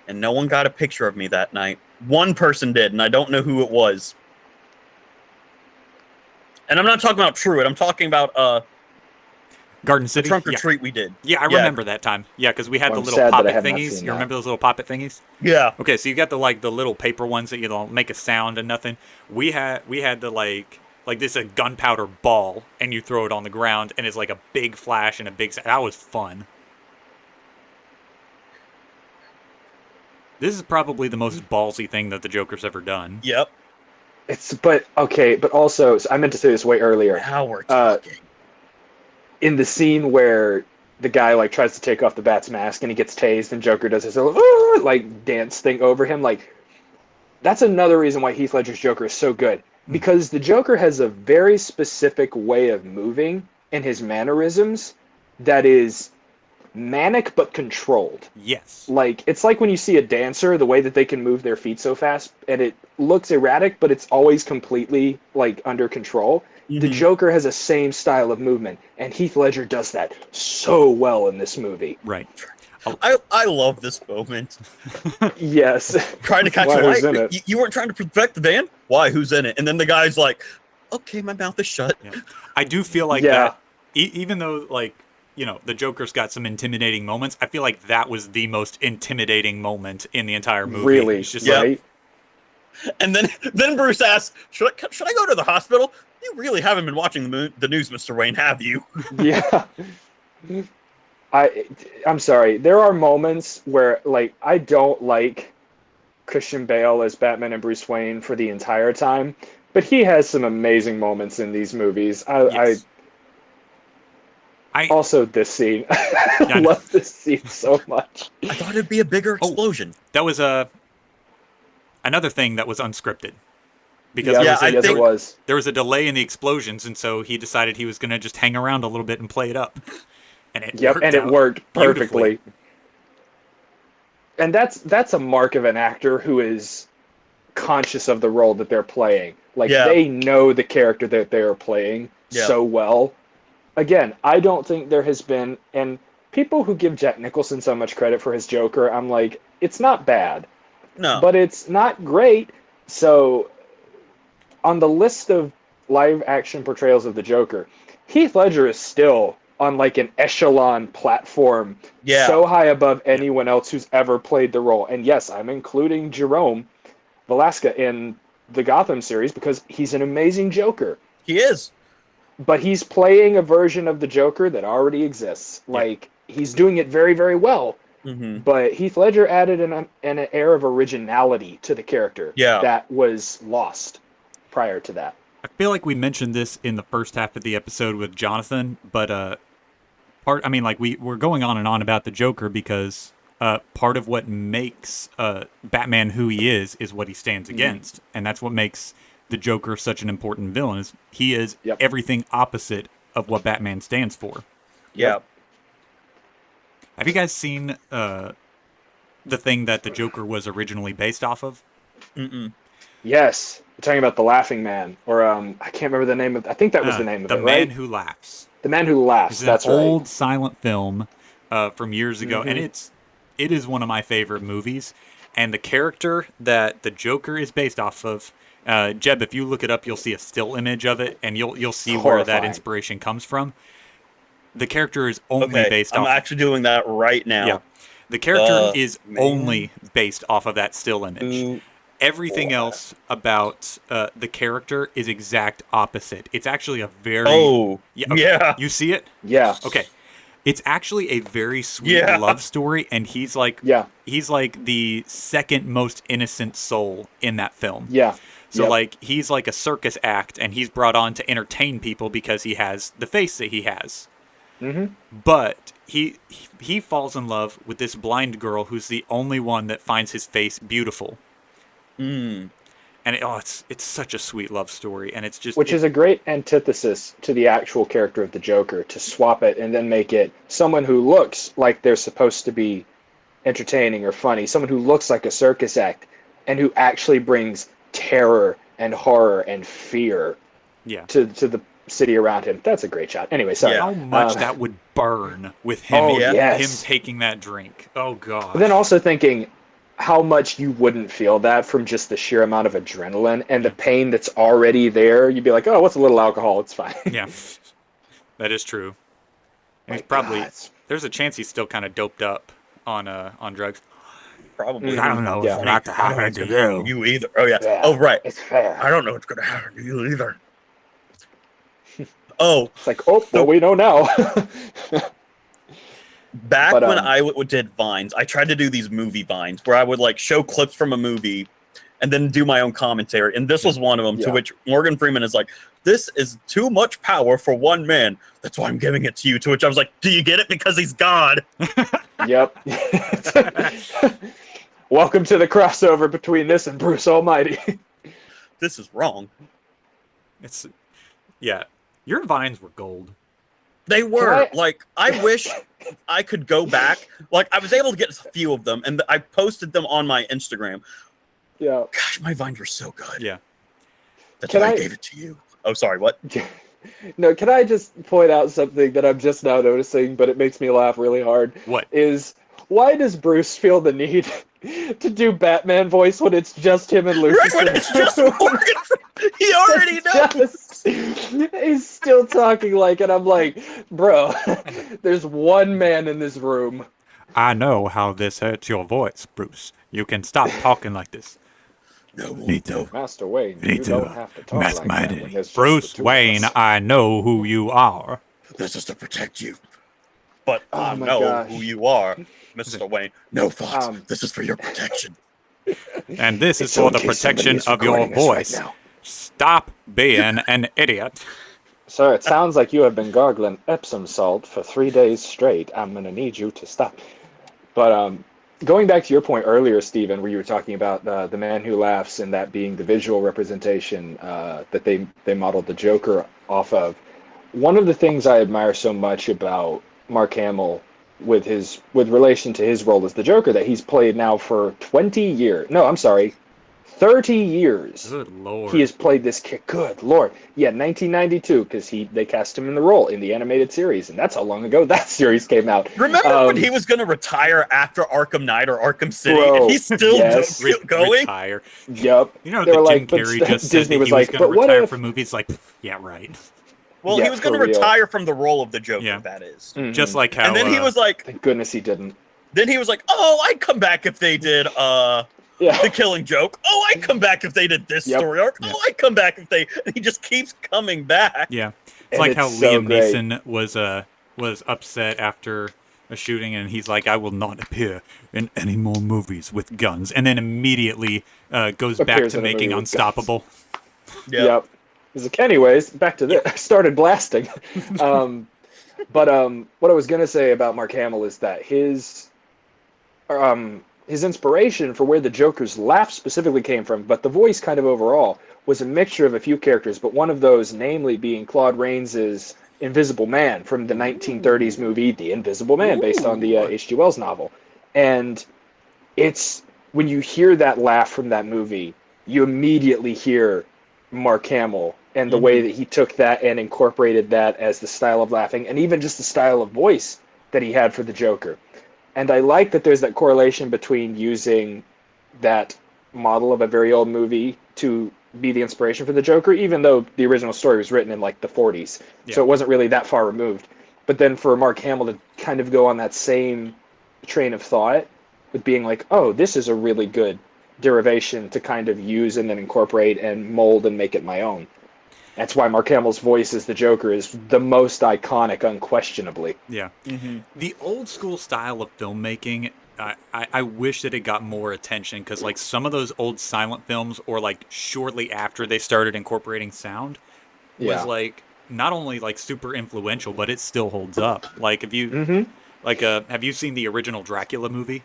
And no one got a picture of me that night. One person did, and I don't know who it was. And I'm not talking about Truett. I'm talking about Garden the City. trunk or Yeah. treat we did. Yeah, I remember that time. Yeah, because we had Well, the I'm little sad that I poppet have not thingies. seen You that. remember those little poppet thingies? Yeah. Okay, so you got the little paper ones that you don't make a sound and nothing. We had the like this a gunpowder ball, and you throw it on the ground, and it's like a big flash and a big. That was fun. This is probably the most ballsy thing that the Joker's ever done. Yep. But also, so I meant to say this way earlier. Now we're talking. In the scene where the guy, like, tries to take off the Bat's mask and he gets tased and Joker does his little, like, dance thing over him, like, that's another reason why Heath Ledger's Joker is so good. Because the Joker has a very specific way of moving and his mannerisms that is manic but controlled. Yes. Like, it's like when you see a dancer, the way that they can move their feet so fast, and it looks erratic, but it's always completely, like, under control. The Joker has the same style of movement, and Heath Ledger does that so well in this movie. Right. I love this moment. Yes. Trying to catch Why, the who's in light. it? You weren't trying to protect the van? Why? Who's in it? And then the guy's like, okay, my mouth is shut. Yeah. I do feel like Yeah. that, even though, like, you know, the Joker's got some intimidating moments, I feel like that was the most intimidating moment in the entire movie. Really, It's just Yeah. right? And then Bruce asks, should I go to the hospital? You really haven't been watching the news, Mr. Wayne, have you? Yeah. I'm sorry. There are moments where, like, I don't like Christian Bale as Batman and Bruce Wayne for the entire time, but he has some amazing moments in these movies. Yes. I also this scene. I I know. love this scene so much. I thought it'd be a bigger explosion. That was another thing that was unscripted. Because Yeah, there, Yeah, was a, yes, it was. there was a delay in the explosions, and so he decided he was going to just hang around a little bit and play it up. And it Yep, worked and it out worked beautifully. perfectly. And that's a mark of an actor who is conscious of the role that they're playing. Like, Yeah. they know the character that they're playing Yeah. so well. Again, I don't think there has been, and people who give Jack Nicholson so much credit for his Joker, I'm like, it's not bad, No. but it's not great. So on the list of live action portrayals of the Joker, Heath Ledger is still on like an echelon platform, Yeah. so high above anyone else who's ever played the role. And yes, I'm including Jerome Velasca in the Gotham series because he's an amazing Joker. He is. But he's playing a version of the Joker that already exists. Like, he's doing it very, very well. Mm-hmm. But Heath Ledger added an air of originality to the character that was lost prior to that. I feel like we mentioned this in the first half of the episode with Jonathan, but we're going on and on about the Joker because part of what makes Batman who he is what he stands against, and that's what makes the Joker such an important villain. Is he is everything opposite of what Batman stands for. Yeah. Have you guys seen the thing that the Joker was originally based off of? Mm-mm. Yes. You're talking about The Laughing Man, or I can't remember the name of. I think that was the name of it. The Man Who Laughs. The Man Who Laughs. It's an old silent film from years ago, and it is one of my favorite movies. And the character that the Joker is based off of, Jeb, if you look it up, you'll see a still image of it, and you'll see where that inspiration comes from. The character is only based off. I'm actually doing that right now. Yeah, the character is only based off of that still image. Everything else about the character is exact opposite. It's actually a very You see it? Yeah. Okay. It's actually a very sweet love story, and he's like the second most innocent soul in that film. Yeah. So like he's like a circus act, and he's brought on to entertain people because he has the face that he has. Mm-hmm. But he falls in love with this blind girl who's the only one that finds his face beautiful. Mm. And it's such a sweet love story, and it's just is a great antithesis to the actual character of the Joker, to swap it and then make it someone who looks like they're supposed to be entertaining or funny, someone who looks like a circus act, and who actually brings terror and horror and fear to the city around him. That's a great shot. Anyway, sorry. How much that would burn with him, him taking that drink. Oh god. But then also thinking how much you wouldn't feel that from just the sheer amount of adrenaline and the pain that's already there. You'd be like, oh, what's a little alcohol? It's fine. Yeah, that is true. And he's there's a chance he's still kind of doped up on drugs. Probably. I don't know what's about to happen to you. You either. Oh, yeah. Oh, right. It's fair. I don't know what's going to happen to you either. Oh. It's like, well, we know now. Back when I did Vines, I tried to do these movie Vines where I would like show clips from a movie and then do my own commentary. And this was one of them, to which Morgan Freeman is like, this is too much power for one man. That's why I'm giving it to you. To which I was like, do you get it? Because he's God. Yep. Welcome to the crossover between this and Bruce Almighty. This is wrong. Your Vines were gold. They were. I wish I could go back. Like, I was able to get a few of them, and I posted them on my Instagram. Yeah. Gosh, my Vines were so good. Yeah. That's why I gave it to you. Oh, sorry, what? No, can I just point out something that I'm just now noticing, but it makes me laugh really hard? What? Why does Bruce feel the need to do Batman voice when it's just him and Lucifer? Right, when it's just Morgan. He already knows. He's still talking like it. I'm like, bro, there's one man in this room. I know how this hurts your voice, Bruce. You can stop talking like this. No, Master Wayne, you don't have to talk like that. When there's just Bruce the two Wayne, of us. I know who you are. This is to protect you. But I my know gosh. who you are, Mr. Wayne. No thoughts. This is for your protection. And this is for the protection of your voice. Right, Stop being an idiot. sir, it sounds like you have been gargling Epsom salt for 3 days straight. I'm going to need you to stop. But going back to your point earlier, Stephen, where you were talking about the Man Who Laughs and that being the visual representation that they modeled the Joker off of, one of the things I admire so much about Mark Hamill with relation to his role as the Joker that he's played now for 20 years. No, I'm sorry, 30 years. Good lord. He has played this kid. Good lord. Yeah, 1992, because they cast him in the role in the animated series, and that's how long ago that series came out. Remember when he was going to retire after Arkham Knight or Arkham City, Bro, and he's still yes. going? Retire. Yep. You know They that were Jim like, but Carrey just said Disney that was he was like, going to but what retire if? from movies? Like, yeah, right. Well, Yeah, he was going to for real. retire from the role of the Joker, Yeah. that is. Mhm. Just like how. And then he was like, Thank goodness he didn't. oh, I'd come back if they did Yeah. The Killing Joke. Oh, I'd come back if they did this Yep. story arc. Yep. Oh, I'd come back if they... And he just keeps coming back. Yeah. It's And like it's how so Liam great. Neeson was upset after a shooting, and he's like, I will not appear in any more movies with guns. And then immediately goes back Appears to in a movie making with Unstoppable. Yep. He's like, anyways, back to this. I started blasting. But what I was gonna say about Mark Hamill is that his inspiration for where the Joker's laugh specifically came from, but the voice kind of overall, was a mixture of a few characters, but one of those, namely, being Claude Rains's Invisible Man from the 1930s movie The Invisible Man, based on the H.G. Wells novel. And it's when you hear that laugh from that movie, you immediately hear Mark Hamill and the way that he took that and incorporated that as the style of laughing, and even just the style of voice that he had for the Joker. And I like that there's that correlation between using that model of a very old movie to be the inspiration for the Joker, even though the original story was written in like the 40s. Yeah. So it wasn't really that far removed. But then for Mark Hamill to kind of go on that same train of thought with being like, oh, this is a really good derivation to kind of use and then incorporate and mold and make it my own. That's why Mark Hamill's voice as the Joker is the most iconic, unquestionably. Yeah. The old school style of filmmaking, I wish that it got more attention, because like some of those old silent films, or like shortly after they started incorporating sound, was like not only like super influential, but it still holds up. Like have you have you seen the original Dracula movie?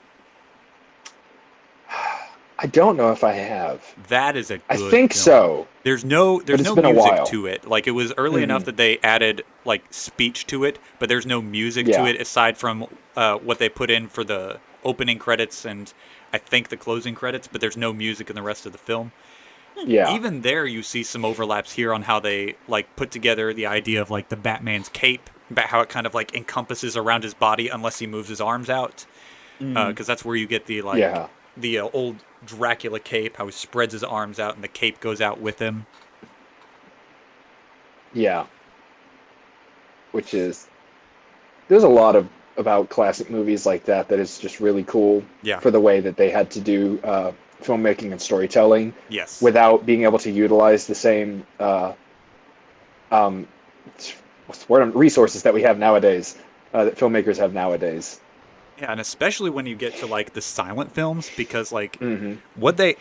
I don't know if I have. That is a good I think film. so. There's no it's been a music while. to it. Like it was early enough that they added like speech to it, but there's no music to it aside from what they put in for the opening credits and I think the closing credits, but there's no music in the rest of the film. Yeah. Even there you see some overlaps here on how they like put together the idea of like the Batman's cape, about how it kind of like encompasses around his body unless he moves his arms out. Because that's where you get the like the old Dracula cape, how he spreads his arms out and the cape goes out with him. Yeah. Which is, there's a lot of about classic movies like that is just really cool for the way that they had to do filmmaking and storytelling without being able to utilize the same resources that we have nowadays, that filmmakers have nowadays. Yeah, and especially when you get to like the silent films, because like what they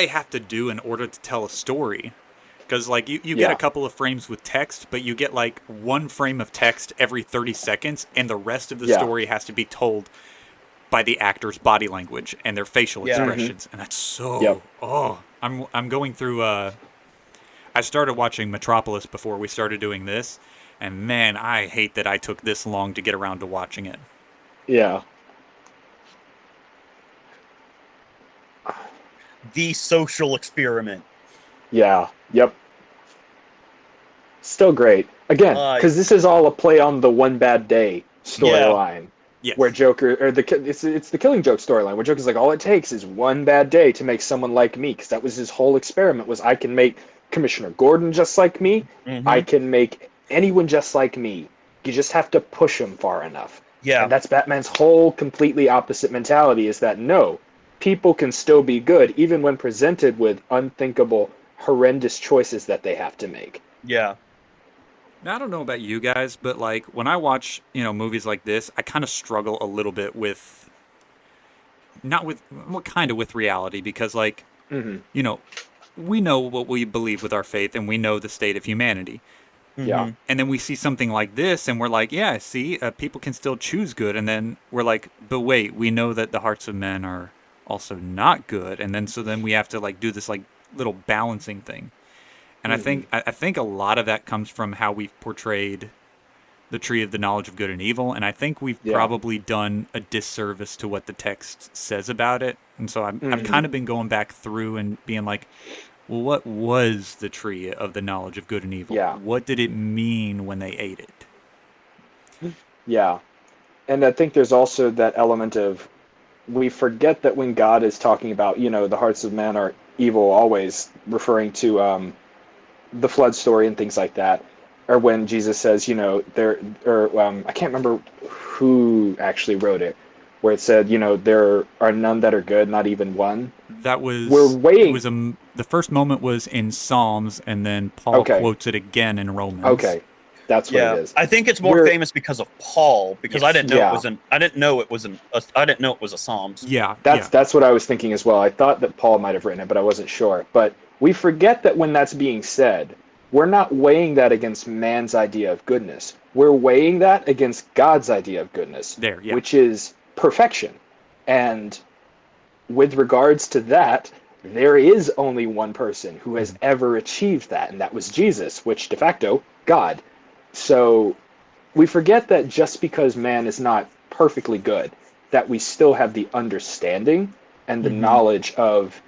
have to do in order to tell a story, because like you get a couple of frames with text, but you get like one frame of text every 30 seconds, and the rest of the story has to be told by the actor's body language and their facial expressions, and that's so I'm going through I started watching Metropolis before we started doing this, and man, I hate that I took this long to get around to watching it. Yeah. The Social Experiment. Yeah. Yep. Still great. Again, because this is all a play on the One Bad Day storyline. Yes. Where Joker, or it's the Killing Joke storyline, where Joker's like, all it takes is one bad day to make someone like me, because that was his whole experiment, was I can make Commissioner Gordon just like me, I can make anyone just like me. You just have to push them far enough. Yeah. And that's Batman's whole completely opposite mentality, is that no, people can still be good, even when presented with unthinkable, horrendous choices that they have to make. Yeah. Now, I don't know about you guys, but like when I watch, movies like this, I kind of struggle a little bit with, with reality, because like, we know what we believe with our faith, and we know the state of humanity. Yeah. And then we see something like this, and we're like, yeah, see, people can still choose good. And then we're like, but wait, we know that the hearts of men are also not good. And then we have to like do this like little balancing thing. And I think a lot of that comes from how we've portrayed the tree of the knowledge of good and evil. And I think we've probably done a disservice to what the text says about it. And so I've kind of been going back through and being like, well, what was the tree of the knowledge of good and evil? Yeah. What did it mean when they ate it? Yeah. And I think there's also that element of we forget that when God is talking about, the hearts of men are evil, always referring to the flood story and things like that, or when Jesus says, I can't remember who actually wrote it, where it said, there are none that are good, not even one. That was We're waiting. It was the first moment was in Psalms, and then Paul quotes it again in Romans. Okay, that's what it is. I think it's more famous because of Paul, because I didn't know it was a Psalms. Yeah, that's what I was thinking as well. I thought that Paul might have written it, but I wasn't sure. But we forget that when that's being said, we're not weighing that against man's idea of goodness. We're weighing that against God's idea of goodness, which is perfection. And with regards to that, there is only one person who has ever achieved that, and that was Jesus, which de facto, God. So we forget that just because man is not perfectly good, that we still have the understanding and the knowledge of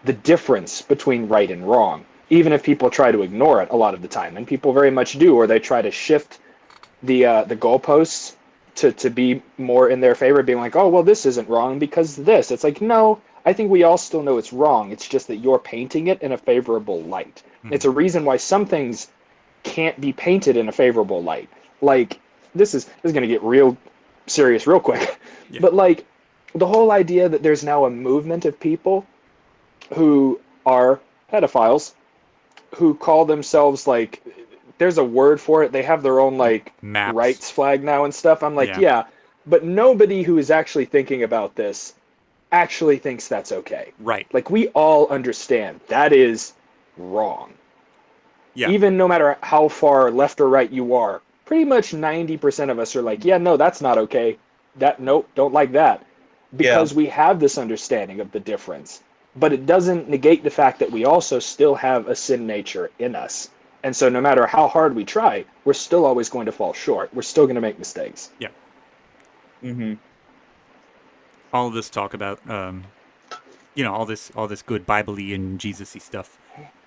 the difference between right and wrong, even if people try to ignore it a lot of the time, and people very much do, or they try to shift the goalposts to be more in their favor, being like, oh, well, this isn't wrong because this. It's like, no, I think we all still know it's wrong. It's just that you're painting it in a favorable light. It's a reason why some things can't be painted in a favorable light. Like, this is going to get real serious real quick. Yeah. But, like, the whole idea that there's now a movement of people who are pedophiles, who call themselves, like, there's a word for it. They have their own, like, Maps. Rights flag now and stuff. I'm like, yeah, but nobody who is actually thinking about this actually thinks that's okay. Right. Like, we all understand that is wrong. Yeah. Even no matter how far left or right you are, pretty much 90% of us are like, yeah, no, that's not okay. Nope, don't like that. Because we have this understanding of the difference. But it doesn't negate the fact that we also still have a sin nature in us. And so no matter how hard we try, we're still always going to fall short. We're still going to make mistakes. Yeah. Mm-hmm. All of this talk about, all this good Bible-y and Jesus-y stuff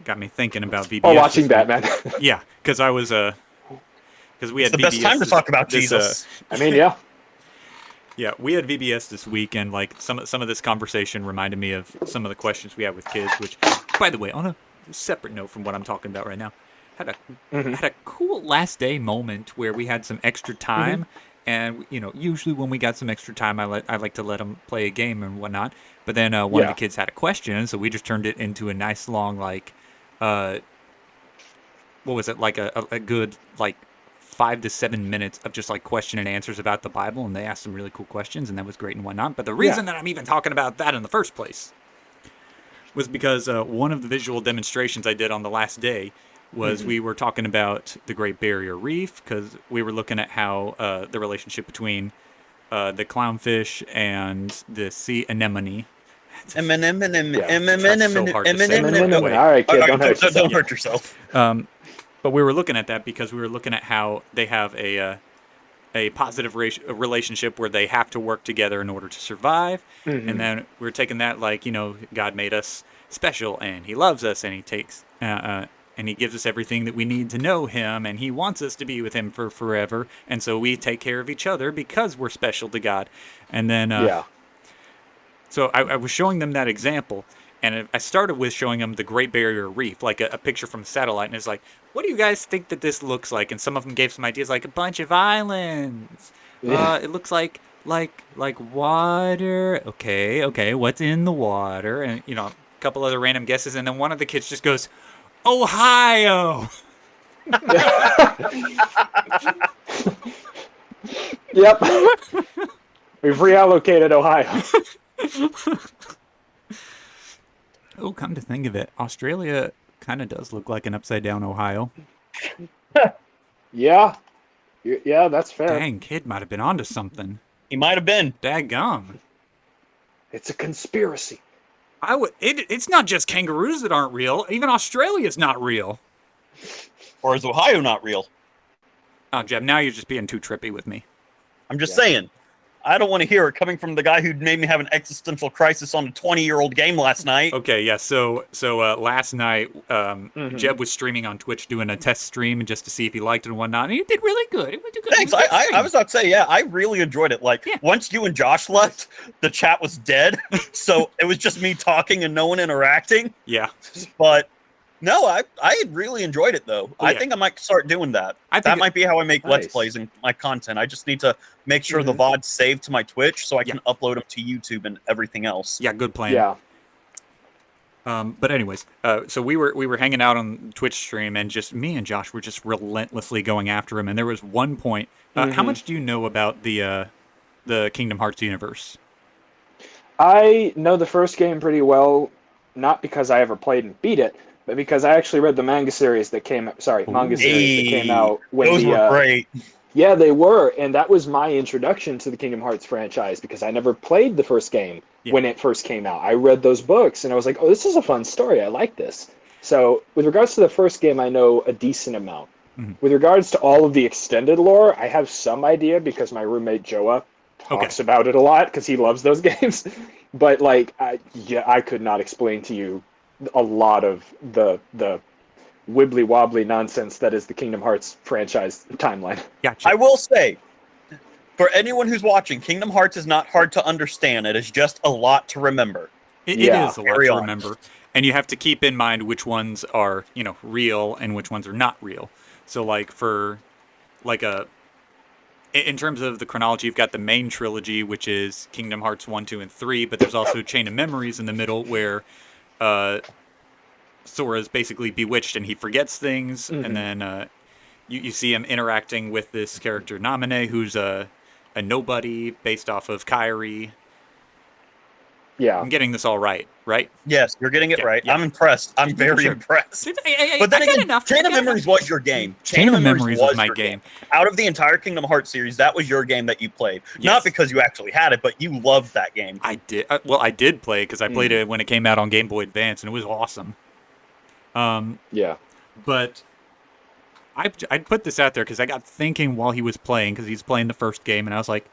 got me thinking about VBS. Oh, watching Batman. Yeah, because I was because we had the VBS best time to talk about Jesus. I mean, yeah. Yeah, we had VBS this week, and like some of this conversation reminded me of some of the questions we had with kids. Which, by the way, on a separate note from what I'm talking about right now, had a cool last day moment where we had some extra time, and usually when we got some extra time, I like to let them play a game and whatnot. But then one of the kids had a question, so we just turned it into a nice long what was it, like a good like 5 to 7 minutes of just like question and answers about the Bible, and they asked some really cool questions, and that was great and whatnot. But the reason that I'm even talking about that in the first place was because one of the visual demonstrations I did on the last day was we were talking about the Great Barrier Reef, because we were looking at how the relationship between the clownfish and the sea anemone. All right, kid, don't hurt yourself. But we were looking at that because we were looking at how they have a positive relationship where they have to work together in order to survive. And then we were taking that like, God made us special and he loves us and he takes and he gives us everything that we need to know him and he wants us to be with him for forever. And so we take care of each other because we're special to God. And then so I was showing them that example. And I started with showing them the Great Barrier Reef, like a picture from a satellite. And it's like, what do you guys think that this looks like? And some of them gave some ideas, like a bunch of islands. It looks like water. Okay, what's in the water? And, a couple other random guesses. And then one of the kids just goes, Ohio. Yep. We've reallocated Ohio. Oh, come to think of it, Australia kind of does look like an upside-down Ohio. Yeah, that's fair. Dang, kid might have been onto something. He might have been. Daggum. It's a conspiracy. It's not just kangaroos that aren't real. Even Australia's not real. Or is Ohio not real? Oh, Jeb, now you're just being too trippy with me. I'm just saying. I don't want to hear it coming from the guy who made me have an existential crisis on a 20-year-old game last night. Okay, yeah. So last night, Mhm. Jeb was streaming on Twitch, doing a test stream just to see if he liked it and whatnot, and he did really good. It was a good. Thanks. it was a good I stream. was about to say, yeah, I really enjoyed it. Like, Yeah. once you and Josh left, the chat was dead. So it was just me talking and no one interacting. Yeah, But no, I really enjoyed it, though. Oh, I yeah. think I might start doing that. I think That might be how I make Let's Nice. Plays and my content. I just need to make sure the Mhm. VOD's saved to my Twitch so I can upload them to YouTube and everything else. yeah, good plan. Yeah. But anyways, so we were hanging out on Twitch stream, and just me and Josh were just relentlessly going after him. And there was one point. How Mhm. much do you know about the Kingdom Hearts universe? I know the first game pretty well, not because I ever played and beat it, but because I actually read the manga series that came. Manga series that came out when Those the were great. yeah, they were, and that was my introduction to the Kingdom Hearts franchise because I never played the first game Yeah. when it first came out. I read those books and I was like, "Oh, this is a fun story. I like this." So, with regards to the first game, I know a decent amount. Mhm. With regards to all of the extended lore, I have some idea because my roommate Joa talks about it a lot because he loves those games. But like, I could not explain to you a lot of the wibbly wobbly nonsense that is the Kingdom Hearts franchise timeline. Gotcha. I will say, for anyone who's watching, Kingdom Hearts is not hard to understand. It is just a lot to remember. It Yeah, is a lot carry to on. remember, and you have to keep in mind which ones are real and which ones are not real. So like for like in terms of the chronology, you've got the main trilogy, which is Kingdom Hearts 1, 2, and 3, but there's also Chain of Memories in the middle where Sora's basically bewitched and he forgets things, Mhm. and then you see him interacting with this character Namine, who's a nobody based off of Kairi. Yeah. I'm getting this all right? Yes, you're getting it Yeah, right. yeah. I'm impressed. I'm Yeah, very sure. impressed. But But then I got again, enough. Chain I of got Memories enough. was your game. Chain of Memories was my your game. Out of the entire Kingdom Hearts series, that was your game that you played. Yes. Not because you actually had it, but you loved that game. I did. Well, I did play because I played it when it came out on Game Boy Advance, and it was awesome. Yeah. But I'd put this out there because I got thinking while he was playing, because he's playing the first game, and I was like,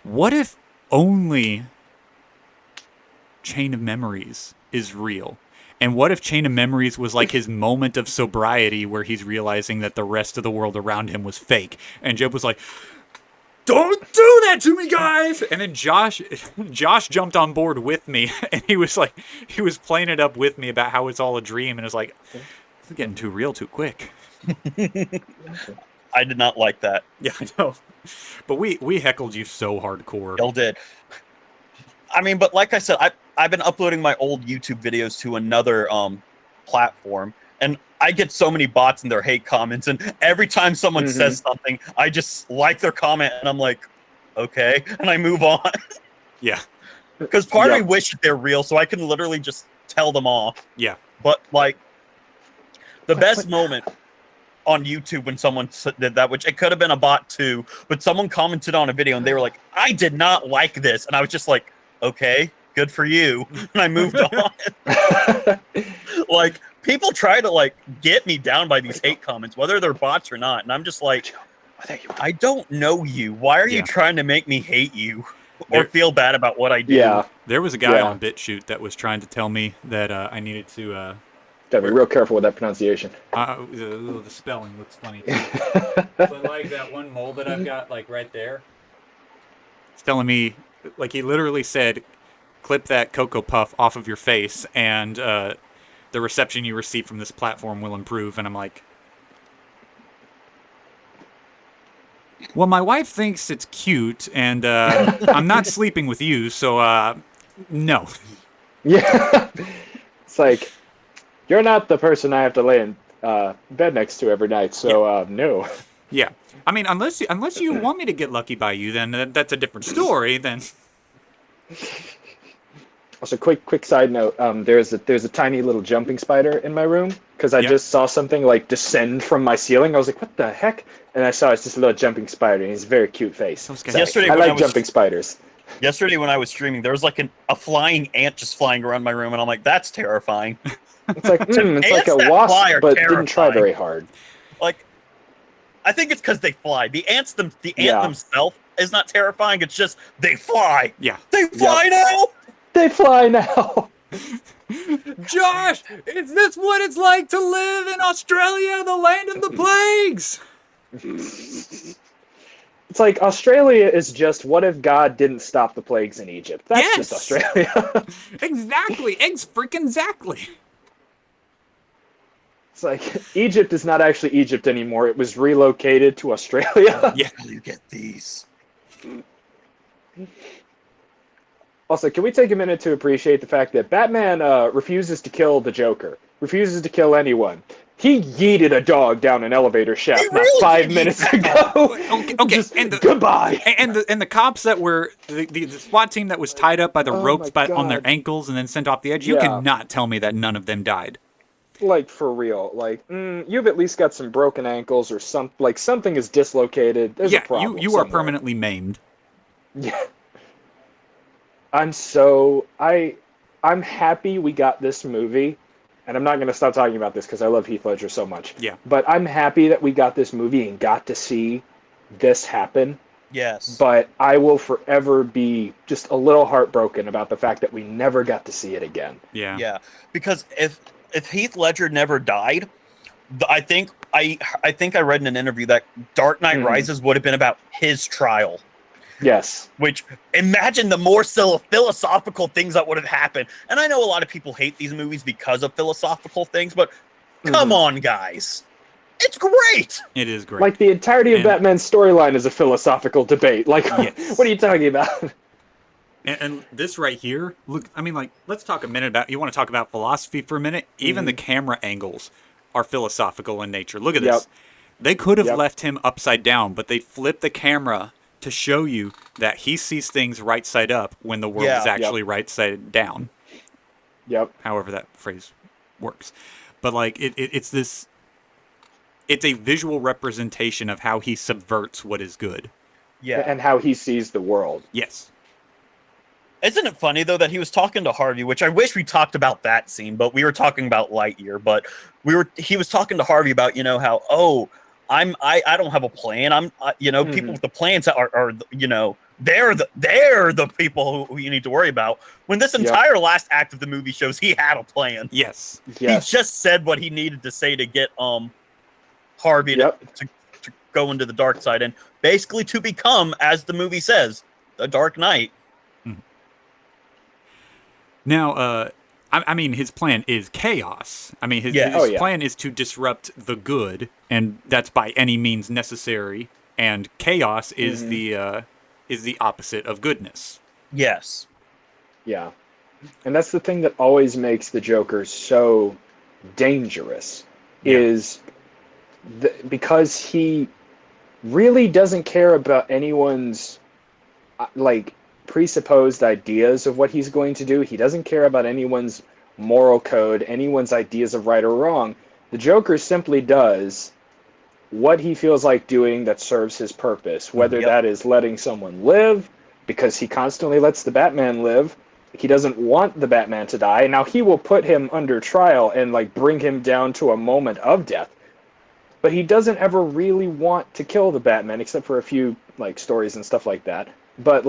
what if only Chain of Memories is real? And what if Chain of Memories was like his moment of sobriety where he's realizing that the rest of the world around him was fake? And Jeb was like, don't do that to me, guys! And then Josh jumped on board with me, and he was playing it up with me about how it's all a dream, and it's like, this is getting too real too quick. I did not like that. Yeah, I know. But we heckled you so hardcore. Y'all did. I mean, but like I said, I've been uploading my old YouTube videos to another platform, and I get so many bots in their hate comments, and every time someone says something, I just like their comment, and I'm like, okay, and I move on. Yeah. Because part of me wishes they're real, so I can literally just tell them off. Yeah. But like, the best moment on YouTube when someone did that, which it could have been a bot too, but someone commented on a video and they were like, I did not like this, and I was just like, okay, good for you, and I moved on. Like, people try to like get me down by these hate comments, whether they're bots or not, and I'm just like, I don't know you. Why are you trying to make me hate you or feel bad about what I do? Yeah. There was a guy on BitChute that was trying to tell me that I needed to Gotta be real careful with that pronunciation. the spelling looks funny too. But like that one mole that I've got like right there, it's telling me, like, he literally said, clip that Cocoa Puff off of your face and the reception you receive from this platform will improve. And I'm like, well, my wife thinks it's cute, and I'm not sleeping with you, so no. Yeah. It's like, you're not the person I have to lay in bed next to every night, so no. Yeah. I mean, unless you want me to get lucky by you, then that's a different story. Then. Also, quick side note. There's a tiny little jumping spider in my room because I just saw something like descend from my ceiling. I was like, what the heck? And I saw it's just a little jumping spider, and he's a very cute face. So Yesterday I when like jumping spiders. Yesterday when I was streaming, there was like a flying ant just flying around my room, and I'm like, that's terrifying. It's like it's like Ants a that wasp, fly are but didn't try terrifying. very hard. Like, I think it's because they fly. The ant themselves is not terrifying. It's just they fly. Yeah. They fly now. They fly now. Josh, is this what it's like to live in Australia, the land of the plagues? It's like Australia is just what if God didn't stop the plagues in Egypt? That's Yes. just Australia. Exactly. Freaking-exactly. It's like Egypt is not actually Egypt anymore. It was relocated to Australia. Yeah. How do you get these? Also, can we take a minute to appreciate the fact that Batman refuses to kill the Joker, refuses to kill anyone. He yeeted a dog down an elevator shaft not really 5 did minutes yeet ago. Okay, Just, and goodbye. the cops that were the SWAT team that was tied up by the Oh ropes my on their God. ankles and then sent off the edge. You Yeah. cannot tell me that none of them died. Like, for real. Like, you've at least got some broken ankles or something is dislocated. There's a problem you are somewhere. permanently maimed. Yeah. I'm happy we got this movie, and I'm not going to stop talking about this because I love Heath Ledger so much. Yeah. But I'm happy that we got this movie and got to see this happen. Yes. But I will forever be just a little heartbroken about the fact that we never got to see it again. Yeah. Yeah, because if Heath Ledger never died, I think I read in an interview that Dark Knight Rises would have been about his trial. Yes. Which, imagine the more philosophical things that would have happened. And I know a lot of people hate these movies because of philosophical things, but come on, guys. It's great. It is great. Like, the entirety of Batman's storyline is a philosophical debate. Like, Yes. what are you talking about? And this right here, look, I mean, like, let's talk a minute about, you want to talk about philosophy for a minute? Even the camera angles are philosophical in nature. Look at this. They could have left him upside down, but they flipped the camera to show you that he sees things right side up when the world is actually right side down. Yep. However that phrase works. But, like, it's this, it's a visual representation of how he subverts what is good. Yeah. And how he sees the world. Yes. Isn't it funny, though, that he was talking to Harvey, which I wish we talked about that scene, but we were talking about Lightyear, but he was talking to Harvey about, how, I don't have a plan. People with the plans are they're the people who you need to worry about. When this entire last act of the movie shows he had a plan. Yes. He just said what he needed to say to get Harvey to go into the dark side and basically to become, as the movie says, the Dark Knight. Now, I mean, his plan is chaos. I mean, his plan is to disrupt the good, and that's by any means necessary. And chaos is the opposite of goodness. Yes. Yeah. And that's the thing that always makes the Joker so dangerous, is because he really doesn't care about anyone's, presupposed ideas of what he's going to do. He doesn't care about anyone's moral code, anyone's ideas of right or wrong. The Joker simply does what he feels like doing that serves his purpose, whether that is letting someone live, because he constantly lets the Batman live. He doesn't want the Batman to die. Now, he will put him under trial and bring him down to a moment of death. But he doesn't ever really want to kill the Batman, except for a few stories and stuff like that. But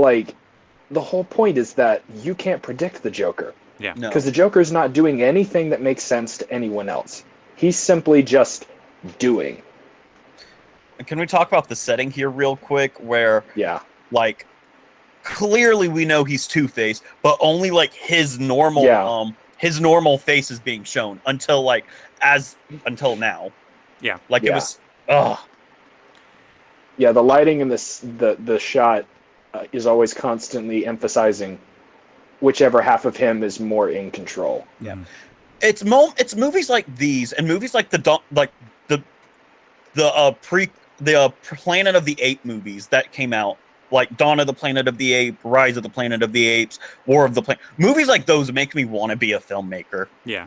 the whole point is that you can't predict the Joker. Yeah. Because the Joker's not doing anything that makes sense to anyone else. He's simply just doing. Can we talk about the setting here real quick where clearly we know he's Two-Face, but only his normal face is being shown until now. Yeah. It was Yeah, the lighting in the shot is always constantly emphasizing whichever half of him is more in control. Yeah. It's movies like these and movies like the Planet of the Apes movies that came out, like Dawn of the Planet of the Apes, Rise of the Planet of the Apes, War of the Planet. Movies like those make me want to be a filmmaker. Yeah.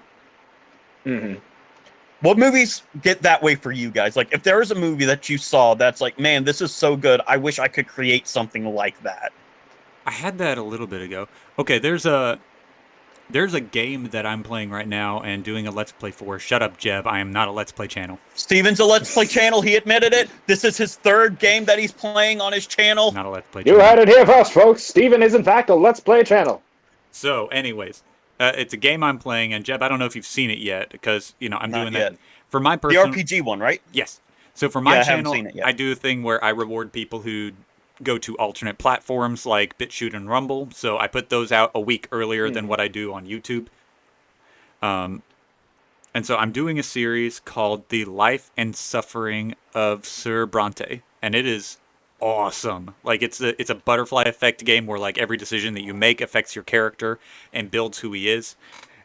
Mm-hmm. What movies get that way for you guys? Like, if there is a movie that you saw that's like, man, this is so good, I wish I could create something like that. I had that a little bit ago. Okay, there's a There's a game that I'm playing right now and doing a Let's Play for. Shut up, Jeb. I am not a Let's Play channel. Steven's a Let's Play channel. He admitted it. This is his third game that he's playing on his channel. Not a Let's Play You channel. heard it here first, folks. Steven is, in fact, a Let's Play channel. So, anyways, it's a game I'm playing, and Jeb, I don't know if you've seen it yet, because, I'm Not doing yet. that. For my The personal... RPG one, right? Yes. So for my Yeah, I haven't channel, seen it yet. I do a thing where I reward people who go to alternate platforms like BitChute and Rumble. So I put those out a week earlier than what I do on YouTube. And so I'm doing a series called The Life and Suffering of Sir Bronte, and it is awesome. Like it's a butterfly effect game where like every decision that you make affects your character and builds who he is.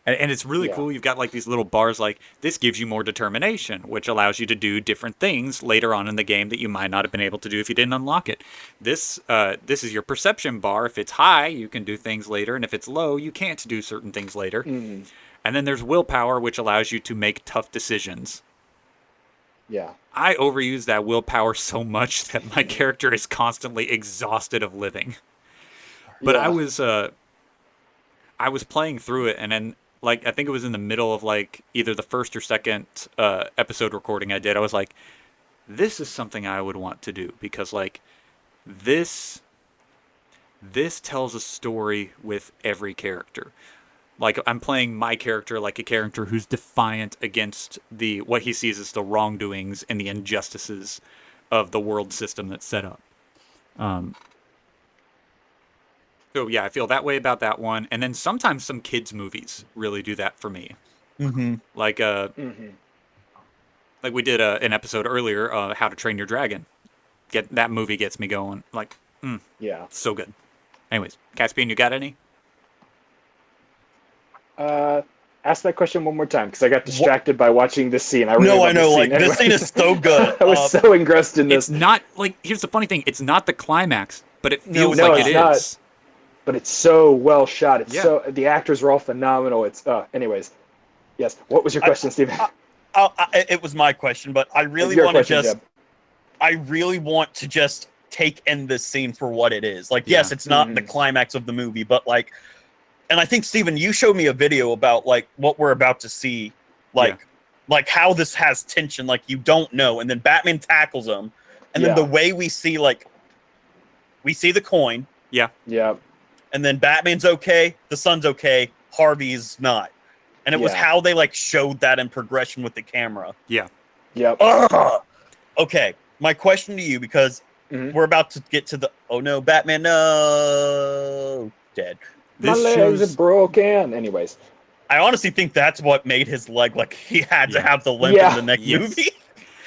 And it's really cool. You've got like these little bars like this gives you more determination, which allows you to do different things later on in the game that you might not have been able to do if you didn't unlock it. This is your perception bar. If it's high, you can do things later, and if it's low, you can't do certain things later. Mm-hmm. And then there's willpower, which allows you to make tough decisions. Yeah. I overuse that willpower so much that my character is constantly exhausted of living. But Yeah. I was playing through it, and then like I think it was in the middle of like either the first or second episode recording I did. I was like, this is something I would want to do because like this tells a story with every character. Like I'm playing my character like a character who's defiant against what he sees as the wrongdoings and the injustices of the world system that's set up. So yeah, I feel that way about that one. And then sometimes some kids movies really do that for me. Mm-hmm. Like like we did an episode earlier, How to Train Your Dragon. That movie gets me going. Like, Yeah. so good. Anyways, Caspian, you got any? Ask that question one more time because I got distracted by watching this scene. I No, love I know. This Like scene. this scene is so good. I was so engrossed in It's this, not like here's the funny thing. It's not the climax, but it feels No, like it's it not. is. but it's so well shot. It's Yeah. so the actors are all phenomenal. It's anyways. Yes. What was your question, Steven? It was my question, but I really Your want to question, just. Jeb. I really want to just take in this scene for what it is. Like, yes, Yeah. it's not the climax of the movie, but like, and I think Steven, you showed me a video about like what we're about to see, like how this has tension, like you don't know, and then Batman tackles him, and then the way we see the coin, Yeah. and then Batman's okay, the son's okay, Harvey's not, and it was Yeah. how they like showed that in progression with the camera. Yeah. Yep. Ugh. Okay, my question to you, because Mhm. we're about to get to the oh no, Batman, no, dead. My This legs shows are broken. Anyways. I honestly think that's what made his leg like he had to Yeah. have the limp Yeah. in the next Yes. movie.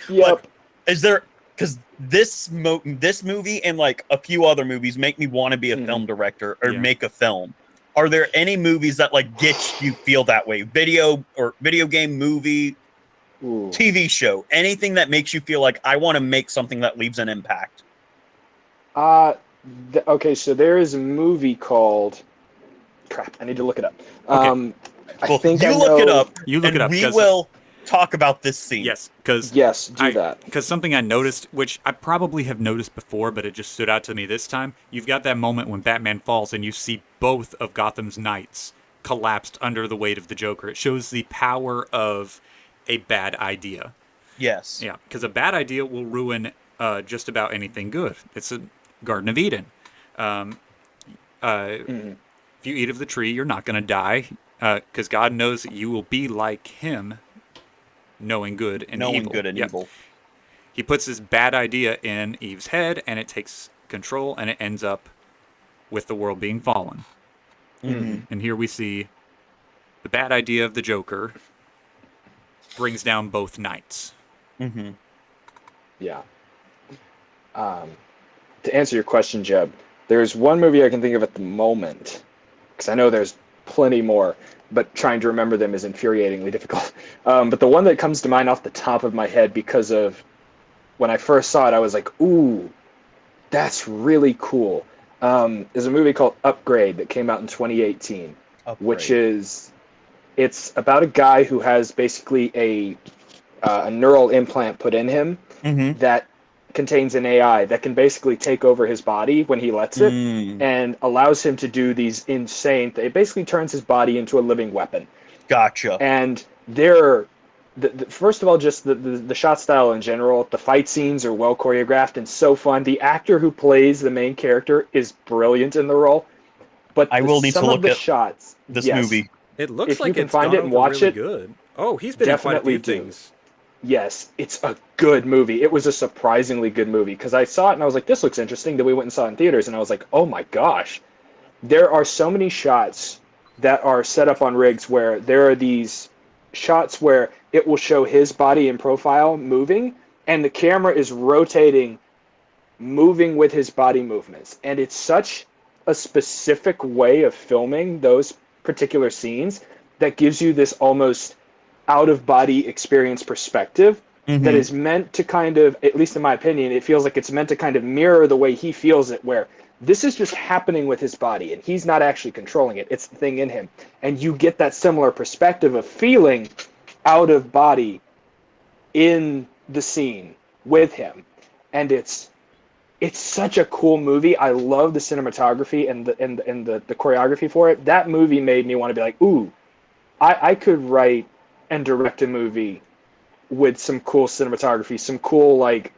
Yep. Is there because this movie and like a few other movies make me want to be a film director or Yeah. make a film. Are there any movies that like get you feel that way? Video game, movie, Ooh. TV show, anything that makes you feel like I want to make something that leaves an impact. Okay, so there is a movie called. Crap, I need to look it up. Okay. I Well, think you I look know. it up. You look and it up, we 'cause- will talk about this scene. Yes, because Yes, do that. Because something I noticed, which I probably have noticed before, but it just stood out to me this time. You've got that moment when Batman falls, and you see both of Gotham's knights collapsed under the weight of the Joker. It shows the power of a bad idea. Yes. Yeah, because a bad idea will ruin just about anything good. It's a Garden of Eden. If you eat of the tree, you're not going to die, because God knows that you will be like Him, knowing good and Knowing evil. good and Yep. evil. He puts this bad idea in Eve's head, and it takes control, and it ends up with the world being fallen. And here we see the bad idea of the Joker brings down both knights. Mm-hmm. Yeah. To answer your question, Jeb, there's one movie I can think of at the moment, because I know there's plenty more, but trying to remember them is infuriatingly difficult. But the one that comes to mind off the top of my head, because of when I first saw it, I was like, ooh, that's really cool. Is a movie called Upgrade that came out in 2018, which it's about a guy who has basically a neural implant put in him Mm-hmm. that contains an AI that can basically take over his body when he lets it, and allows him to do these insane. It basically turns his body into a living weapon. Gotcha. And they're first of all, just the shot style in general. The fight scenes are well choreographed and so fun. The actor who plays the main character is brilliant in the role. But I will need to some of look the at shots, this yes, movie. It looks if like you can it's find gone it and over watch really it, good. Oh, he's been in quite a definitely few do. things. Yes, it's a good movie. It was a surprisingly good movie because I saw it and I was like, this looks interesting. Then we went and saw it in theaters and I was like, oh my gosh. There are so many shots that are set up on rigs where there are these shots where it will show his body in profile moving and the camera is rotating, moving with his body movements. And it's such a specific way of filming those particular scenes that gives you this almost out of body experience perspective that is meant to kind of, at least in my opinion, it feels like it's meant to kind of mirror the way he feels it, where this is just happening with his body and he's not actually controlling it. It's the thing in him. And you get that similar perspective of feeling out of body in the scene with him. And it's such a cool movie. I love the cinematography and the choreography for it. That movie made me want to be like, ooh, I could write and direct a movie with some cool cinematography, some cool like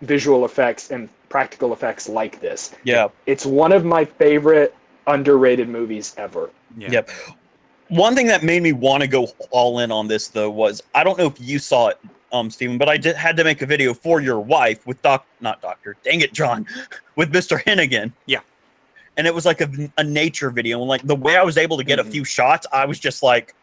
visual effects and practical effects like this. Yeah. It's one of my favorite underrated movies ever. Yeah. Yep. One thing that made me want to go all in on this though was, I don't know if you saw it, Stephen, but I had to make a video for your wife with John, with Mr. Hennigan. Yeah. And it was like a nature video, and like the way I was able to get a few shots, I was just like,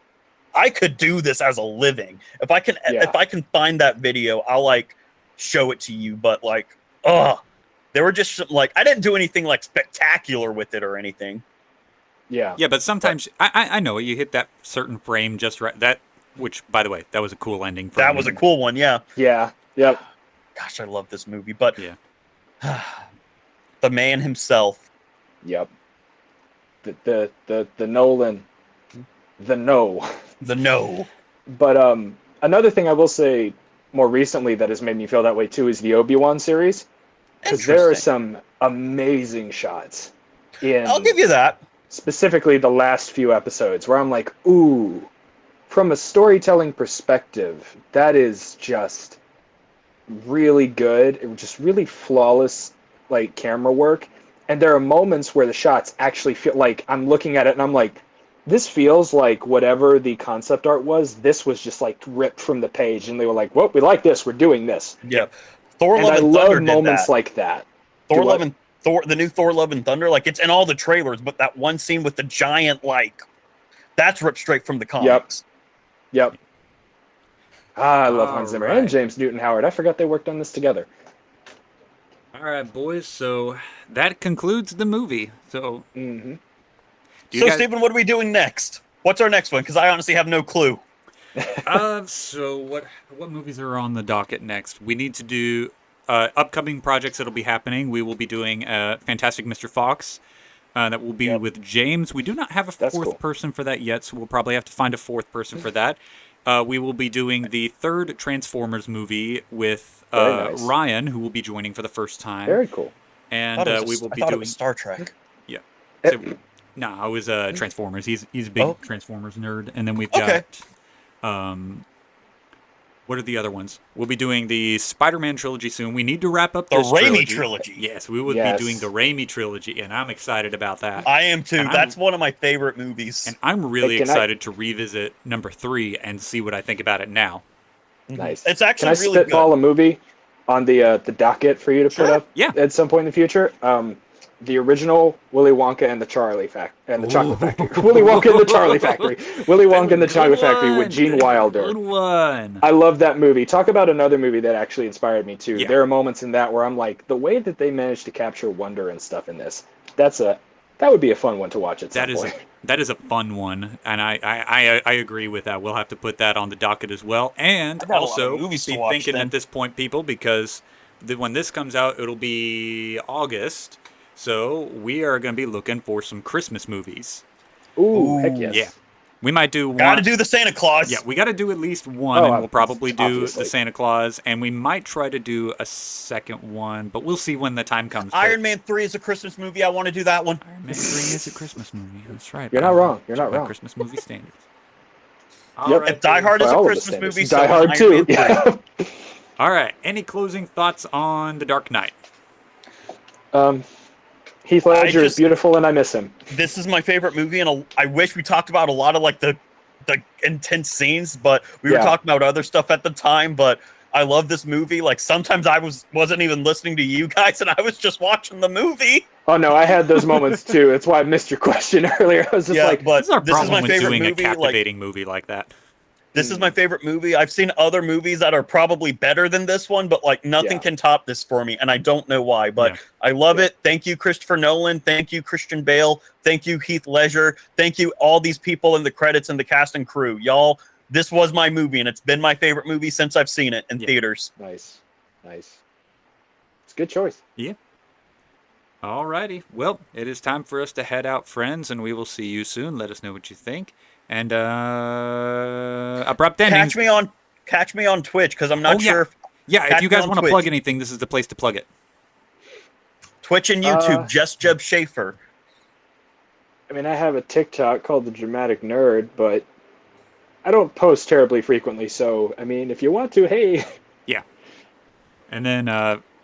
I could do this as a living. If I can find that video, I'll like show it to you. But like, there were just like, I didn't do anything like spectacular with it or anything. Yeah. Yeah, but sometimes I know you hit that certain frame just right. Which, by the way, that was a cool ending. That was a cool one. Yeah. Yeah. Yep. Gosh, I love this movie. But yeah, the man himself. Yep. The Nolan. The no. But another thing I will say more recently that has made me feel that way too is the Obi-Wan series, because there are some amazing shots in, I'll give you that, specifically the last few episodes where I'm like, ooh, from a storytelling perspective, that is just really good. It was just really flawless like camera work, and there are moments where the shots actually feel like I'm looking at it and I'm like, this feels like whatever the concept art was, this was just like ripped from the page, and they were like, well, we like this, we're doing this. Yeah. Thor and Love and I Thunder love did moments that. like that. The new Thor Love and Thunder, like it's in all the trailers, but that one scene with the giant, like, that's ripped straight from the comics. Yep. I love Hans Zimmer and right. James Newton Howard. I forgot they worked on this together. All right, boys. So that concludes the movie. So, Stephen, what are we doing next? What's our next one? Because I honestly have no clue. So what movies are on the docket next? We need to do upcoming projects that'll be happening. We will be doing Fantastic Mr. Fox. That will be with James. We do not have a fourth person for that yet, so we'll probably have to find a fourth person for that. We will be doing the third Transformers movie with Ryan, who will be joining for the first time. Very cool. And we will be doing Star Trek. Yeah. So, no, it was Transformers. He's a big Transformers nerd. And then we've got what are the other ones? We'll be doing the Spider-Man trilogy soon. We need to wrap up this Raimi trilogy. Yes, we will be doing the Raimi trilogy, and I'm excited about that. I am too. That's one of my favorite movies. And I'm really excited to revisit number 3 and see what I think about it now. Nice. It's actually really good. Can I spitball a movie on the docket for you to put up at some point in the future? The original Willy Wonka and the Chocolate Factory. Willy Wonka and the Charlie Factory. Willy Wonka and the Chocolate Factory with Gene Wilder. Good one. I love that movie. Talk about another movie that actually inspired me too. Yeah. There are moments in that where I'm like, the way that they managed to capture wonder and stuff in this, that would be a fun one to watch at some point. That is a fun one, and I agree with that. We'll have to put that on the docket as well, and also be thinking at this point, people, because when this comes out, it'll be August. So we are going to be looking for some Christmas movies. Ooh, heck yes. Yeah. We might do one. Gotta do the Santa Claus. Yeah, we got to do at least one, Oh, and we'll probably do obviously. the Santa Claus, and we might try to do a second one, but we'll see when the time comes. Iron Man 3 is a Christmas movie. I want to do that one. Iron Man 3 is a Christmas movie. That's right. You're not wrong. You're not by wrong. Christmas movie standards. Yep. If Die Hard By is a all of the Christmas standards. movie, so Die is Hard Iron too. Man 3. Yeah. All right. Any closing thoughts on The Dark Knight? Heath Ledger is just- beautiful, and I miss him. This is my favorite movie, and I wish we talked about a lot of like the intense scenes, but we were Yeah. talking about other stuff at the time. But I love this movie. Like sometimes I wasn't even listening to you guys, and I was just watching the movie. Oh no, I had those moments too. That's why I missed your question earlier. I was just like, but This is our this is problem my with favorite doing movie. a Like captivating movie like that. this is my favorite movie. I've seen other movies that are probably better than this one, but like nothing Yeah. can top this for me, and I don't know why. But Yeah. I love it. Thank you, Christopher Nolan. Thank you, Christian Bale. Thank you, Heath Ledger. Thank you, all these people in the credits and the cast and crew. Y'all, this was my movie, and it's been my favorite movie since I've seen it in theaters. nice. It's a good choice. All righty. Well, it is time for us to head out, friends, and we will see you soon. Let us know what you think. And abrupt ending. Catch me on Twitch because I'm not Oh, yeah. sure if Yeah, if catch you me guys on want to Twitch. plug anything, this is the place to plug it. Twitch and YouTube, just Jeb Schaefer. I mean, I have a TikTok called The Dramatic Nerd, but I don't post terribly frequently. So, I mean, if you want to, hey. And then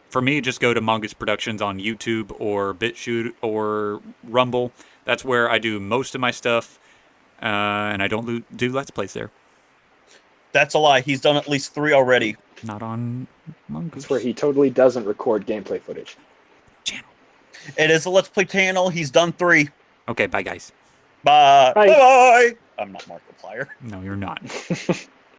for me, just go to Mongoose Productions on YouTube or BitChute or Rumble. That's where I do most of my stuff, and I don't do Let's Plays there. That's a lie. He's done at least 3 already. Not on Mongoose. That's where he totally doesn't record gameplay footage. Channel. It is a Let's Play channel. He's done 3. Okay, bye, guys. Bye. Bye. Bye. I'm not Markiplier. No, you're not.